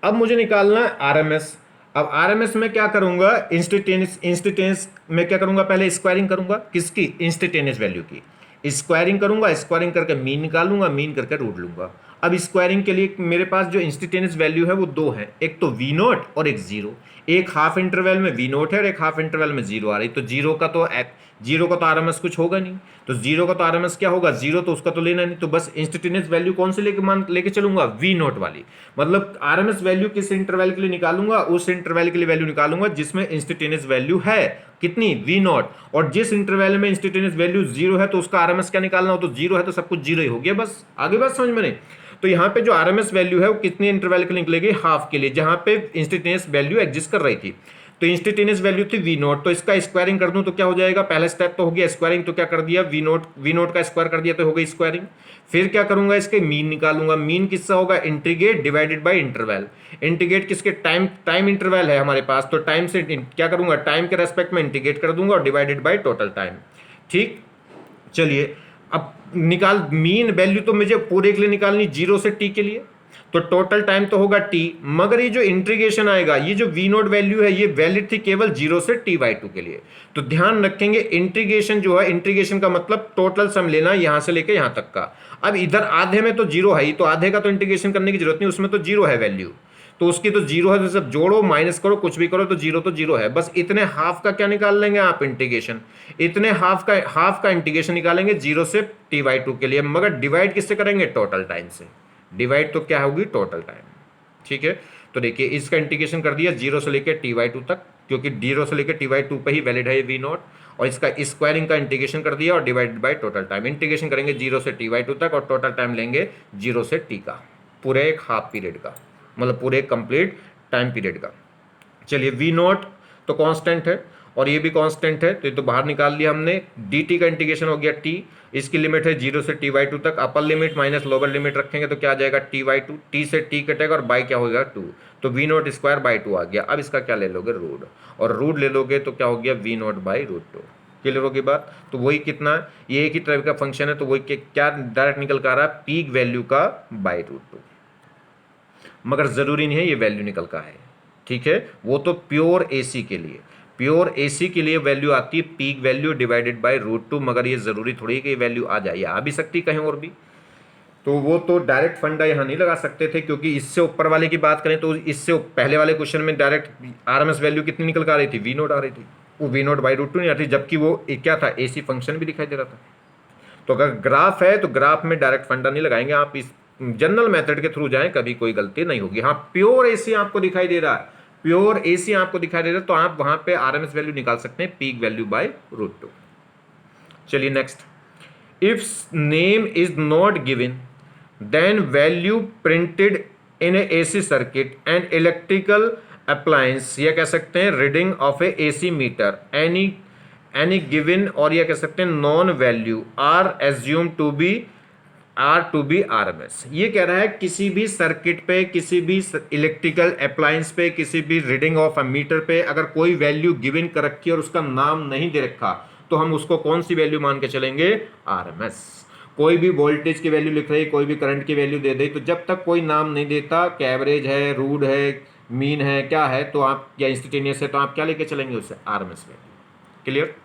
अब मुझे निकालना है आरएमएस। अब आरएमएस में क्या करूंगा, इंस्टेंटेनियस में क्या करूंगा, पहले स्क्वायरिंग करूंगा किसकी, इंस्टेंटेनियस वैल्यू की स्क्वायरिंग करूंगा, स्क्वायरिंग करके मीन निकालूंगा, मीन करके रूट लूंगा। अब स्क्वायरिंग के लिए मेरे पास जो इंस्टेंटेनियस वैल्यू है वो दो है, एक तो वी नोट और एक जीरो। एक हाफ इंटरवल में वी नोट है और एक हाफ इंटरवल में जीरो आ रही, तो जीरो का तो आरएमएस कुछ होगा नहीं, तो जीरो का तो आरएमएस क्या होगा, जीरो, तो उसका तो लेना नहीं, तो बस इंस्टेंटेनियस वैल्यू कौन से लेके चलूंगा, वी नोट वाली। मतलब आरएमएस वैल्यू किस इंटरवल के लिए निकालूंगा, उस इंटरवल के लिए वैल्यू निकालूंगा जिसमें इंस्टेंटेनियस वैल्यू है कितनी, वी नोट। और जिस इंटरवल में इंस्टेंटेनियस वैल्यू जीरो है तो उसका आरएमएस क्या निकालना हो, तो जीरो है तो सब कुछ जीरो ही हो गया, बस आगे बात समझ में नहीं। तो यहाँ पे जो आरएमएस वैल्यू है वो कितने इंटरवल के लिए निकलेगी, हाफ के लिए, जहां पे इंस्टेंटेनियस वैल्यू एग्जिस्ट कर रही थी। तो इंस्टेंटेनियस वैल्यू थी वी नोट, तो इसका स्क्वायरिंग कर दूं तो क्या हो जाएगा, पहला स्टेप तो हो गया स्क्वायरिंग, तो क्या कर दिया, वी नोट का स्क्वायर कर दिया तो हो गई स्क्वायरिंग। फिर क्या करूंगा, इसके मीन निकालूंगा, मीन किसका होगा, integrate divided by interval. Integrate किसके, टाइम इंटरवल है हमारे पास, तो टाइम से क्या करूंगा, टाइम के रेस्पेक्ट में इंटीग्रेट कर दूंगा और डिवाइडेड बाय टोटल टाइम। ठीक, चलिए अब निकाल मीन वैल्यू तो मुझे पूरे के लिए निकालनी, जीरो से टी के लिए, तो टोटल टाइम तो होगा टी, मगर ये जो इंटीग्रेशन आएगा, ये जो वी नोट वैल्यू है ये वैलिड थी केवल जीरो से टी बाई टू के लिए। तो ध्यान रखेंगे इंटीग्रेशन जो है, इंटीग्रेशन का मतलब टोटल सम लेना यहां से लेके यहां तक का। अब इधर आधे में तो जीरो है ही, तो आधे का तो इंटीग्रेशन करने की जरूरत नहीं, उसमें तो जीरो है वैल्यू, तो उसकी तो जीरो है, तो सब जोड़ो माइनस करो कुछ भी करो तो जीरो है, बस इतने हाफ का क्या निकाल लेंगे आप, इंटीग्रेशन, इतने हाफ का इंटीग्रेशन निकालेंगे जीरो से टी बाई टू के लिए, मगर डिवाइड किससे करेंगे, टोटल टाइम से। डिवाइड तो क्या होगी, टोटल टाइम। ठीक है, तो देखिए इसका इंटीग्रेशन कर दिया जीरो से लेकर टी बाई टू तक, क्योंकि जीरो से लेकर टी बाई टू पे ही वैलिड है वी नॉट, और इसका स्क्वायरिंग का इंटीग्रेशन कर दिया और divided by total time. Integration करेंगे जीरो से टी बाई टू तक और टोटल टाइम लेंगे जीरो से टी का, पूरे एक हाफ पीरियड का, मतलब पूरे कंप्लीट टाइम पीरियड का। चलिए वी नॉट तो कांस्टेंट है और ये भी कांस्टेंट है, तो ये तो बाहर निकाल लिया हमने। डी टी का इंटीग्रेशन हो गया टी, इसकी लिमिट है जीरो से टी बाई टू तक, upper limit minus lower limit रखेंगे तो क्या आ जाएगा, टी बाई टू, टी से टी कटेगा और बाई क्या होगा, टू, तो V naught square by two आ गया। अब इसका क्या ले लोगे, रूट, और रूट ले लोगे तो क्या हो गया, V naught by root two. Clear होगी बात, तो वही कितना है, ये एक ही तरह का फंक्शन है, तो वही क्या डायरेक्ट निकल कर आ रहा है, पीक वैल्यू का बाई रूट टू, मगर जरूरी नहीं है ये वैल्यू निकल का है। ठीक है, वो तो प्योर एसी के लिए, प्योर एसी के लिए वैल्यू आती है peak value divided by root two, मगर ये जरूरी थोड़ी है कि ये वैल्यू आ जाए, आ भी सकती कहीं और भी, तो वो तो डायरेक्ट फंडा यहाँ नहीं लगा सकते थे, क्योंकि इससे ऊपर वाले की बात करें तो इससे पहले वाले क्वेश्चन में डायरेक्ट आरएमएस वैल्यू कितनी निकल कर आ रही थी, वी नोट आ रही थी, वो V naught by root two नहीं आती, जबकि वो क्या था, एसी फंक्शन भी दिखाई दे रहा था। तो अगर ग्राफ है तो ग्राफ में डायरेक्ट फंडा नहीं लगाएंगे आप, इस जनरल मेथड के थ्रू जाएं, कभी कोई गलती नहीं होगी। हाँ, प्योर एसी आपको दिखाई दे रहा है, प्योर एसी आपको दिखाई दे रहा है, तो आप वहां पे आरएमएस वैल्यू निकाल सकते हैं, peak value by root two. चलिए next, if name is not given then value printed in a AC circuit and electrical appliance, या कह सकते हैं reading of a AC meter, any given, और यह कह सकते हैं non value are assume to be RMS. ये कह रहा है किसी भी सर्किट पे, किसी भी इलेक्ट्रिकल अप्लायंस पे, किसी भी रीडिंग ऑफ अ मीटर पे अगर कोई वैल्यू गिवन कर रखी है और उसका नाम नहीं दे रखा, तो हम उसको कौन सी वैल्यू मान के चलेंगे, आरएमएस। कोई भी वोल्टेज की वैल्यू लिख रही, कोई भी करंट की वैल्यू दे दे, तो जब तक कोई नाम नहीं देता कि एवरेज है, रूट है, मीन है, क्या है, तो आप, या इंस्टेंटेनियस है, तो आप क्या लेके चलेंगे उससे, आरएमएस वैल्यू। क्लियर,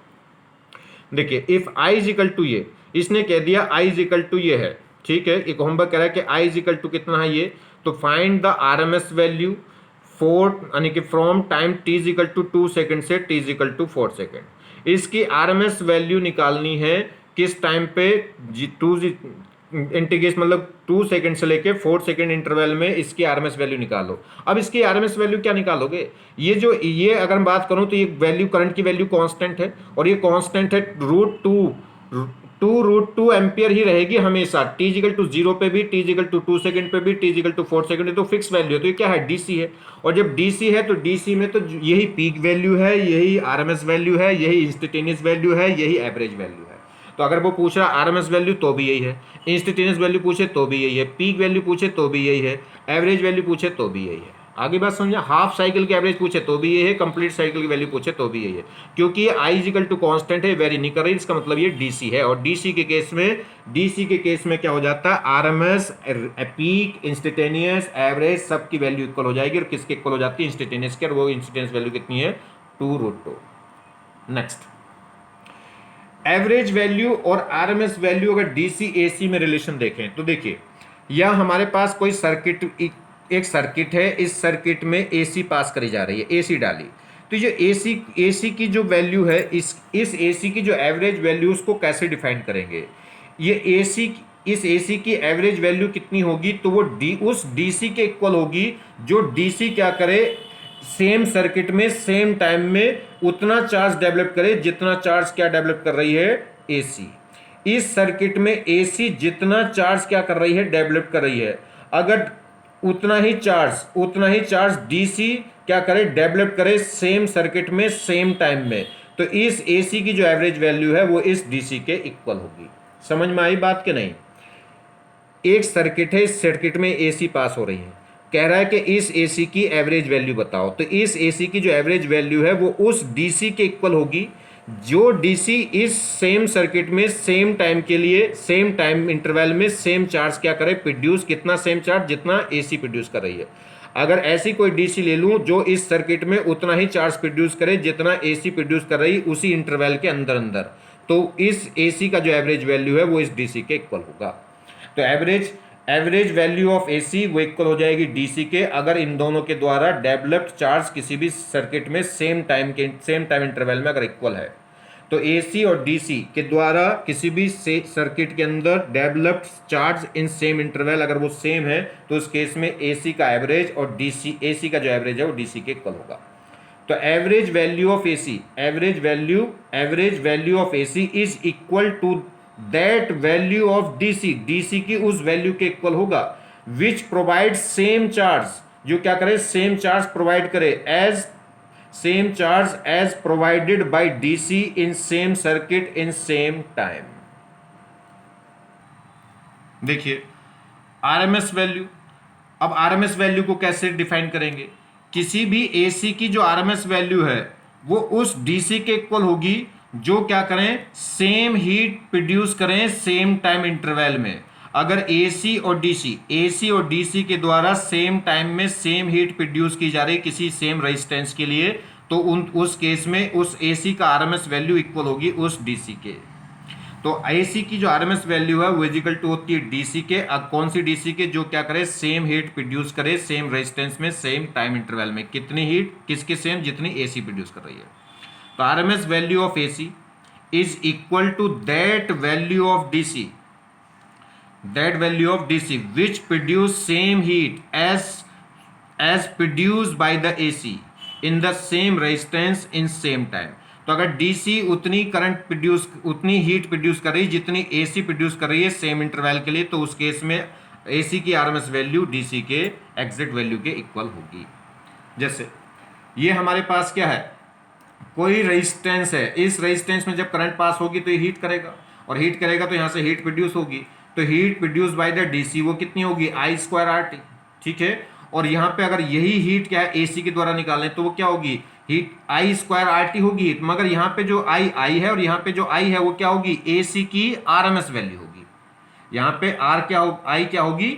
देखिए if I is equal to, ये इसने कह दिया आई इज इक्वल टू ये है, ठीक है, एक होमवर्क कह रहा है कि आई इज इक्वल टू कितना है ये, तो find the RMS value for, यानी कि from time t is equal to 2 second से t is equal to 4 second. इसकी आरएमएस वैल्यू निकालनी है किस टाइम पे, टू इंटीग्रेशन, मतलब 2 सेकेंड से लेके 4 सेकेंड इंटरवल में इसकी आरएमएस वैल्यू निकालो। अब इसकी आरएमएस वैल्यू क्या निकालोगे, ये अगर मैं बात करूं तो ये वैल्यू, करंट की वैल्यू कांस्टेंट है, और ये कांस्टेंट है रूट टू एम्पियर ही रहेगी हमेशा, टी इक्वल टू 0 पे भी, टी इक्वल टू 2 सेकंड पे भी, टी इक्वल टू 4 सेकंड, तो फिक्स वैल्यू है, तो ये क्या है, डीसी है, और जब डीसी है तो डीसी में तो यही पीक वैल्यू है, यही आरएमएस वैल्यू है, यही इंस्टेंटेनियस वैल्यू है, यही एवरेज वैल्यू है। तो अगर वो पूछ रहा आरएमएस वैल्यू तो भी यही है, इंस्टेंटेनियस वैल्यू पूछे तो भी यही है, पीक वैल्यू पूछे तो भी यही है, एवरेज वैल्यू पूछे तो भी यही है। आगे बात समझा, हाफ साइकिल की एवरेज पूछे तो भी ये है, कंप्लीट साइकिल की वैल्यू पूछे तो भी ये है, क्योंकि ये आई इजिकल टू कॉन्स्टेंट है, वेरी निकर है, इसका मतलब ये डीसी है। और डीसी के केस में क्या हो जाता है, आरएमएस, पीक, इंस्टेंटेनियस, एवरेज सब की वैल्यू इक्वल हो जाएगी, और किसके इक्वल हो जाती है, इंस्टेंटेनियस के, और वो इंस्टेंटेनियस वैल्यू कितनी है, 2√2। नेक्स्ट, एवरेज वैल्यू और आरएमएस वैल्यू अगर डीसी एसी में रिलेशन देखें तो देखिए, यह हमारे पास कोई सर्किट, एक सर्किट है, इस सर्किट में एसी पास करी जा रही है, एसी डाली, तो जो एसी की जो वैल्यू है, इस एसी की जो एवरेज वैल्यू, उसको कैसे डिफाइन करेंगे, ये एसी, इस एसी की एवरेज वैल्यू कितनी होगी, तो वो उस डीसी के इक्वल होगी जो डीसी क्या करे, सेम सर्किट में सेम टाइम में उतना चार्ज डेवलप करे जितना चार्ज क्या डेवलप कर रही है, एसी। इस सर्किट में एसी जितना चार्ज क्या कर रही है, डेवलप कर रही है, अगर उतना ही चार्ज डीसी क्या करे, डेवलप करे सेम सर्किट में सेम टाइम में, तो इस एसी की जो एवरेज वैल्यू है वो इस डीसी के इक्वल होगी। समझ में आई बात कि नहीं? एक सर्किट है, इस सर्किट में एसी पास हो रही है, कह रहा है कि इस एसी की एवरेज वैल्यू बताओ, तो इस एसी की जो एवरेज वैल्यू है वो उस डीसी के इक्वल होगी जो डीसी इस सेम सर्किट में सेम टाइम के लिए, सेम टाइम इंटरवल में सेम चार्ज क्या करे, प्रोड्यूस, कितना सेम चार्ज जितना एसी प्रोड्यूस कर रही है। अगर ऐसी कोई डीसी ले लूं जो इस सर्किट में उतना ही चार्ज प्रोड्यूस करे जितना एसी प्रोड्यूस कर रही उसी इंटरवल के अंदर अंदर, तो इस एसी का जो एवरेज वैल्यू है वो इस डीसी के इक्वल होगा। तो एवरेज वैल्यू ऑफ एसी वो इक्वल हो जाएगी डीसी के, अगर इन दोनों के द्वारा डेवलप्ड चार्ज किसी भी सर्किट में सेम टाइम इंटरवल में अगर इक्वल है, तो एसी और डीसी के द्वारा किसी भी सर्किट के अंदर developed charge in same interval अगर वो सेम है, तो उस केस में एसी का एवरेज और एसी का जो एवरेज है वो डीसी के इक्वल होगा। तो average value of AC, average value of AC is equal to that value of DC की उस वैल्यू के इक्वल होगा विच प्रोवाइड सेम चार्ज, जो क्या करे, सेम चार्ज प्रोवाइड करे, same charge as provided by DC in same circuit in same time. देखिए आरएमएस वैल्यू, अब आरएमएस वैल्यू को कैसे डिफाइन करेंगे, किसी भी एसी की जो आरएमएस वैल्यू है वो उस डीसी के इक्वल होगी जो क्या करें, सेम हीट प्रोड्यूस करें सेम टाइम इंटरवल में। अगर एसी और डीसी के द्वारा सेम टाइम में सेम हीट प्रोड्यूस की जा रही किसी सेम रेजिस्टेंस के लिए, तो उस केस में उस एसी का आरएमएस वैल्यू इक्वल होगी उस डीसी के। तो एसी की जो आरएमएस वैल्यू है वो इक्वल टू होती है डीसी के, कौन सी डीसी के, जो क्या करे, सेम हीट प्रोड्यूस करे सेम रेजिस्टेंस में सेम टाइम इंटरवल में, कितनी हीट, किसके सेम, जितनी एसी प्रोड्यूस कर रही है। तो RMS value of AC is equal to that value of DC, which produce same heat as produced by the AC in the same resistance in same time। तो अगर डीसी उतनी हीट प्रोड्यूस कर रही जितनी एसी प्रोड्यूस कर रही है सेम इंटरवल के लिए, तो उस केस में एसी की आरएमएस वैल्यू डीसी के एग्जैक्ट वैल्यू के इक्वल होगी। जैसे ये हमारे पास क्या है, कोई रेजिस्टेंस है, इस रेजिस्टेंस में जब करंट पास होगी तो ये हीट करेगा, और हीट करेगा तो यहाँ से हीट प्रोड्यूस होगी, तो heat produce by the DC वो कितनी होगी, आई स्क्वायर आर टी, ठीक है। और यहाँ पे अगर यही हीट क्या है एसी के द्वारा निकालें तो वो क्या होगी, हीट आई स्क्वायर आर टी होगी, मगर यहाँ पे जो आई है और यहाँ पे जो आई है वो क्या होगी, एसी की आरएमएस वैल्यू होगी। यहाँ पे आर क्या हो, आई क्या होगी,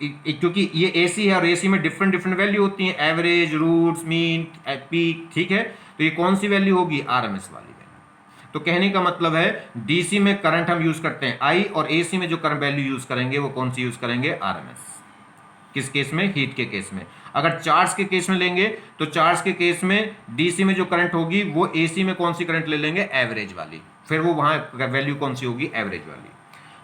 क्योंकि ये एसी है और एसी में डिफरेंट वैल्यू होती हैं, एवरेज, रूट्स, मीन, पीक, ठीक है। तो ये कौन सी वैल्यू होगी, आरएमएस वाली वैल्यू। तो कहने का मतलब है डीसी में करंट हम यूज करते हैं आई, और एसी में जो करंट वैल्यू यूज करेंगे वो कौन सी यूज करेंगे, आरएमएस। किस केस में, हीट के केस में। अगर चार्ज के केस में लेंगे तो चार्ज के केस में डीसी में जो करंट होगी वो एसी में कौन सी करंट ले लेंगे, एवरेज वाली, फिर वो वहां वैल्यू कौन सी होगी, एवरेज वाली।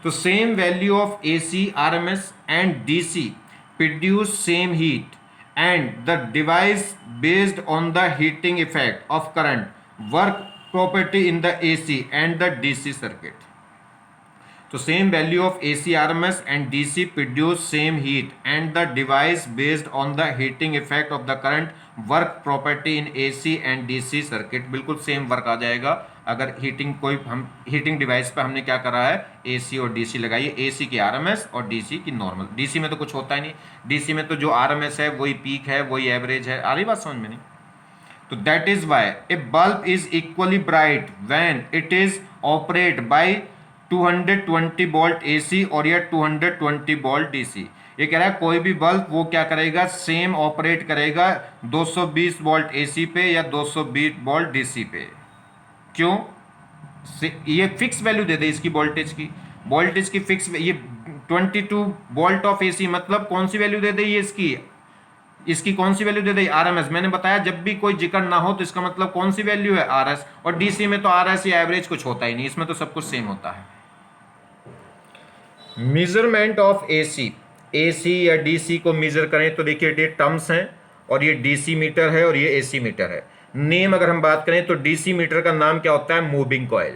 तो same value of AC, RMS and DC produce same heat and the device based on the heating effect of current work property in the AC and the DC circuit। तो same value of AC, RMS and DC produce same heat and the device based on the heating effect of the current work property in AC and DC circuit, बिल्कुल same work आ जाएगा अगर हीटिंग कोई हम हीटिंग डिवाइस पे हमने क्या करा है, एसी और डीसी लगाई है, एसी की आरएमएस और डीसी की नॉर्मल। डीसी में तो कुछ होता ही नहीं, डीसी में तो जो आरएमएस है वही पीक है, वही एवरेज है। आ रही बात समझ में? नहीं तो that is why a bulb is equally bright when it is operate by 220 volt AC और या 220 वोल्ट डीसी। ये कह रहा है कोई भी बल्ब वो क्या करेगा, सेम ऑपरेट करेगा 220 वोल्ट एसी पे या 220 वोल्ट डीसी पे। क्यों? ये फिक्स वैल्यू दे दे इसकी वोल्टेज की फिक्स, ये 22 वोल्ट ऑफ एसी मतलब कौन सी वैल्यू दे दे, ये इसकी कौन सी वैल्यू दे दी, आरएमएस। मैंने बताया जब भी कोई जिक्र ना हो तो इसका मतलब कौन सी वैल्यू है, आरएस। और डीसी में तो आरएस या एवरेज कुछ होता ही नहीं, इसमें तो सब कुछ सेम होता है। मेजरमेंट ऑफ एसी या डीसी को मेजर करें तो देखिए ये टर्म्स हैं, और ये डीसी मीटर है और ये एसी मीटर है। नेम अगर हम बात करें तो डीसी मीटर का नाम क्या होता है, मूविंग कॉइल,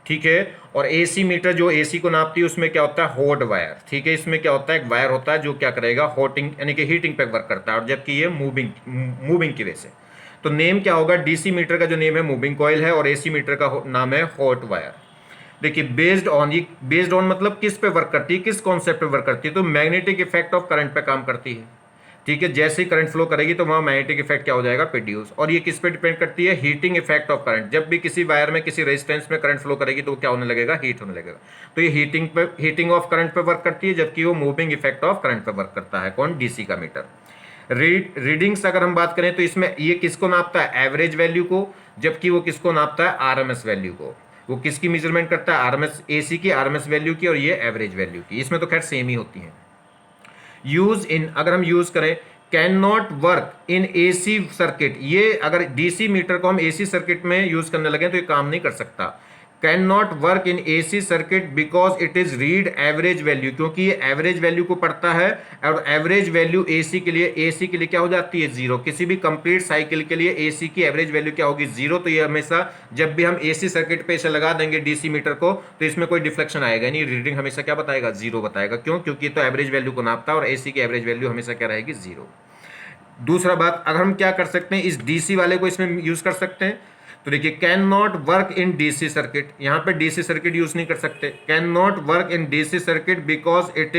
ठीक है। और एसी मीटर जो एसी को नापती है उसमें क्या होता है, हॉट वायर, ठीक है। इसमें क्या होता है, एक वायर होता है जो क्या करेगा, हॉटिंग यानी कि हीटिंग पे वर्क करता है, और जबकि ये मूविंग की वजह से। तो नेम क्या होगा, डीसी मीटर का जो नेम है मूविंग कॉइल है, और एसी मीटर का नाम है हॉट वायर। देखिए बेस्ड ऑन मतलब किस पे वर्क करती है, किस कॉन्सेप्ट पे वर्क करती है, तो मैग्नेटिक इफेक्ट ऑफ करंट पे काम करती है, ठीक है। जैसे ही करंट फ्लो करेगी तो वहाँ मैग्नेटिक इफेक्ट क्या हो जाएगा, प्रोड्यूस। और ये किस पे डिपेंड करती है, हीटिंग इफेक्ट ऑफ करंट। जब भी किसी वायर में किसी रेजिस्टेंस में करंट फ्लो करेगी तो क्या होने लगेगा, हीट होने लगेगा। तो ये हीटिंग ऑफ करंट पे वर्क करती है, जबकि वो मूविंग इफेक्ट ऑफ करंट पे वर्क करता है। कौन, डीसी का मीटर। रीडिंग्स अगर हम बात करें तो इसमें ये किसको नापता है, एवरेज वैल्यू को, जबकि वो किसको नापता है, आरएमएस वैल्यू को। वो किसकी मेजरमेंट करता है, आरएमएस, एसी की आरएमएस वैल्यू की, और ये एवरेज वैल्यू की। इसमें तो खैर सेम ही होती है। यूज इन अगर हम यूज करें, can not work in AC circuit. ये अगर डीसी मीटर को हम एसी सर्किट में यूज करने लगे तो ये काम नहीं कर सकता। Can not work in AC circuit because it is read average value, क्योंकि ये एवरेज वैल्यू को पढ़ता है, और एवरेज वैल्यू एसी के लिए क्या हो जाती है, जीरो। किसी भी कंप्लीट साइकिल के लिए एसी की एवरेज वैल्यू क्या होगी, जीरो। तो ये हमेशा जब भी हम एसी सर्किट पे इसे लगा देंगे डीसी मीटर को तो इसमें कोई डिफ्लेक्शन आएगा नहीं, रीडिंग हमेशा क्या बताएगा, जीरो बताएगा। क्यों? क्योंकि तो एवरेज वैल्यू को नापता है, और एसी की एवरेज वैल्यू हमेशा क्या रहेगी, जीरो। दूसरा बात, अगर हम क्या कर सकते हैं, इस डीसी वाले को इसमें यूज कर सकते हैं। तो देखिए can not work in DC circuit, यहां पे डीसी सर्किट यूज नहीं कर सकते। Can not work in DC circuit because it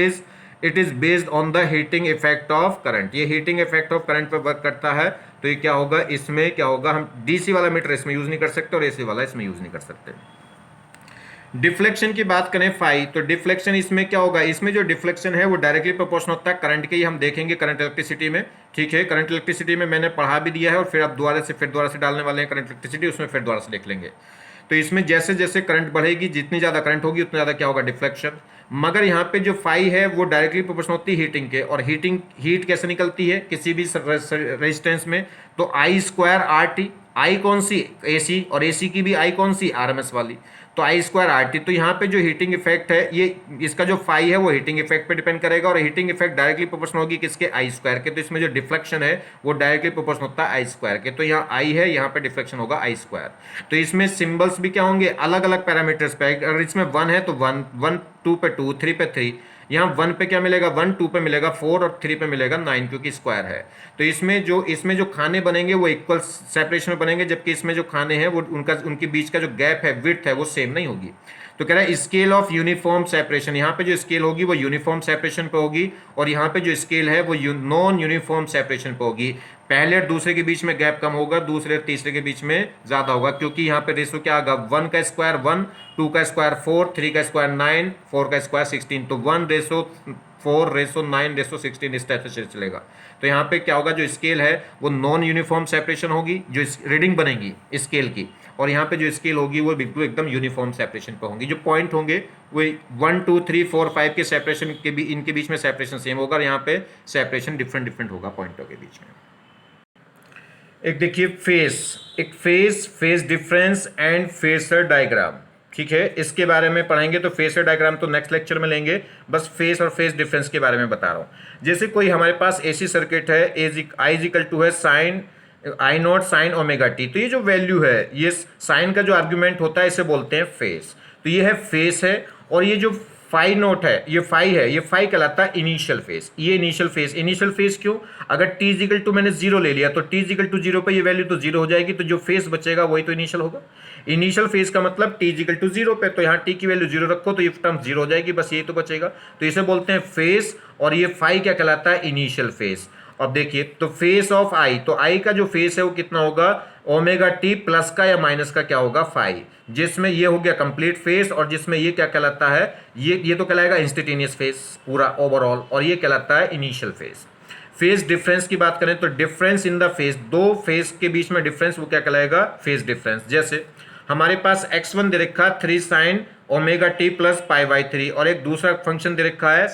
is based on the heating effect of current. ये हीटिंग इफेक्ट ऑफ करंट पे वर्क करता है। तो ये क्या होगा, इसमें क्या होगा, हम डीसी वाला मीटर इसमें यूज नहीं कर सकते, और एसी वाला इसमें यूज नहीं कर सकते। डिफ्लेक्शन की बात करें फाई, तो डिफ्लेक्शन इसमें क्या होगा, इसमें जो डिफ्लेक्शन है वो डायरेक्टली प्रोपोर्शनल होता है करंट के। ही हम देखेंगे करंट इलेक्ट्रिसिटी में, ठीक है। करंट इलेक्ट्रिसिटी में मैंने पढ़ा भी दिया है, और फिर आप दोबारा से डालने वाले हैं करंट इलेक्ट्रिसिटी, उसमें फिर दोबारा से देख लेंगे। तो इसमें जैसे जैसे करंट बढ़ेगी, जितनी ज़्यादा करंट होगी उतना ज़्यादा क्या होगा, डिफ्लेक्शन। मगर यहाँ पे जो फाई है वो डायरेक्टली प्रोपोर्शनल होती है हीटिंग के। और हीट कैसे निकलती है किसी भी रेजिस्टेंस में, तो आई स्क्वायर आर टी। आई कौन सी, एसी, और एसी की भी आई कौन सी, आरएमएस वाली, तो आई स्क्वायर आर टी। तो यहाँ पे जो हीटिंग इफेक्ट है, ये इसका जो फाई है वो हीटिंग इफेक्ट पे डिपेंड करेगा, और हीटिंग इफेक्ट डायरेक्टली प्रोपोर्शनल होगी किसके, आई स्क्वायर के। तो इसमें जो डिफ्लेक्शन है वो डायरेक्टली प्रोपोर्शनल होता है आई स्क्वायर के। तो यहाँ आई है, यहाँ पे डिफ्लेक्शन होगा आई स्क्वायर। तो इसमें सिंबल्स भी क्या होंगे, अलग अलग पैरामीटर्स पे। अगर इसमें 1 है तो 1, 2 पे 2, 3 पे 3। यहाँ 1 पे क्या मिलेगा, 1, 2 पे मिलेगा 4, और 3 पे मिलेगा 9, क्योंकि स्क्वायर है। तो इसमें जो खाने बनेंगे वो इक्वल सेपरेशन में बनेंगे, जबकि इसमें जो खाने हैं वो उनके बीच का जो गैप है, विड्थ है, वो सेम नहीं होगी। तो कह रहा है स्केल ऑफ यूनिफॉर्म सेपरेशन, यहाँ पे जो स्केल होगी वो यूनिफॉर्म सेपरेशन पे होगी, और यहाँ पे जो स्केल है वो नॉन यूनिफॉर्म सेपरेशन पे होगी। पहले और दूसरे के बीच में गैप कम होगा, दूसरे और तीसरे के बीच में ज्यादा होगा, क्योंकि यहाँ पे रेशो क्या आएगा, 1 का स्क्वायर 1, 2 का स्क्वायर 4, 3 का स्क्वायर 9, 4 का स्क्वायर 16। तो 1:4:9:16 इस टाइप से चलेगा। तो यहाँ पे क्या होगा, जो स्केल है वो नॉन यूनिफॉर्म सेपरेशन होगी, जो रीडिंग बनेगी स्केल की, और यहाँ पे जो स्केल होगी वो बिल्कुल एकदम यूनिफॉर्म सेपरेशन पे होंगी। जो पॉइंट होंगे वो 1, 2, 3, 4, 5 के सेपरेशन के भी, इनके बीच में सेपरेशन सेम होगा, और यहाँ पे सेपरेशन डिफरेंट होगा पॉइंटों के बीच में। एक देखिए phase difference and phasor diagram, ठीक है। इसके बारे में पढ़ेंगे, तो फेसर डायग्राम तो नेक्स्ट लेक्चर में लेंगे, बस फेस और फेस डिफरेंस के बारे में बता रहा हूँ। जैसे कोई हमारे पास एसी सर्किट है, आई इज इक्वल टू है sine I naught sine omega t. तो ये जो वैल्यू है, ये साइन का जो आर्ग्यूमेंट होता है, इसे बोलते हैं फेस। तो ये है फेस है, और ये जो फाई नोट है, ये फाई है, ये फाई कहलाता है इनिशियल फेज। ये इनिशियल फेज, इनिशियल फेज क्यों? अगर टी इजिकल टू मैंने जीरो ले लिया तो टी इजिकल टू जीरो पे ये वैल्यू तो जीरो हो जाएगी, तो जो फेज बचेगा वही तो इनिशियल होगा। इनिशियल फेज का मतलब टी इजिकल टू जीरो पे, तो यहाँ टी की वैल्यू जीरो रखो तो ये टर्म जीरो हो जाएगी, बस यही तो बचेगा। तो इसे बोलते हैं फेज, और ये फाई क्या कहलाता है? Initial phase. अब देखिए, तो फेस ऑफ आई, तो आई का जो फेस है वो कितना होगा? ओमेगा टी प्लस का या माइनस का क्या होगा? फाई, जिसमें ये हो गया कंप्लीट फेस, और जिसमें ये क्या कहलाता है? ये तो कहलाएगा इंस्टेंटेनियस फेस पूरा ओवरऑल, और ये कहलाता है इनिशियल फेस। फेज डिफरेंस की बात करें तो डिफरेंस इन द फेज, दो फेज के बीच में डिफरेंस, वो क्या कहलाएगा? Phase difference. जैसे हमारे पास x1 दे रखा 3 sign omega t plus pi by 3, और एक दूसरा फंक्शन दे रखा है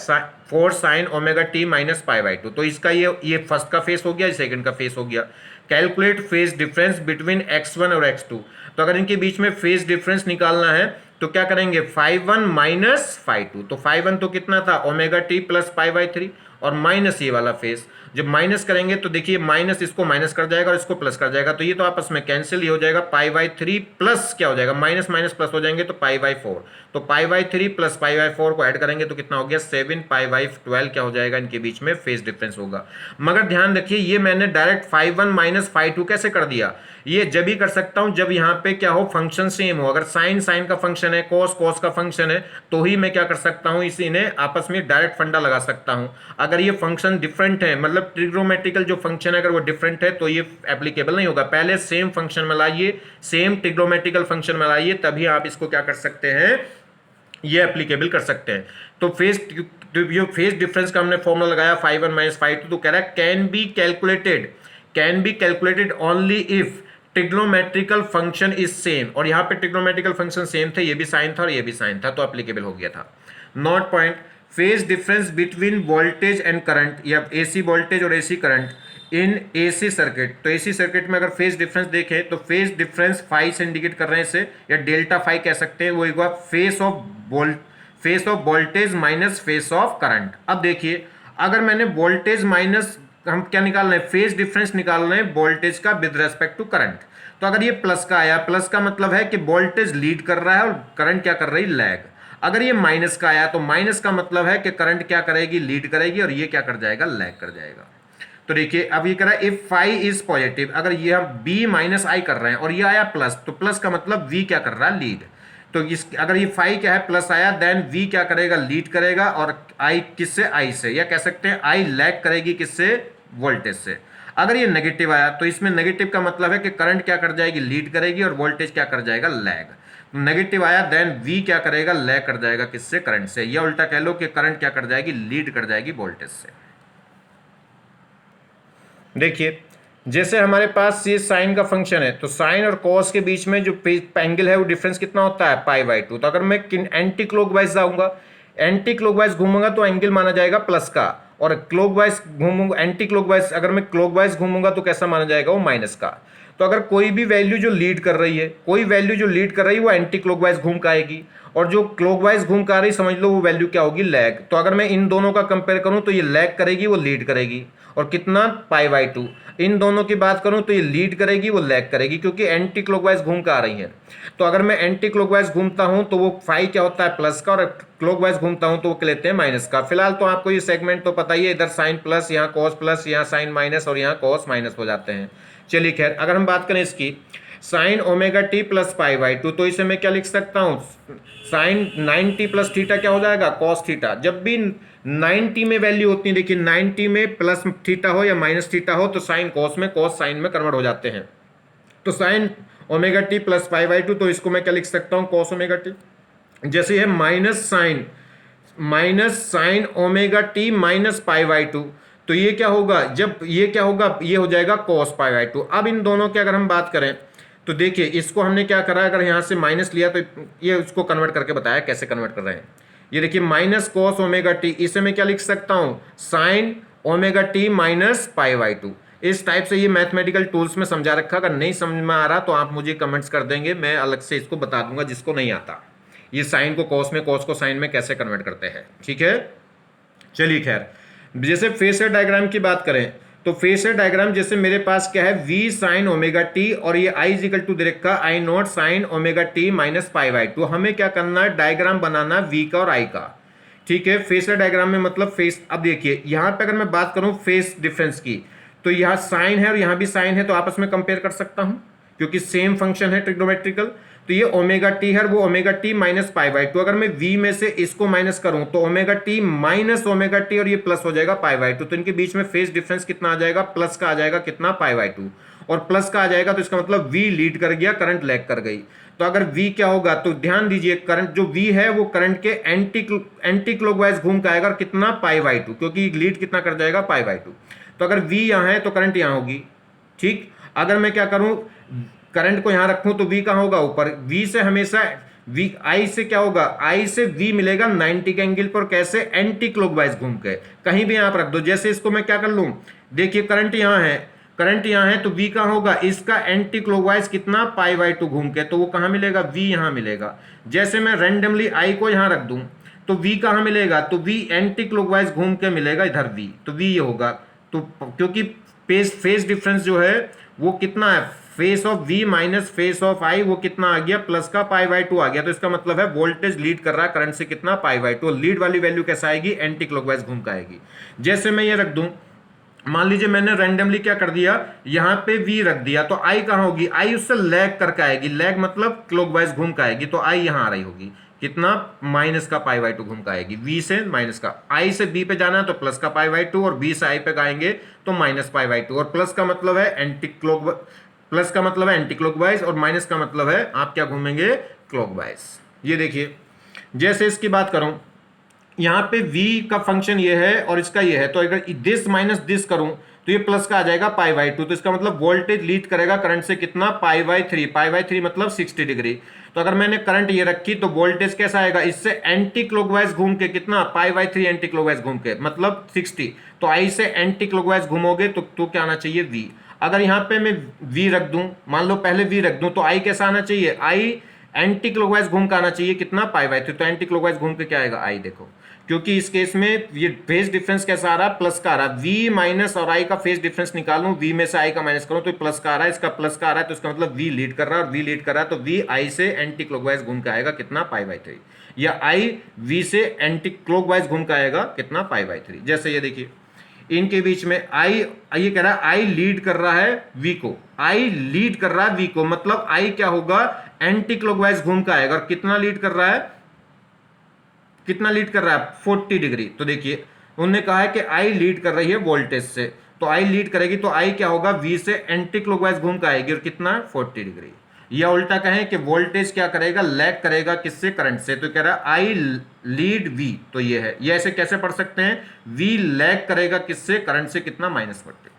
4 sine omega T minus pi by 2। तो इसका ये फर्स्ट का फेस हो गया, सेकंड का फेस हो गया। Calculate phase difference between x1 और x2। तो अगर इनके बीच में फेज डिफरेंस निकालना है तो क्या करेंगे? φ1 माइनस φ2। तो φ1 तो कितना था? Omega t plus pi by 3, और माइनस ये वाला फेस। जब माइनस करेंगे तो देखिए माइनस इसको माइनस कर जाएगा और इसको प्लस कर जाएगा, तो ये तो आपस में कैंसिल ही हो जाएगा। पाई बाई 3 प्लस क्या हो जाएगा? माइनस माइनस प्लस हो जाएंगे, तो पाई बाई 4। तो pi by 3 plus pi by 4 को ऐड करेंगे तो कितना हो गया? 7 पाई बाई 12 क्या हो जाएगा? इनके बीच में फेज डिफरेंस होगा। मगर ध्यान रखिए, ये मैंने डायरेक्ट φ1 माइनस φ2 कैसे कर दिया? ये जब ही कर सकता हूं जब यहाँ पे क्या हो? फंक्शन सेम हो। अगर साइन साइन का फंक्शन है, कॉस कॉस का फंक्शन है, तो ही मैं क्या कर सकता हूं? इन्हें आपस में डायरेक्ट फंडा लगा सकता हूं। अगर ये फंक्शन डिफरेंट है, मतलब ट्रिग्नोमेट्रिकल जो फंक्शन है अगर वो डिफरेंट है, तो ये एप्लीकेबल नहीं होगा। पहले सेम फंक्शन में लाइए, सेम ट्रिग्नोमेट्रिकल फंक्शन में लाइए, तभी आप इसको क्या कर सकते हैं? ये एप्लीकेबल कर सकते हैं। तो फेज डिफरेंस का हमने फॉर्मूला लगाया φ1 माइनस φ2, तो कह रहा है can be calculated only if trigonometrical function is same. और यहाँ पे ट्रिग्नोमेट्रिकल फंक्शन सेम थे, ये भी साइन था और ये भी साइन था, तो एप्लीकेबल हो गया था। Not point, phase difference between voltage and current, या एसी वोल्टेज और AC current in AC circuit. तो एसी सर्किट में अगर फेज डिफरेंस देखें तो फेज डिफरेंस फाई से इंडिकेट कर रहे हैं इसे, या डेल्टा फाई कह सकते हैं। वो एक बार phase of voltage minus phase of current. अब देखिए, अगर मैंने वोल्टेज माइनस, हम क्या निकाल रहे हैं? फेज डिफरेंस निकाल रहे हैं वोल्टेज का विद रेस्पेक्ट टू करंट। तो अगर ये प्लस का आया, प्लस का मतलब है कि वोल्टेज लीड कर रहा है और करंट क्या कर रही? लैग। अगर ये माइनस का आया तो माइनस का मतलब है कि करंट क्या करेगी? लीड करेगी, और ये क्या कर जाएगा? लैग कर जाएगा। तो देखिए, अब ये कह रहा है इफ फाई इज पॉजिटिव, अगर ये हम बी माइनस आई कर रहे हैं और ये आया प्लस, तो प्लस का मतलब वी क्या कर रहा है? लीड। तो इस अगर ये फाई क्या है? प्लस आया, देन वी क्या करेगा? लीड करेगा, और आई किससे? आई से, या कह सकते हैं आई लैग करेगी किससे? वोल्टेज से। अगर ये नेगेटिव आया तो इसमें नेगेटिव का मतलब है कि करंट क्या कर जाएगी? लीड करेगी, और वोल्टेज क्या कर जाएगा? लैग। नेगेटिव आया, देन वी क्या करेगा? लैग कर जाएगा किससे? करंट से। या उल्टा कह लो कि करंट क्या कर जाएगी? लीड कर जाएगी वोल्टेज से। देखिए, जैसे हमारे पास ये साइन का फंक्शन है, तो साइन और कॉस के बीच में जो एंगल है वो डिफरेंस कितना होता है? Pi by 2। तो अगर मैं एंटी क्लॉकवाइज जाऊंगा, एंटी क्लॉकवाइज घूमूंगा तो एंगल माना जाएगा प्लस का, और क्लॉकवाइज घूमूंगा, एंटी क्लॉकवाइज अगर मैं क्लॉकवाइज घूमूंगा तो कैसा माना जाएगा? वो माइनस का। तो अगर कोई भी वैल्यू जो लीड कर रही है, कोई वैल्यू जो लीड कर रही है वो एंटी क्लॉकवाइज घूम के आएगी, और जो क्लॉकवाइज घूम के आ रही समझ लो वो वैल्यू क्या होगी? लैग। तो अगर मैं इन दोनों का कंपेयर करूं तो ये लैग करेगी, वो लीड करेगी, और कितना? Pi by 2। इन दोनों की बात करूं तो ये लीड करेगी, वो लैग करेगी, क्योंकि एंटी क्लॉकवाइज घूम के आ रही है। तो अगर मैं एंटी क्लॉकवाइज घूमता हूं तो वो फाई क्या होता है? प्लस का, और क्लॉकवाइज घूमता हूं तो वो लेते हैं माइनस का। फिलहाल तो आपको ये सेगमेंट तो पता ही है, इधर साइन प्लस, यहाँ कॉस प्लस, यहाँ साइन माइनस, और यहाँ कॉस माइनस हो जाते हैं। चलिए खैर, अगर हम बात करें इसकी, sign omega t plus pi by 2, तो इसे मैं क्या लिख सकता हूँ? साइन 90 प्लस थीटा क्या हो जाएगा? Cos theta. जब भी 90 में वैल्यू होती है, देखिए 90 में प्लस थीटा हो या माइनस थीटा हो, तो साइन कॉस में, कॉस साइन में कन्वर्ट हो जाते हैं। तो sign omega t plus pi by 2, तो इसको मैं क्या लिख सकता हूँ? Cos omega T. जैसे है minus sign omega T minus pi by 2, तो ये क्या होगा? जब ये क्या होगा? ये हो जाएगा कॉस पाई बाई 2। अब इन दोनों की अगर हम बात करें तो देखिए, इसको हमने क्या करा, अगर यहाँ से माइनस लिया तो ये उसको कन्वर्ट करके बताया कैसे कन्वर्ट कर रहे हैं। ये देखिए, माइनस कॉस ओमेगा टी, इसे मैं क्या लिख सकता हूँ? Sign omega T minus pi by 2। इस टाइप से ये मैथमेटिकल टूल्स में समझा रखा। अगर नहीं समझ में आ रहा तो आप मुझे कमेंट्स कर देंगे, मैं अलग से इसको बता दूंगा जिसको नहीं आता, ये साइन को कॉस में, कॉस को साइन में कैसे कन्वर्ट करते हैं। ठीक है, चलिए खैर, जैसे फेसर डायग्राम की बात करें तो फेसर डायग्राम जैसे मेरे पास क्या है? v साइन ओमेगा टी, और ये i इजिकल टू दे रखा i0 sign omega T minus pi by 2। हमें क्या करना है? डायग्राम बनाना v का और i का। ठीक है। फेसर डायग्राम में मतलब फेस, अब देखिए यहाँ पे अगर मैं बात करूं फेस डिफरेंस की, तो यहाँ साइन है और यहाँ भी साइन है, तो आपस में कंपेयर कर सकता हूं क्योंकि सेम फंक्शन है ट्रिग्नोमेट्रिकल। तो ये ओमेगा टी है, वो omega T minus pi by two. अगर मैं वी में से इसको माइनस करूं तो omega T minus omega T और ये प्लस हो जाएगा पाई बाई टू। तो इनके बीच में फेस डिफरेंस कितना आ जाएगा, प्लस का आ जाएगा कितना, पाई बाई टू। और प्लस का आ जाएगा तो इसका मतलब V लीड कर गया, करंट लैग कर गई। तो अगर V क्या होगा, तो ध्यान दीजिए करंट जो V है वो करंट के एंटी क्लॉकवाइज घूम के आएगा, और कितना, पाई बाई टू, क्योंकि लीड कितना कर जाएगा, पाई बाई टू। तो अगर V यहाँ है तो करंट यहाँ होगी। ठीक, अगर मैं क्या करूं, करंट को यहां रखूं तो V कहां होगा, ऊपर। V से हमेशा V, I से क्या होगा, I से V मिलेगा 90 के एंगल पर, कैसे, एंटी क्लॉकवाइज घूम के। कहीं भी आप रख दो, जैसे इसको मैं क्या कर लूं, देखिए करंट यहां है, करंट यहां है, तो V कहां होगा, इसका एंटी क्लॉकवाइज कितना, पाई बाई टू घूम के, तो वो कहां मिलेगा, V यहां मिलेगा। जैसे मैं रैंडमली I को यहां रख दूं तो V कहां मिलेगा, तो V एंटी क्लॉकवाइज घूम के मिलेगा इधर V, तो V ये होगा। तो क्योंकि फेस डिफरेंस जो है वो कितना है, face of V minus phase of I, वो कितना आ गया, प्लस का पाई बाई टू आ गया। तो इसका मतलब है वोल्टेज लीड कर रहा है करंट से कितना, पाई बाई टू। लीड वाली वैल्यू कैसा आएगी, एंटी क्लॉकवाइज घूम के आएगी। जैसे मैं ये रख दूं, मान लीजिए मैंने रैंडमली क्या कर दिया, यहां पे V रख दिया, तो I कहां होगी, I उससे लैग करके आएगी, लैग मतलब क्लॉकवाइज घूम के आएगी, तो I यहां आ रही होगी, कितना, माइनस का पाई बाई टू घूम के आएगी। V से माइनस का, I से B पे जाना है तो प्लस का पाई बाई टू, और B से I पे आएंगे तो माइनस पाई बाई टू। और प्लस का मतलब है एंटी क्लॉक, प्लस का मतलब है एंटी क्लॉकवाइज, और माइनस का मतलब है आप क्या घूमेंगे, क्लॉकवाइज। ये देखिए, जैसे इसकी बात करूं, यहां पे V का फंक्शन ये है और इसका ये है, तो अगर दिस माइनस दिस करूं तो ये प्लस का आ जाएगा पाई बाई टू। तो इसका मतलब वोल्टेज लीड करेगा करंट से कितना, pi by three. Pi by three मतलब 60 डिग्री। तो अगर मैंने करंट ये रखी तो वोल्टेज कैसा आएगा, इससे एंटी क्लॉकवाइज घूम के कितना, pi by three anti clockwise घूम के, मतलब 60। तो I से एंटी क्लॉकवाइज घूमोगे तो क्या आना चाहिए, V। अगर यहां पे मैं V रख दूं, मान लो पहले V रख दूं, तो I कैसा आना चाहिए, I एंटी क्लॉकवाइज घूम के आना चाहिए कितना, पाई बाई थ्री। तो एंटी क्लॉकवाइज घूम के क्या आएगा, I। देखो क्योंकि इस केस में ये फेज डिफरेंस कैसा आ रहा है, प्लस का आ रहा है। V माइनस और I का फेज डिफरेंस निकालूं, V में से I का माइनस करूं तो प्लस का आ रहा है, इसका प्लस का आ रहा है, तो इसका मतलब V लीड कर रहा है, और V लीड कर रहा है तो V I से एंटी क्लॉकवाइज घूम के आएगा कितना, पाई बाई थ्री। या I V से एंटी क्लॉकवाइज घूम के आएगा कितना, पाई बाई थ्री। जैसे ये देखिए इनके बीच में ये कह रहा है I लीड कर रहा है V को, I लीड कर रहा है V को, मतलब I क्या होगा, एंटी क्लॉकवाइज घूम के आएगा। और कितना लीड कर रहा है, कितना लीड कर रहा है, 40 डिग्री। तो देखिए उन्होंने कहा है कि I लीड कर रही है वोल्टेज से, तो I लीड करेगी तो I क्या होगा, V से एंटी क्लॉकवाइज घूम के आएगी, और कितना, 40 डिग्री। या उल्टा कहें कि वोल्टेज क्या करेगा, लैग करेगा किससे, करंट से। तो कह रहा है I लीड V, तो ये है, ये ऐसे कैसे पढ़ सकते हैं, V लैग करेगा किससे, करंट से कितना, -40।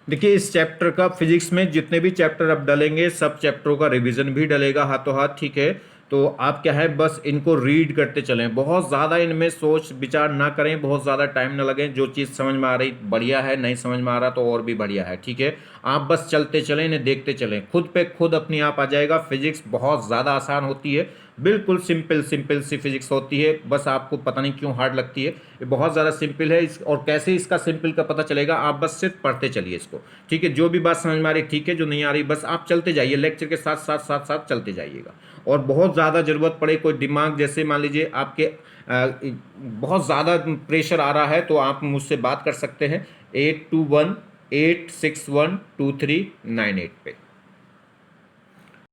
देखिए इस चैप्टर का फिजिक्स में जितने भी चैप्टर आप डालेंगे सब चैप्टरों का रिवीजन भी डलेगा हाथों हाथ, ठीक है। तो आप क्या है, बस इनको रीड करते चलें, बहुत ज़्यादा इनमें सोच विचार ना करें, बहुत ज़्यादा टाइम ना लगे। जो चीज़ समझ में आ रही बढ़िया है, नहीं समझ में आ रहा तो और भी बढ़िया है, ठीक है। आप बस चलते चलें, इन्हें देखते चलें, खुद पे खुद अपने आप आ जाएगा। फिजिक्स बहुत ज़्यादा आसान होती है, बिल्कुल सिंपल सिंपल सी फिजिक्स होती है, बस आपको पता नहीं क्यों हार्ड लगती है। ये बहुत ज़्यादा सिंपल है, और कैसे इसका सिंपल का पता चलेगा, आप बस सिर्फ पढ़ते चलिए इसको, ठीक है। जो भी बात समझ में आ रही ठीक है, जो नहीं आ रही बस आप चलते जाइए, लेक्चर के साथ साथ साथ साथ चलते जाइएगा। और बहुत ज़्यादा ज़रूरत पड़े, कोई दिमाग जैसे मान लीजिए आपके बहुत ज़्यादा प्रेशर आ रहा है, तो आप मुझसे बात कर सकते हैं 8218612398 पे।